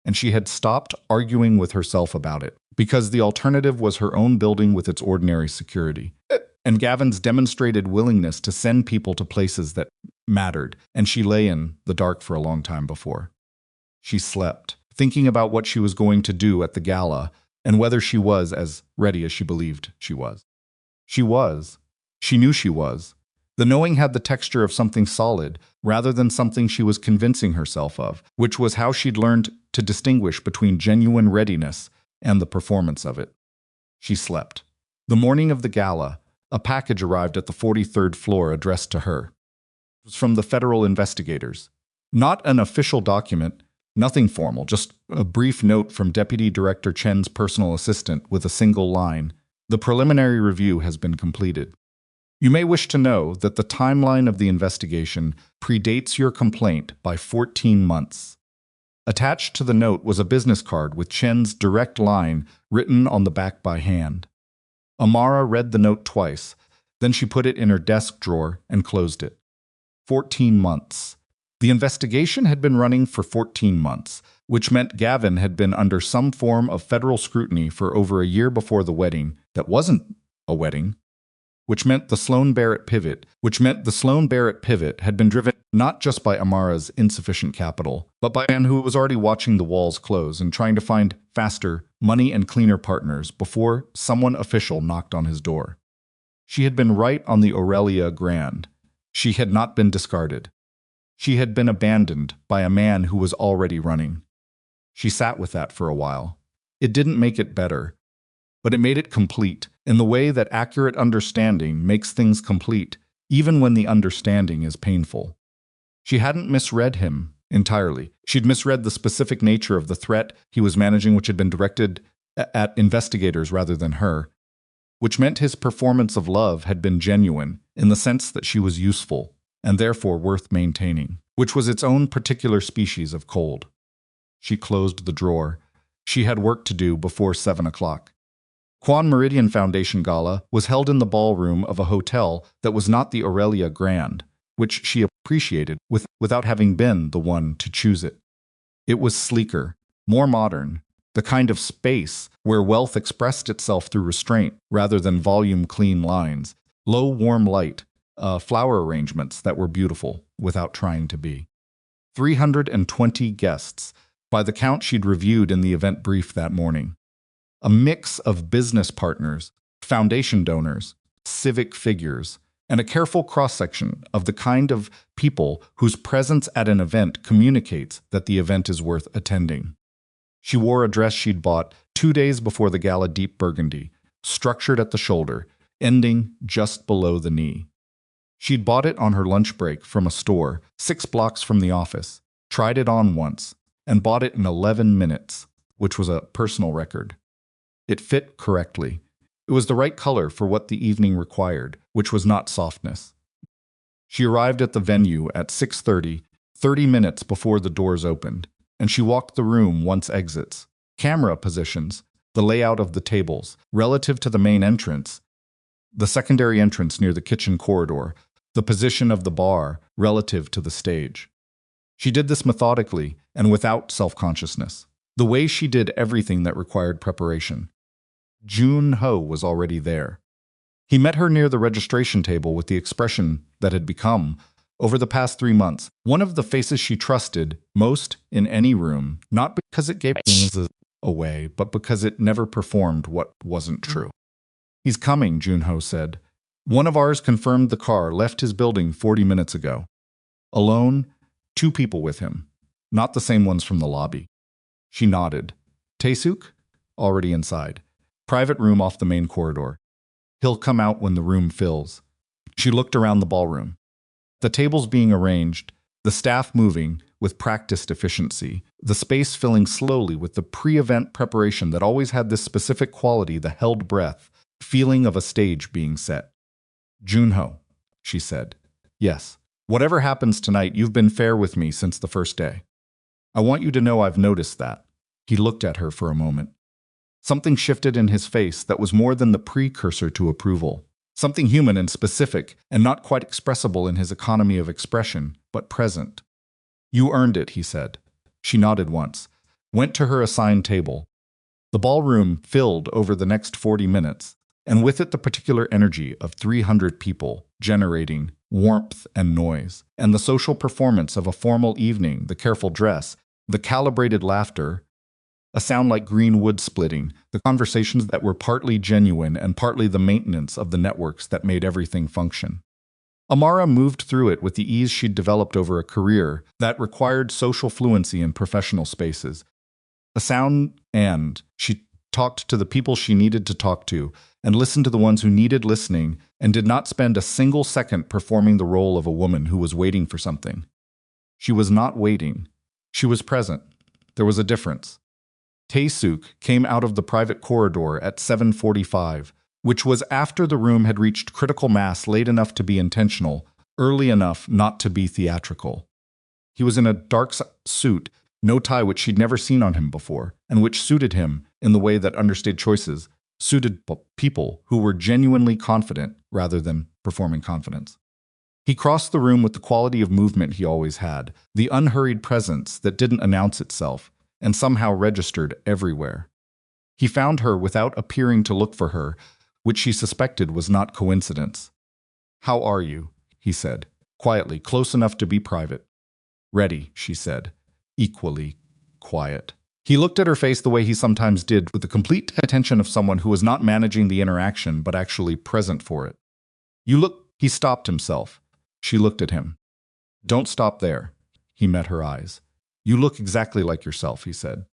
and she had stopped arguing with herself about it, because the alternative was her own building with its ordinary security. And Gavin's demonstrated willingness to send people to places that mattered, and she lay in the dark for a long time before. She slept, thinking about what she was going to do at the gala, and whether she was as ready as she believed she was. She was. She knew she was. The knowing had the texture of something solid, rather than something she was convincing herself of, which was how she'd learned to distinguish between genuine readiness and the performance of it. She slept. The morning of the gala, a package arrived at the 43rd floor addressed to her. It was from the federal investigators. Not an official document, nothing formal, just a brief note from Deputy Director Chen's personal assistant with a single line. The preliminary review has been completed. You may wish to know that the timeline of the investigation predates your complaint by 14 months. Attached to the note was a business card with Chen's direct line written on the back by hand. Amara read the note twice, then she put it in her desk drawer and closed it. 14 months. The investigation had been running for 14 months, which meant Gavin had been under some form of federal scrutiny for over a year before the wedding that wasn't a wedding, which meant the Sloan Barrett pivot had been driven not just by Amara's insufficient capital, but by a man who was already watching the walls close and trying to find faster, money and cleaner partners before someone official knocked on his door. She had been right on the Aurelia Grand. She had not been discarded. She had been abandoned by a man who was already running. She sat with that for a while. It didn't make it better, but it made it complete, in the way that accurate understanding makes things complete, even when the understanding is painful. She hadn't misread him entirely. She'd misread the specific nature of the threat he was managing, which had been directed at investigators rather than her, which meant his performance of love had been genuine in the sense that she was useful and therefore worth maintaining, which was its own particular species of cold. She closed the drawer. She had work to do before 7 o'clock. Kwon Meridian Foundation Gala was held in the ballroom of a hotel that was not the Aurelia Grand, which she appreciated without having been the one to choose it. It was sleeker, more modern, the kind of space where wealth expressed itself through restraint rather than volume-clean lines, low warm light, flower arrangements that were beautiful without trying to be. 320 guests, by the count she'd reviewed in the event brief that morning. A mix of business partners, foundation donors, civic figures, and a careful cross-section of the kind of people whose presence at an event communicates that the event is worth attending. She wore a dress she'd bought 2 days before the gala, deep burgundy, structured at the shoulder, ending just below the knee. She'd bought it on her lunch break from a store 6 blocks from the office, tried it on once, and bought it in 11 minutes, which was a personal record. It fit correctly. It was the right color for what the evening required, which was not softness. She arrived at the venue at 6:30, 30 minutes before the doors opened, and she walked the room once exits. Camera positions, the layout of the tables, relative to the main entrance, the secondary entrance near the kitchen corridor, the position of the bar relative to the stage. She did this methodically and without self-consciousness, the way she did everything that required preparation. Jun Ho was already there. He met her near the registration table with the expression that had become, over the past 3 months, one of the faces she trusted most in any room, not because it gave things away, but because it never performed what wasn't true. He's coming, Jun Ho said. One of ours confirmed the car left his building 40 minutes ago. Alone, 2 people with him, not the same ones from the lobby. She nodded. Tae-seok? Already inside. Private room off the main corridor. He'll come out when the room fills. She looked around the ballroom. The tables being arranged, the staff moving, with practiced efficiency, the space filling slowly with the pre-event preparation that always had this specific quality, the held breath, feeling of a stage being set. "Junho," she said. "Yes. Whatever happens tonight, you've been fair with me since the first day. I want you to know I've noticed that." He looked at her for a moment. Something shifted in his face that was more than the precursor to approval. Something human and specific, and not quite expressible in his economy of expression, but present. "You earned it," he said. She nodded once, went to her assigned table. The ballroom filled over the next 40 minutes, and with it the particular energy of 300 people, generating warmth and noise, and the social performance of a formal evening, the careful dress, the calibrated laughter, a sound like green wood splitting, the conversations that were partly genuine and partly the maintenance of the networks that made everything function. Amara moved through it with the ease she'd developed over a career that required social fluency in professional spaces. A sound, and she talked to the people she needed to talk to, and listened to the ones who needed listening, and did not spend a single second performing the role of a woman who was waiting for something. She was not waiting. She was present. There was a difference. Tae-seok came out of the private corridor at 7:45, which was after the room had reached critical mass late enough to be intentional, early enough not to be theatrical. He was in a dark suit, no tie which she'd never seen on him before, and which suited him in the way that understated choices suited people who were genuinely confident rather than performing confidence. He crossed the room with the quality of movement he always had, the unhurried presence that didn't announce itself, and somehow registered everywhere. He found her without appearing to look for her, which she suspected was not coincidence. "How are you?" he said, quietly, close enough to be private. "Ready," she said, equally quiet. He looked at her face the way he sometimes did, with the complete attention of someone who was not managing the interaction but actually present for it. "You look—" He stopped himself. She looked at him. "Don't stop there." He met her eyes. "You look exactly like yourself," he said.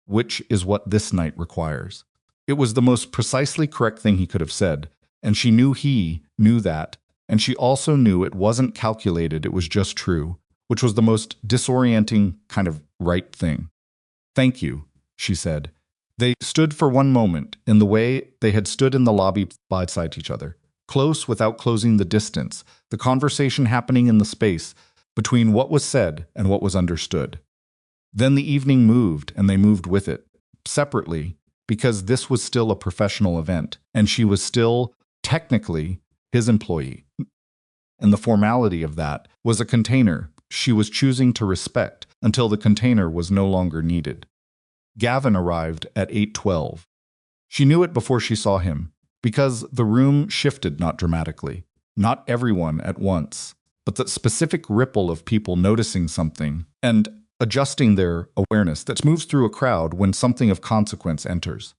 "Which is what this night requires." It was the most precisely correct thing he could have said, and she knew he knew that, and she also knew it wasn't calculated, it was just true, which was the most disorienting kind of right thing. "Thank you," she said. They stood for one moment in the way they had stood in the lobby beside each other, close without closing the distance, the conversation happening in the space between what was said and what was understood. Then the evening moved, and they moved with it, separately, because this was still a professional event, and she was still, technically, his employee. And the formality of that was a container she was choosing to respect until the container was no longer needed. Gavin arrived at 8:12. She knew it before she saw him, because the room shifted not dramatically, not everyone at once, but the specific ripple of people noticing something and adjusting their awareness that moves through a crowd when something of consequence enters.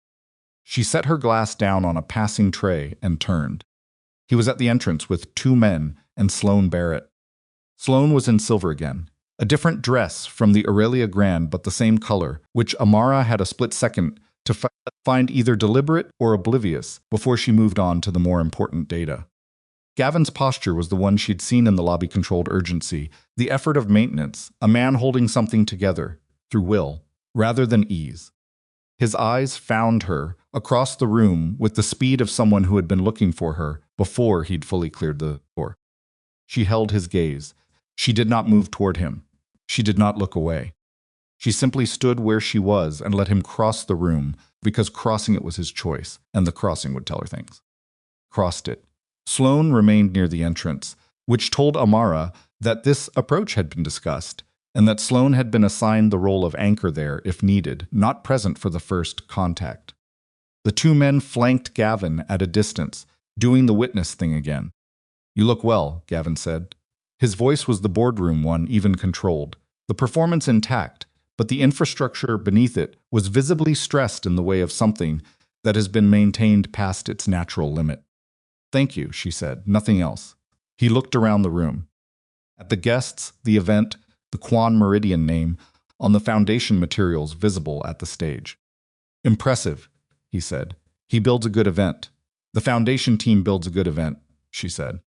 She set her glass down on a passing tray and turned. He was at the entrance with two men and Sloane Barrett. Sloane was in silver again, a different dress from the Aurelia Grand but the same color, which Amara had a split second to find either deliberate or oblivious before she moved on to the more important data. Gavin's posture was the one she'd seen in the lobby-controlled urgency, the effort of maintenance, a man holding something together, through will, rather than ease. His eyes found her across the room with the speed of someone who had been looking for her before he'd fully cleared the door. She held his gaze. She did not move toward him. She did not look away. She simply stood where she was and let him cross the room, because crossing it was his choice, and the crossing would tell her things. Crossed it. Sloane remained near the entrance, which told Amara that this approach had been discussed, and that Sloane had been assigned the role of anchor there if needed, not present for the first contact. The two men flanked Gavin at a distance, doing the witness thing again. "You look well," Gavin said. His voice was the boardroom one, even controlled, the performance intact, but the infrastructure beneath it was visibly stressed in the way of something that has been maintained past its natural limit. "Thank you," she said, nothing else. He looked around the room. At the guests, the event, the Kwon Meridian name, on the foundation materials visible at the stage. "Impressive," he said. "He builds a good event. The foundation team builds a good event," she said.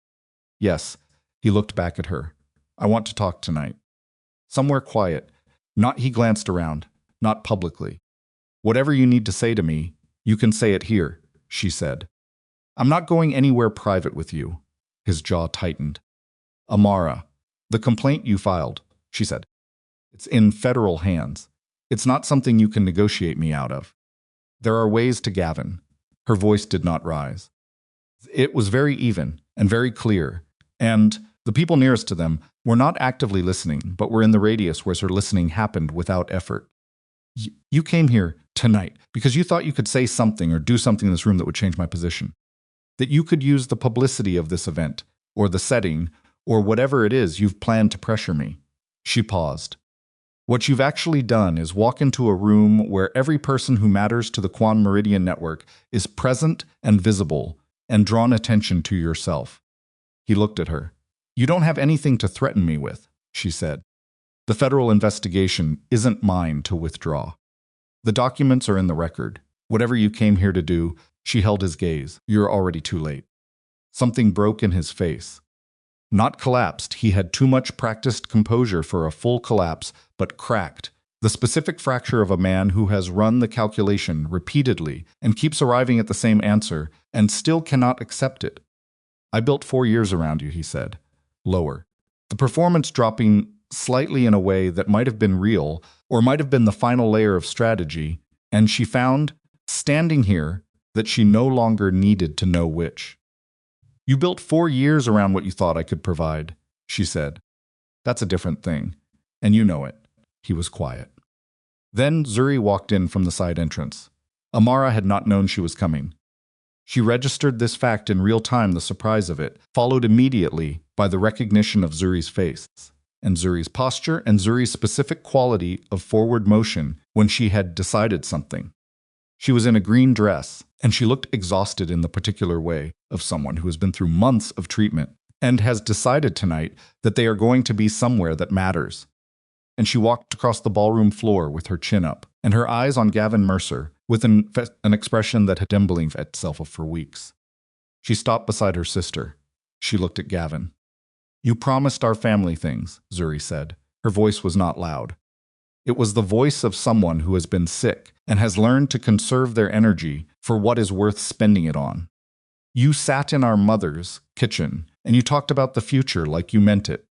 "Yes." He looked back at her. "I want to talk tonight." Somewhere quiet. Not he glanced around. Not publicly. Whatever you need to say to me, you can say it here, she said. I'm not going anywhere private with you. His jaw tightened. Amara, the complaint you filed, she said. It's in federal hands. It's not something you can negotiate me out of. There are ways to Gavin. Her voice did not rise. It was very even and very clear, and the people nearest to them were not actively listening, but were in the radius where her listening happened without effort. You came here tonight because you thought you could say something or do something in this room that would change my position. That you could use the publicity of this event, or the setting, or whatever it is you've planned to pressure me. She paused. What you've actually done is walk into a room where every person who matters to the Kwon Meridian Network is present and visible, and drawn attention to yourself. He looked at her. You don't have anything to threaten me with, she said. The federal investigation isn't mine to withdraw. The documents are in the record. Whatever you came here to do, she held his gaze. You're already too late. Something broke in his face. Not collapsed, he had too much practiced composure for a full collapse, but cracked. The specific fracture of a man who has run the calculation repeatedly and keeps arriving at the same answer and still cannot accept it. I built 4 years around you, he said. Lower. The performance dropping slightly in a way that might have been real or might have been the final layer of strategy, and she found, standing here, that she no longer needed to know which. You built 4 years around what you thought I could provide, she said. That's a different thing, and you know it. He was quiet. Then Zuri walked in from the side entrance. Amara had not known she was coming. She registered this fact in real time, the surprise of it, followed immediately by the recognition of Zuri's face, and Zuri's posture, and Zuri's specific quality of forward motion when she had decided something. She was in a green dress, and she looked exhausted in the particular way of someone who has been through months of treatment and has decided tonight that they are going to be somewhere that matters. And she walked across the ballroom floor with her chin up and her eyes on Gavin Mercer with an expression that had dimbling itself for weeks. She stopped beside her sister. She looked at Gavin. You promised our family things, Zuri said. Her voice was not loud. It was the voice of someone who has been sick and has learned to conserve their energy for what is worth spending it on. You sat in our mother's kitchen and you talked about the future like you meant it.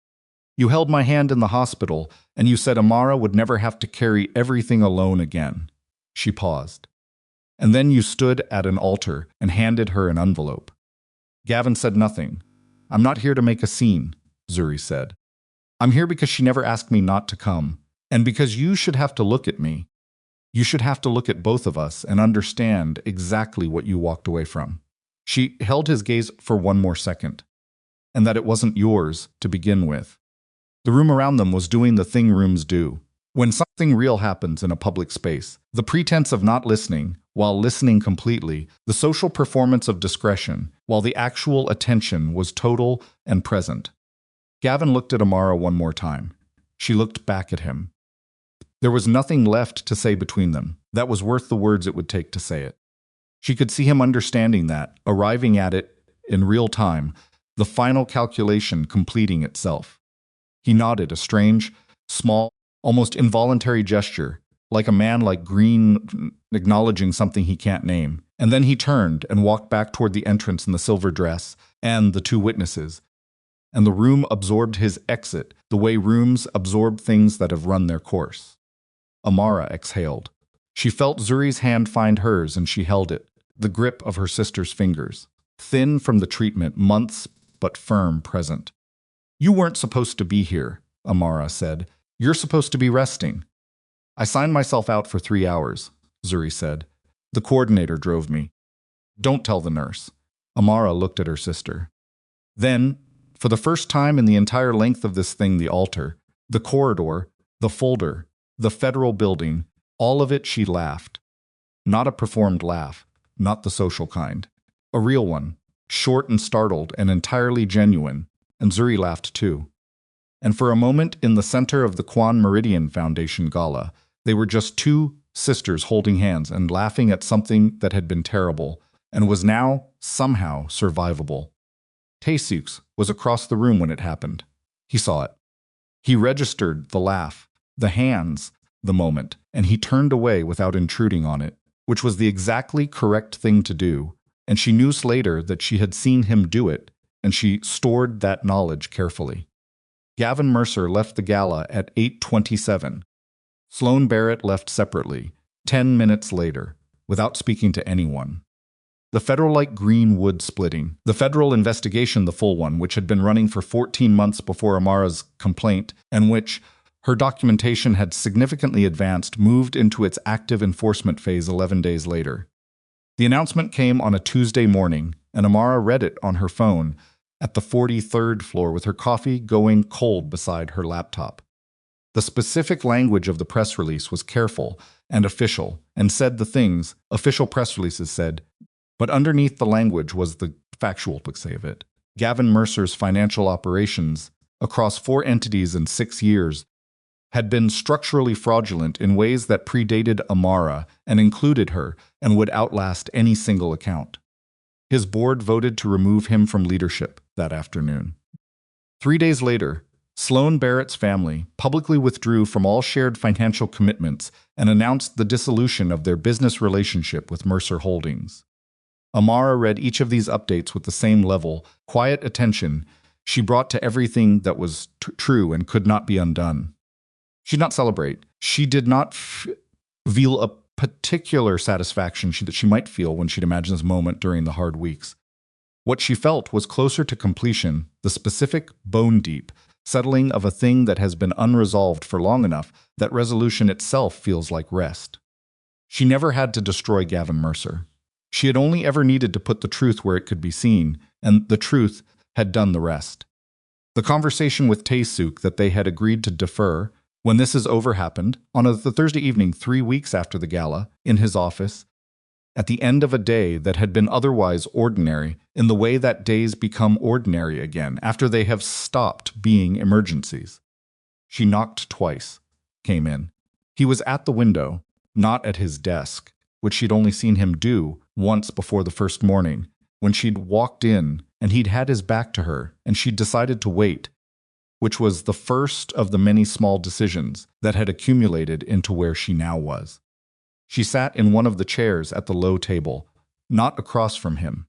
You held my hand in the hospital and you said Amara would never have to carry everything alone again. She paused. And then you stood at an altar and handed her an envelope. Gavin said nothing. I'm not here to make a scene, Zuri said. I'm here because she never asked me not to come, and because you should have to look at me. You should have to look at both of us and understand exactly what you walked away from. She held his gaze for one more second, and that it wasn't yours to begin with. The room around them was doing the thing rooms do. When something real happens in a public space, the pretense of not listening, while listening completely, the social performance of discretion, while the actual attention was total and present. Gavin looked at Amara one more time. She looked back at him. There was nothing left to say between them that was worth the words it would take to say it. She could see him understanding that, arriving at it in real time, the final calculation completing itself. He nodded a strange, small, almost involuntary gesture, like a man like Green acknowledging something he can't name. And then he turned and walked back toward the entrance in the silver dress and the two witnesses. And the room absorbed his exit, the way rooms absorb things that have run their course. Amara exhaled. She felt Zuri's hand find hers and she held it, the grip of her sister's fingers, thin from the treatment, months but firm present. You weren't supposed to be here, Amara said. You're supposed to be resting. I signed myself out for 3 hours, Zuri said. The coordinator drove me. Don't tell the nurse. Amara looked at her sister. Then, for the first time in the entire length of this thing, the altar, the corridor, the folder, the federal building, all of it, she laughed. Not a performed laugh, not the social kind. A real one, short and startled and entirely genuine, and Zuri laughed too. And for a moment, in the center of the Kwon Meridian Foundation Gala, they were just two sisters holding hands and laughing at something that had been terrible and was now, somehow, survivable. Tae-seok was across the room when it happened. He saw it. He registered the laugh, the hands, the moment, and he turned away without intruding on it, which was the exactly correct thing to do, and she knew later that she had seen him do it, and she stored that knowledge carefully. Gavin Mercer left the gala at 8:27. Sloane Barrett left separately, 10 minutes later, without speaking to anyone. The federal light green wood splitting, the federal investigation, the full one, which had been running for 14 months before Amara's complaint, and which her documentation had significantly advanced, moved into its active enforcement phase 11 days later. The announcement came on a Tuesday morning, and Amara read it on her phone at the 43rd floor with her coffee going cold beside her laptop. The specific language of the press release was careful and official, and said the things official press releases said, but underneath the language was the factual say of it. Gavin Mercer's financial operations, across 4 entities in 6 years, had been structurally fraudulent in ways that predated Amara and included her and would outlast any single account. His board voted to remove him from leadership that afternoon. 3 days later, Sloane Barrett's family publicly withdrew from all shared financial commitments and announced the dissolution of their business relationship with Mercer Holdings. Amara read each of these updates with the same level, quiet attention she brought to everything that was true and could not be undone. She did not celebrate. She did not feel a particular satisfaction that she might feel when she'd imagine this moment during the hard weeks. What she felt was closer to completion, the specific, bone-deep settling of a thing that has been unresolved for long enough that resolution itself feels like rest. She never had to destroy Gavin Mercer. She had only ever needed to put the truth where it could be seen, and the truth had done the rest. The conversation with Tae-seok that they had agreed to defer, when this is over, happened on the Thursday evening 3 weeks after the gala, in his office, at the end of a day that had been otherwise ordinary, in the way that days become ordinary again after they have stopped being emergencies. She knocked twice, came in. He was at the window, not at his desk, which she'd only seen him do once before the first morning, when she'd walked in and he'd had his back to her and she'd decided to wait, which was the first of the many small decisions that had accumulated into where she now was. She sat in one of the chairs at the low table, not across from him,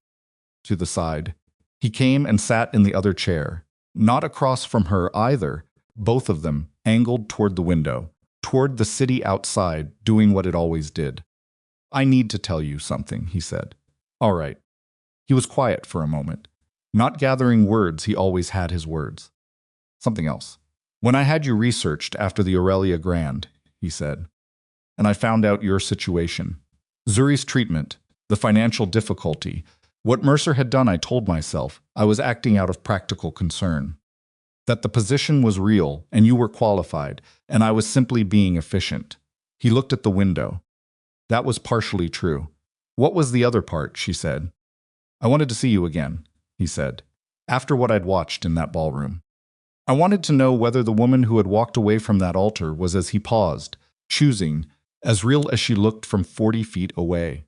to the side. He came and sat in the other chair, not across from her either, both of them angled toward the window, toward the city outside, doing what it always did. "I need to tell you something," he said. "All right." He was quiet for a moment, not gathering words. He always had his words. "Something else. When I had you researched after the Aurelia Grand," he said, "and I found out your situation, Zuri's treatment, the financial difficulty, what Mercer had done, I told myself I was acting out of practical concern. That the position was real and you were qualified, and I was simply being efficient." He looked at the window. "That was partially true. What was the other part?" she said. "I wanted to see you again," he said, "after what I'd watched in that ballroom. I wanted to know whether the woman who had walked away from that altar was," as he paused, choosing, "as real as she looked from 40 feet away."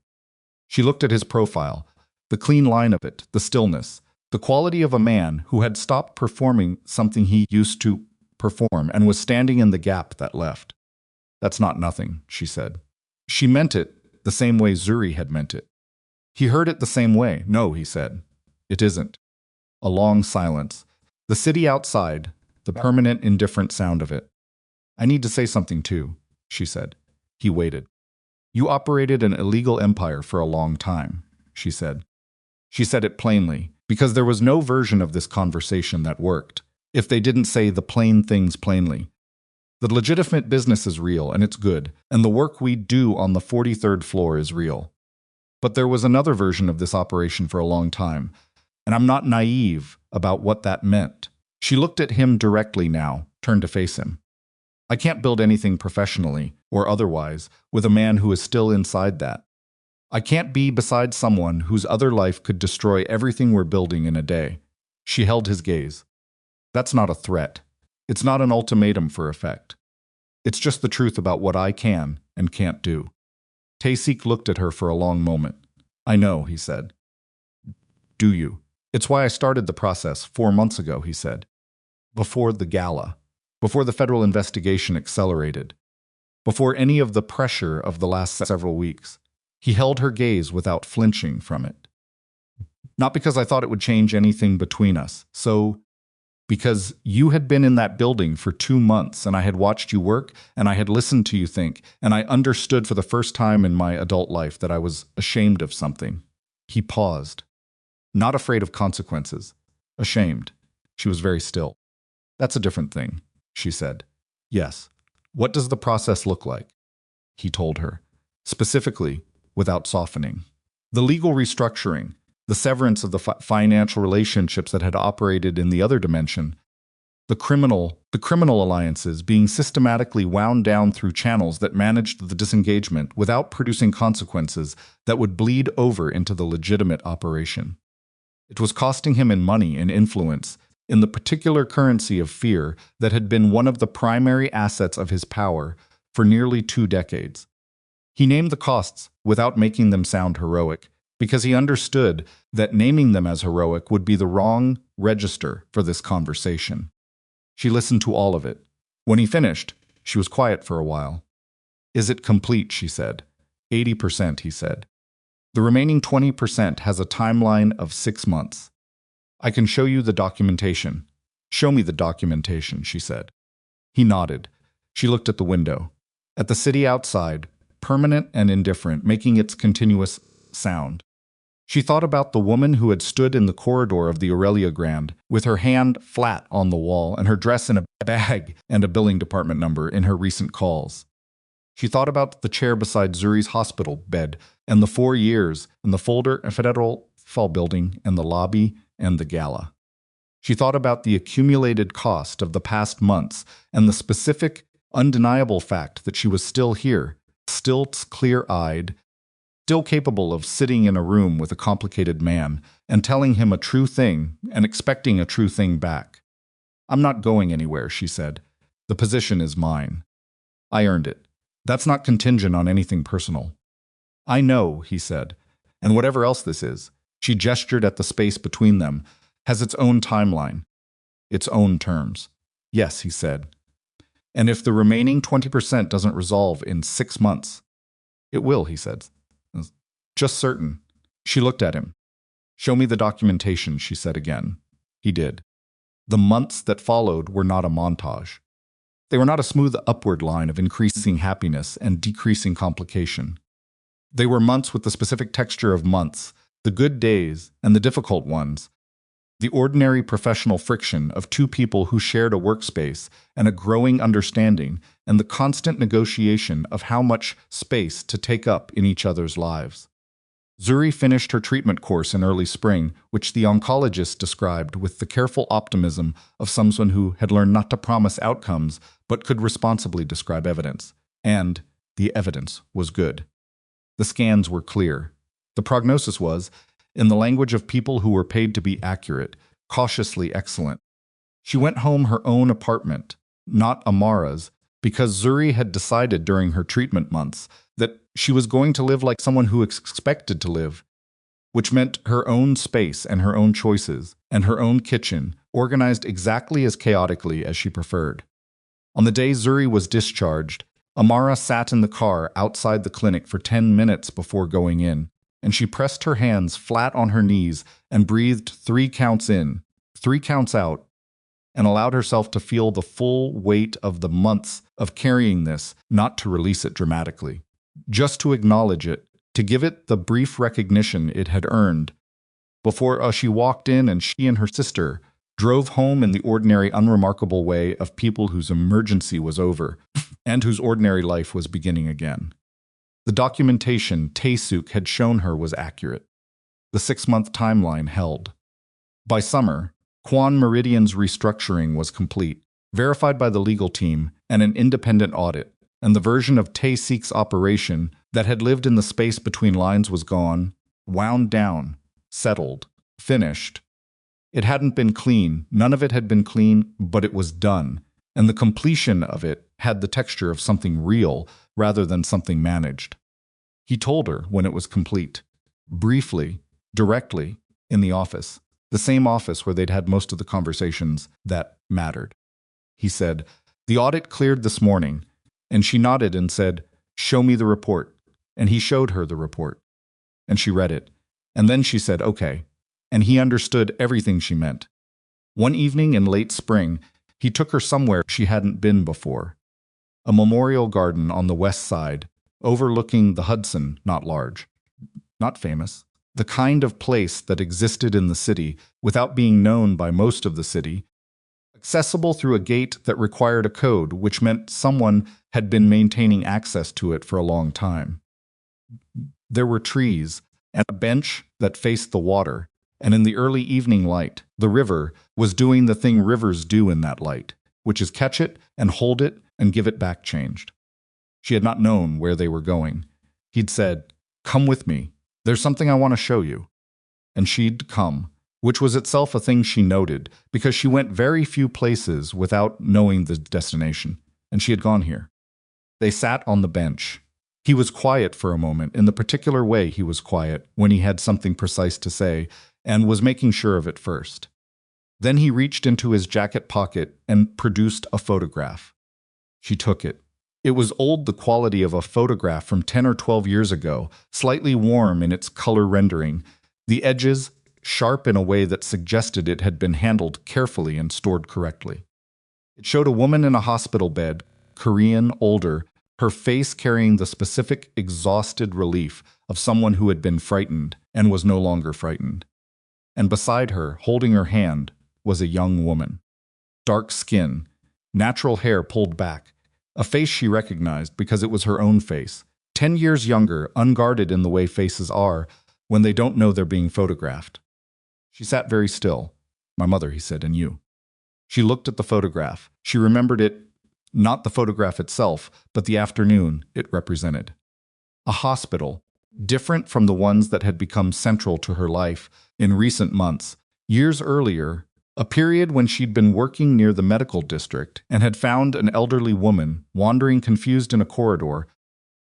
She looked at his profile, the clean line of it, the stillness, the quality of a man who had stopped performing something he used to perform and was standing in the gap that left. "That's not nothing," she said. She meant it the same way Zuri had meant it. He heard it the same way. "No," he said. "It isn't." A long silence. The city outside, the permanent indifferent sound of it. "I need to say something too," she said. He waited. "You operated an illegal empire for a long time," she said. She said it plainly, because there was no version of this conversation that worked, if they didn't say the plain things plainly. The legitimate business is real, and it's good, and the work we do on the 43rd floor is real. But there was another version of this operation for a long time, and I'm not naive about what that meant. She looked at him directly now, turned to face him. "I can't build anything professionally, or otherwise, with a man who is still inside that. I can't be beside someone whose other life could destroy everything we're building in a day." She held his gaze. "That's not a threat. It's not an ultimatum for effect. It's just the truth about what I can and can't do." Tae-seok looked at her for a long moment. "I know," he said. "Do you?" "It's why I started the process 4 months ago," he said. "Before the gala. before the federal investigation accelerated, before any of the pressure of the last several weeks. He held her gaze without flinching from it. Not because I thought it would change anything between us, because you had been in that building for 2 months and I had watched you work and I had listened to you think, and I understood for the first time in my adult life that I was ashamed of something. He paused. Not afraid of consequences. Ashamed. She was very still. That's a different thing, she said. Yes. What does the process look like? He told her. Specifically, without softening. The legal restructuring, the severance of the financial relationships that had operated in the other dimension, the criminal alliances being systematically wound down through channels that managed the disengagement without producing consequences that would bleed over into the legitimate operation. It was costing him in money and influence, in the particular currency of fear that had been one of the primary assets of his power for nearly 2 decades. He named the costs without making them sound heroic, because he understood that naming them as heroic would be the wrong register for this conversation. She listened to all of it. When he finished, she was quiet for a while. Is it complete, she said. 80%, he said. The remaining 20% has a timeline of 6 months. I can show you the documentation. Show me the documentation, she said. He nodded. She looked at the window. At the city outside, permanent and indifferent, making its continuous sound. She thought about the woman who had stood in the corridor of the Aurelia Grand, with her hand flat on the wall and her dress in a bag and a billing department number in her recent calls. She thought about the chair beside Zuri's hospital bed and the 4 years and the folder and federal fall building and the lobby and the gala. She thought about the accumulated cost of the past months and the specific, undeniable fact that she was still here, still clear-eyed, still capable of sitting in a room with a complicated man and telling him a true thing and expecting a true thing back. I'm not going anywhere, she said. The position is mine. I earned it. That's not contingent on anything personal. I know, he said, and whatever else this is, she gestured at the space between them, has its own timeline, its own terms. Yes, he said. And if the remaining 20% doesn't resolve in 6 months, it will, he said. Just certain. She looked at him. Show me the documentation, she said again. He did. The months that followed were not a montage. They were not a smooth upward line of increasing happiness and decreasing complication. They were months with the specific texture of months, the good days and the difficult ones, the ordinary professional friction of 2 people who shared a workspace and a growing understanding, and the constant negotiation of how much space to take up in each other's lives. Zuri finished her treatment course in early spring, which the oncologist described with the careful optimism of someone who had learned not to promise outcomes but could responsibly describe evidence. And the evidence was good. The scans were clear. The prognosis was, in the language of people who were paid to be accurate, cautiously excellent. She went home her own apartment, not Amara's, because Zuri had decided during her treatment months that she was going to live like someone who expected to live, which meant her own space and her own choices, and her own kitchen, organized exactly as chaotically as she preferred. On the day Zuri was discharged, Amara sat in the car outside the clinic for 10 minutes before going in, and she pressed her hands flat on her knees and breathed 3 counts in, 3 counts out, and allowed herself to feel the full weight of the months of carrying this, not to release it dramatically. Just to acknowledge it, to give it the brief recognition it had earned, before she walked in and she and her sister drove home in the ordinary, unremarkable way of people whose emergency was over and whose ordinary life was beginning again. The documentation Tae-seok had shown her was accurate. The 6-month timeline held. By summer, Kwon Meridian's restructuring was complete, verified by the legal team and an independent audit, and the version of Tae-seok's operation that had lived in the space between lines was gone, wound down, settled, finished. It hadn't been clean, none of it had been clean, but it was done, and the completion of it had the texture of something real rather than something managed. He told her when it was complete, briefly, directly, in the office, the same office where they'd had most of the conversations that mattered. He said, The audit cleared this morning, and she nodded and said, "Show me the report." And he showed her the report, and she read it. And then she said, "Okay." And he understood everything she meant. One evening in late spring, he took her somewhere she hadn't been before. A memorial garden on the west side, overlooking the Hudson, not large, not famous. The kind of place that existed in the city without being known by most of the city, accessible through a gate that required a code, which meant someone had been maintaining access to it for a long time. There were trees and a bench that faced the water, and in the early evening light, the river was doing the thing rivers do in that light, which is catch it and hold it and give it back changed. She had not known where they were going. He'd said, "Come with me. There's something I want to show you." And she'd come, which was itself a thing she noted, because she went very few places without knowing the destination, and she had gone here. They sat on the bench. He was quiet for a moment, in the particular way he was quiet when he had something precise to say, and was making sure of it first. Then he reached into his jacket pocket and produced a photograph. She took it. It was old, the quality of a photograph from 10 or 12 years ago, slightly warm in its color rendering, the edges sharp in a way that suggested it had been handled carefully and stored correctly. It showed a woman in a hospital bed, Korean, older, her face carrying the specific exhausted relief of someone who had been frightened and was no longer frightened. And beside her, holding her hand, was a young woman. Dark skin, natural hair pulled back, a face she recognized because it was her own face, 10 years younger, unguarded in the way faces are when they don't know they're being photographed. She sat very still. "My mother," he said, "and you." She looked at the photograph. She remembered it, not the photograph itself, but the afternoon it represented. A hospital, different from the ones that had become central to her life in recent months. Years earlier, a period when she'd been working near the medical district and had found an elderly woman wandering confused in a corridor,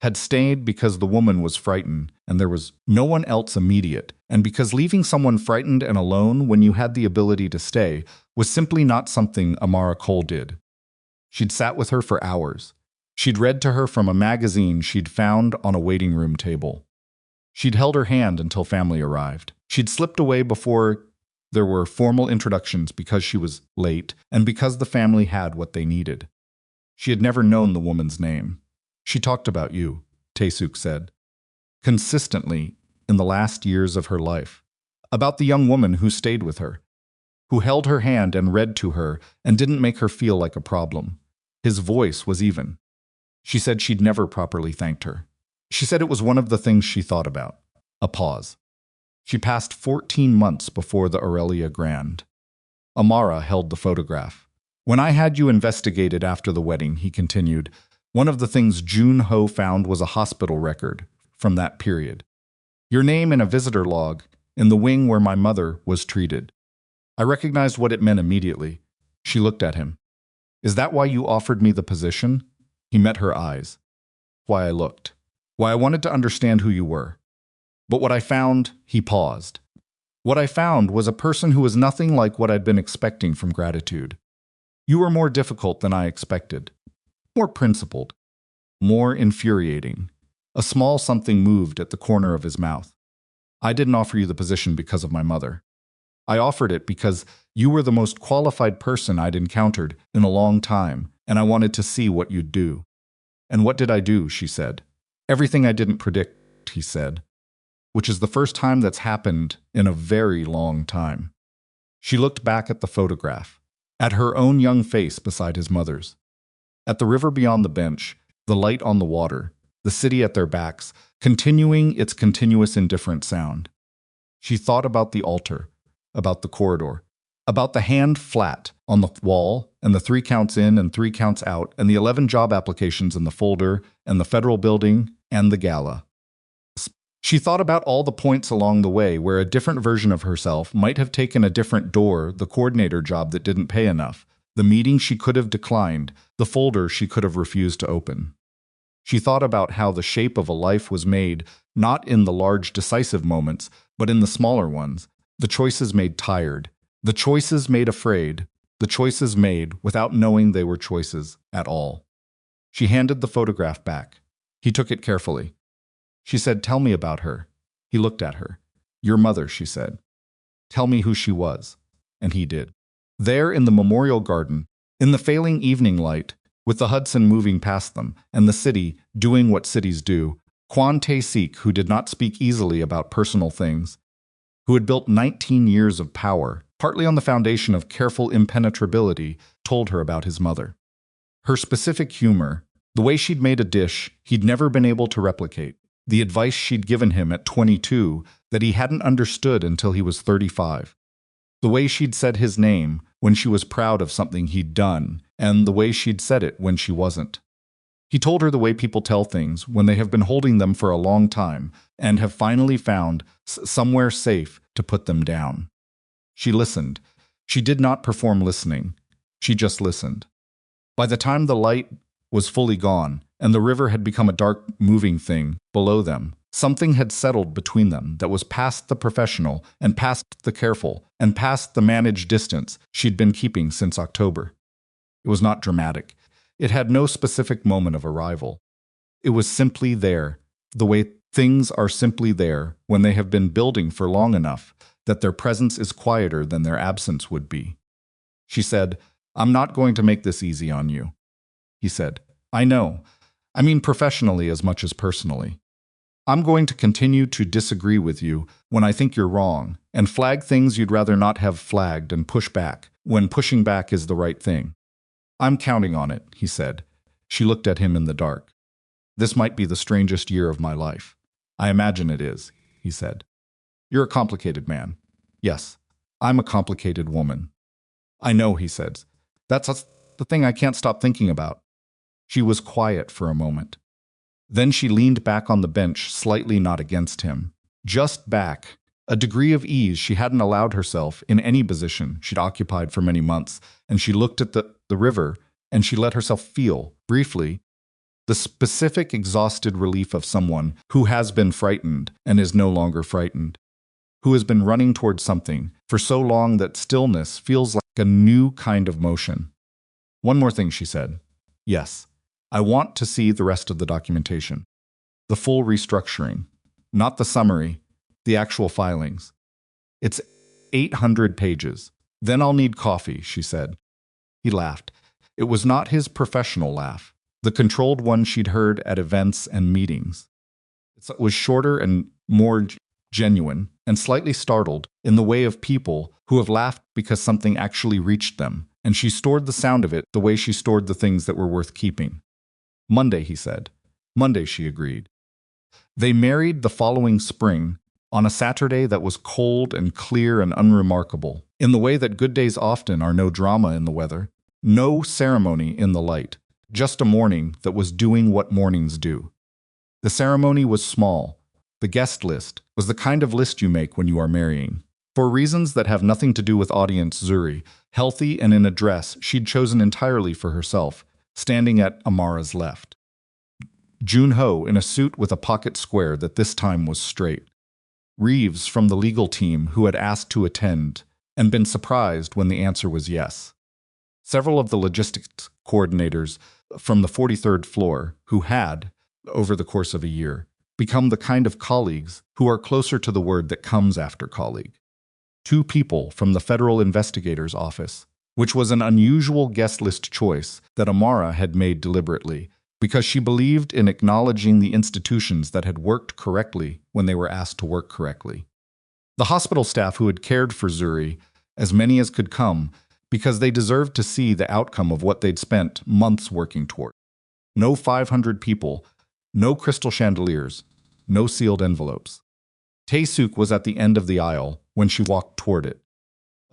had stayed because the woman was frightened and there was no one else immediate, and because leaving someone frightened and alone when you had the ability to stay was simply not something Amara Cole did. She'd sat with her for hours. She'd read to her from a magazine she'd found on a waiting room table. She'd held her hand until family arrived. She'd slipped away before there were formal introductions because she was late and because the family had what they needed. She had never known the woman's name. "She talked about you," Tae-seok said, consistently in the last years of her life, about the young woman who stayed with her, who held her hand and read to her and didn't make her feel like a problem. His voice was even. She said she'd never properly thanked her. She said it was one of the things she thought about. A pause. She passed 14 months before the Aurelia Grand. Amara held the photograph. "When I had you investigated after the wedding," he continued, "one of the things Jun Ho found was a hospital record from that period. Your name in a visitor log in the wing where my mother was treated. I recognized what it meant immediately." She looked at him. "Is that why you offered me the position?" He met her eyes. "Why I looked. Why I wanted to understand who you were. But what I found," he paused. "What I found was a person who was nothing like what I'd been expecting from gratitude. You were more difficult than I expected. More principled. More infuriating." A small something moved at the corner of his mouth. "I didn't offer you the position because of my mother. I offered it because you were the most qualified person I'd encountered in a long time, and I wanted to see what you'd do." "And what did I do?" she said. "Everything I didn't predict," he said, which is the first time that's happened in a very long time. She looked back at the photograph, at her own young face beside his mother's, at the river beyond the bench, the light on the water, the city at their backs, continuing its continuous indifferent sound. She thought about the altar, about the corridor, about the hand flat on the wall, and the 3 counts in and 3 counts out, and the 11 job applications in the folder, and the federal building, and the gala. She thought about all the points along the way where a different version of herself might have taken a different door, the coordinator job that didn't pay enough, the meeting she could have declined, the folder she could have refused to open. She thought about how the shape of a life was made, not in the large decisive moments, but in the smaller ones, the choices made tired, the choices made afraid, the choices made without knowing they were choices at all. She handed the photograph back. He took it carefully. She said, "Tell me about her." He looked at her. "Your mother," she said. "Tell me who she was." And he did. There in the memorial garden, in the failing evening light, with the Hudson moving past them, and the city doing what cities do, Kwon Tae-seok, who did not speak easily about personal things, who had built 19 years of power, partly on the foundation of careful impenetrability, told her about his mother. Her specific humor, the way she'd made a dish he'd never been able to replicate, the advice she'd given him at 22 that he hadn't understood until he was 35. The way she'd said his name when she was proud of something he'd done, and the way she'd said it when she wasn't. He told her the way people tell things when they have been holding them for a long time and have finally found somewhere safe to put them down. She listened. She did not perform listening. She just listened. By the time the light was fully gone and the river had become a dark, moving thing below them, something had settled between them that was past the professional and past the careful and past the managed distance she'd been keeping since October. It was not dramatic. It had no specific moment of arrival. It was simply there, the way things are simply there when they have been building for long enough that their presence is quieter than their absence would be. She said, "I'm not going to make this easy on you." He said, "I know. I mean professionally as much as personally. I'm going to continue to disagree with you when I think you're wrong, and flag things you'd rather not have flagged and push back when pushing back is the right thing. I'm counting on it," he said. She looked at him in the dark. "This might be the strangest year of my life." "I imagine it is," he said. "You're a complicated man." "Yes, I'm a complicated woman." "I know," he said. That's the thing I can't stop thinking about." She was quiet for a moment. Then she leaned back on the bench, slightly not against him. Just back, a degree of ease she hadn't allowed herself in any position she'd occupied for many months, and she looked at the river, and she let herself feel, briefly, the specific exhausted relief of someone who has been frightened and is no longer frightened, who has been running towards something for so long that stillness feels like a new kind of motion. "One more thing," she said. "Yes, I want to see the rest of the documentation. The full restructuring. Not the summary, the actual filings. It's 800 pages. Then I'll need coffee," she said. He laughed. It was not his professional laugh, the controlled one she'd heard at events and meetings. It was shorter and more genuine, and slightly startled, in the way of people who have laughed because something actually reached them, and she stored the sound of it the way she stored the things that were worth keeping. "Monday," he said. "Monday," she agreed. They married the following spring, on a Saturday that was cold and clear and unremarkable, in the way that good days often are. No drama in the weather, no ceremony in the light, just a morning that was doing what mornings do. The ceremony was small. The guest list was the kind of list you make when you are marrying. For reasons that have nothing to do with audience, Zuri, healthy and in a dress she'd chosen entirely for herself, standing at Amara's left. Jun-ho in a suit with a pocket square that this time was straight. Reeves from the legal team who had asked to attend and been surprised when the answer was yes. Several of the logistics coordinators from the 43rd floor who had, over the course of a year, become the kind of colleagues who are closer to the word that comes after colleague. 2 people from the Federal Investigator's Office, which was an unusual guest list choice that Amara had made deliberately, because she believed in acknowledging the institutions that had worked correctly when they were asked to work correctly. The hospital staff who had cared for Zuri, as many as could come, because they deserved to see the outcome of what they'd spent months working toward. No 500 people, no crystal chandeliers, no sealed envelopes. Tae-seok was at the end of the aisle when she walked toward it.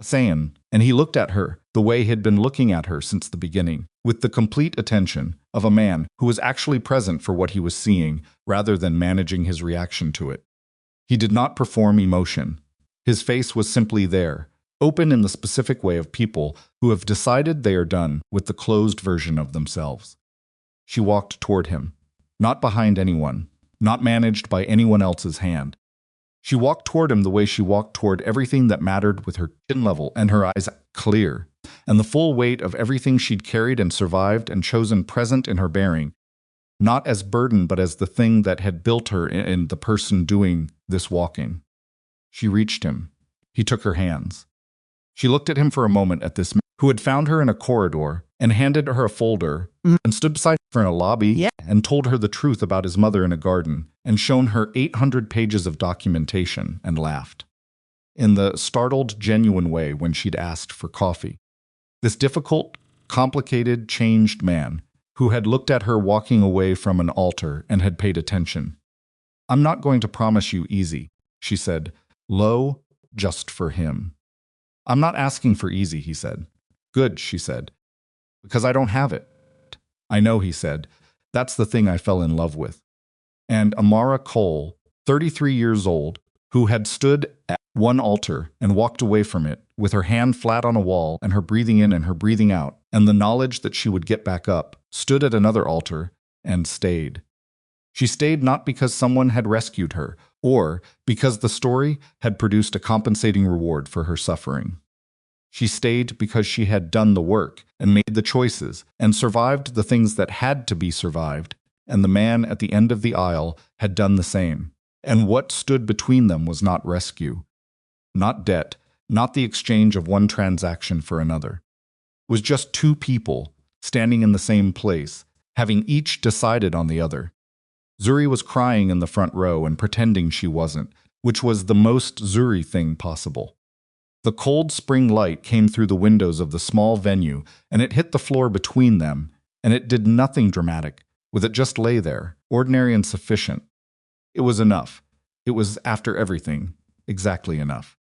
Asayan, and he looked at her the way he'd been looking at her since the beginning, with the complete attention of a man who was actually present for what he was seeing rather than managing his reaction to it. He did not perform emotion. His face was simply there, open in the specific way of people who have decided they are done with the closed version of themselves. She walked toward him, not behind anyone, not managed by anyone else's hand. She walked toward him the way she walked toward everything that mattered, with her chin level and her eyes clear, and the full weight of everything she'd carried and survived and chosen present in her bearing, not as burden but as the thing that had built her in the person doing this walking. She reached him. He took her hands. She looked at him for a moment at this man who had found her in a corridor and handed her a folder and stood beside her in a lobby and told her the truth about his mother in a garden and shown her 800 pages of documentation and laughed. In the startled, genuine way when she'd asked for coffee. This difficult, complicated, changed man who had looked at her walking away from an altar and had paid attention. "I'm not going to promise you easy," she said, low, just for him. "I'm not asking for easy," he said. "Good," she said. "Because I don't have it." "I know," he said. "That's the thing I fell in love with." And Amara Cole, 33 years old, who had stood at one altar and walked away from it, with her hand flat on a wall and her breathing in and her breathing out, and the knowledge that she would get back up, stood at another altar and stayed. She stayed not because someone had rescued her, or because the story had produced a compensating reward for her suffering. She stayed because she had done the work and made the choices and survived the things that had to be survived, and the man at the end of the aisle had done the same. And what stood between them was not rescue, not debt, not the exchange of one transaction for another. It was just two people standing in the same place, having each decided on the other. Zuri was crying in the front row and pretending she wasn't, which was the most Zuri thing possible. The cold spring light came through the windows of the small venue, and it hit the floor between them, and it did nothing dramatic, with it just lay there, ordinary and sufficient. It was enough. It was, after everything, exactly enough.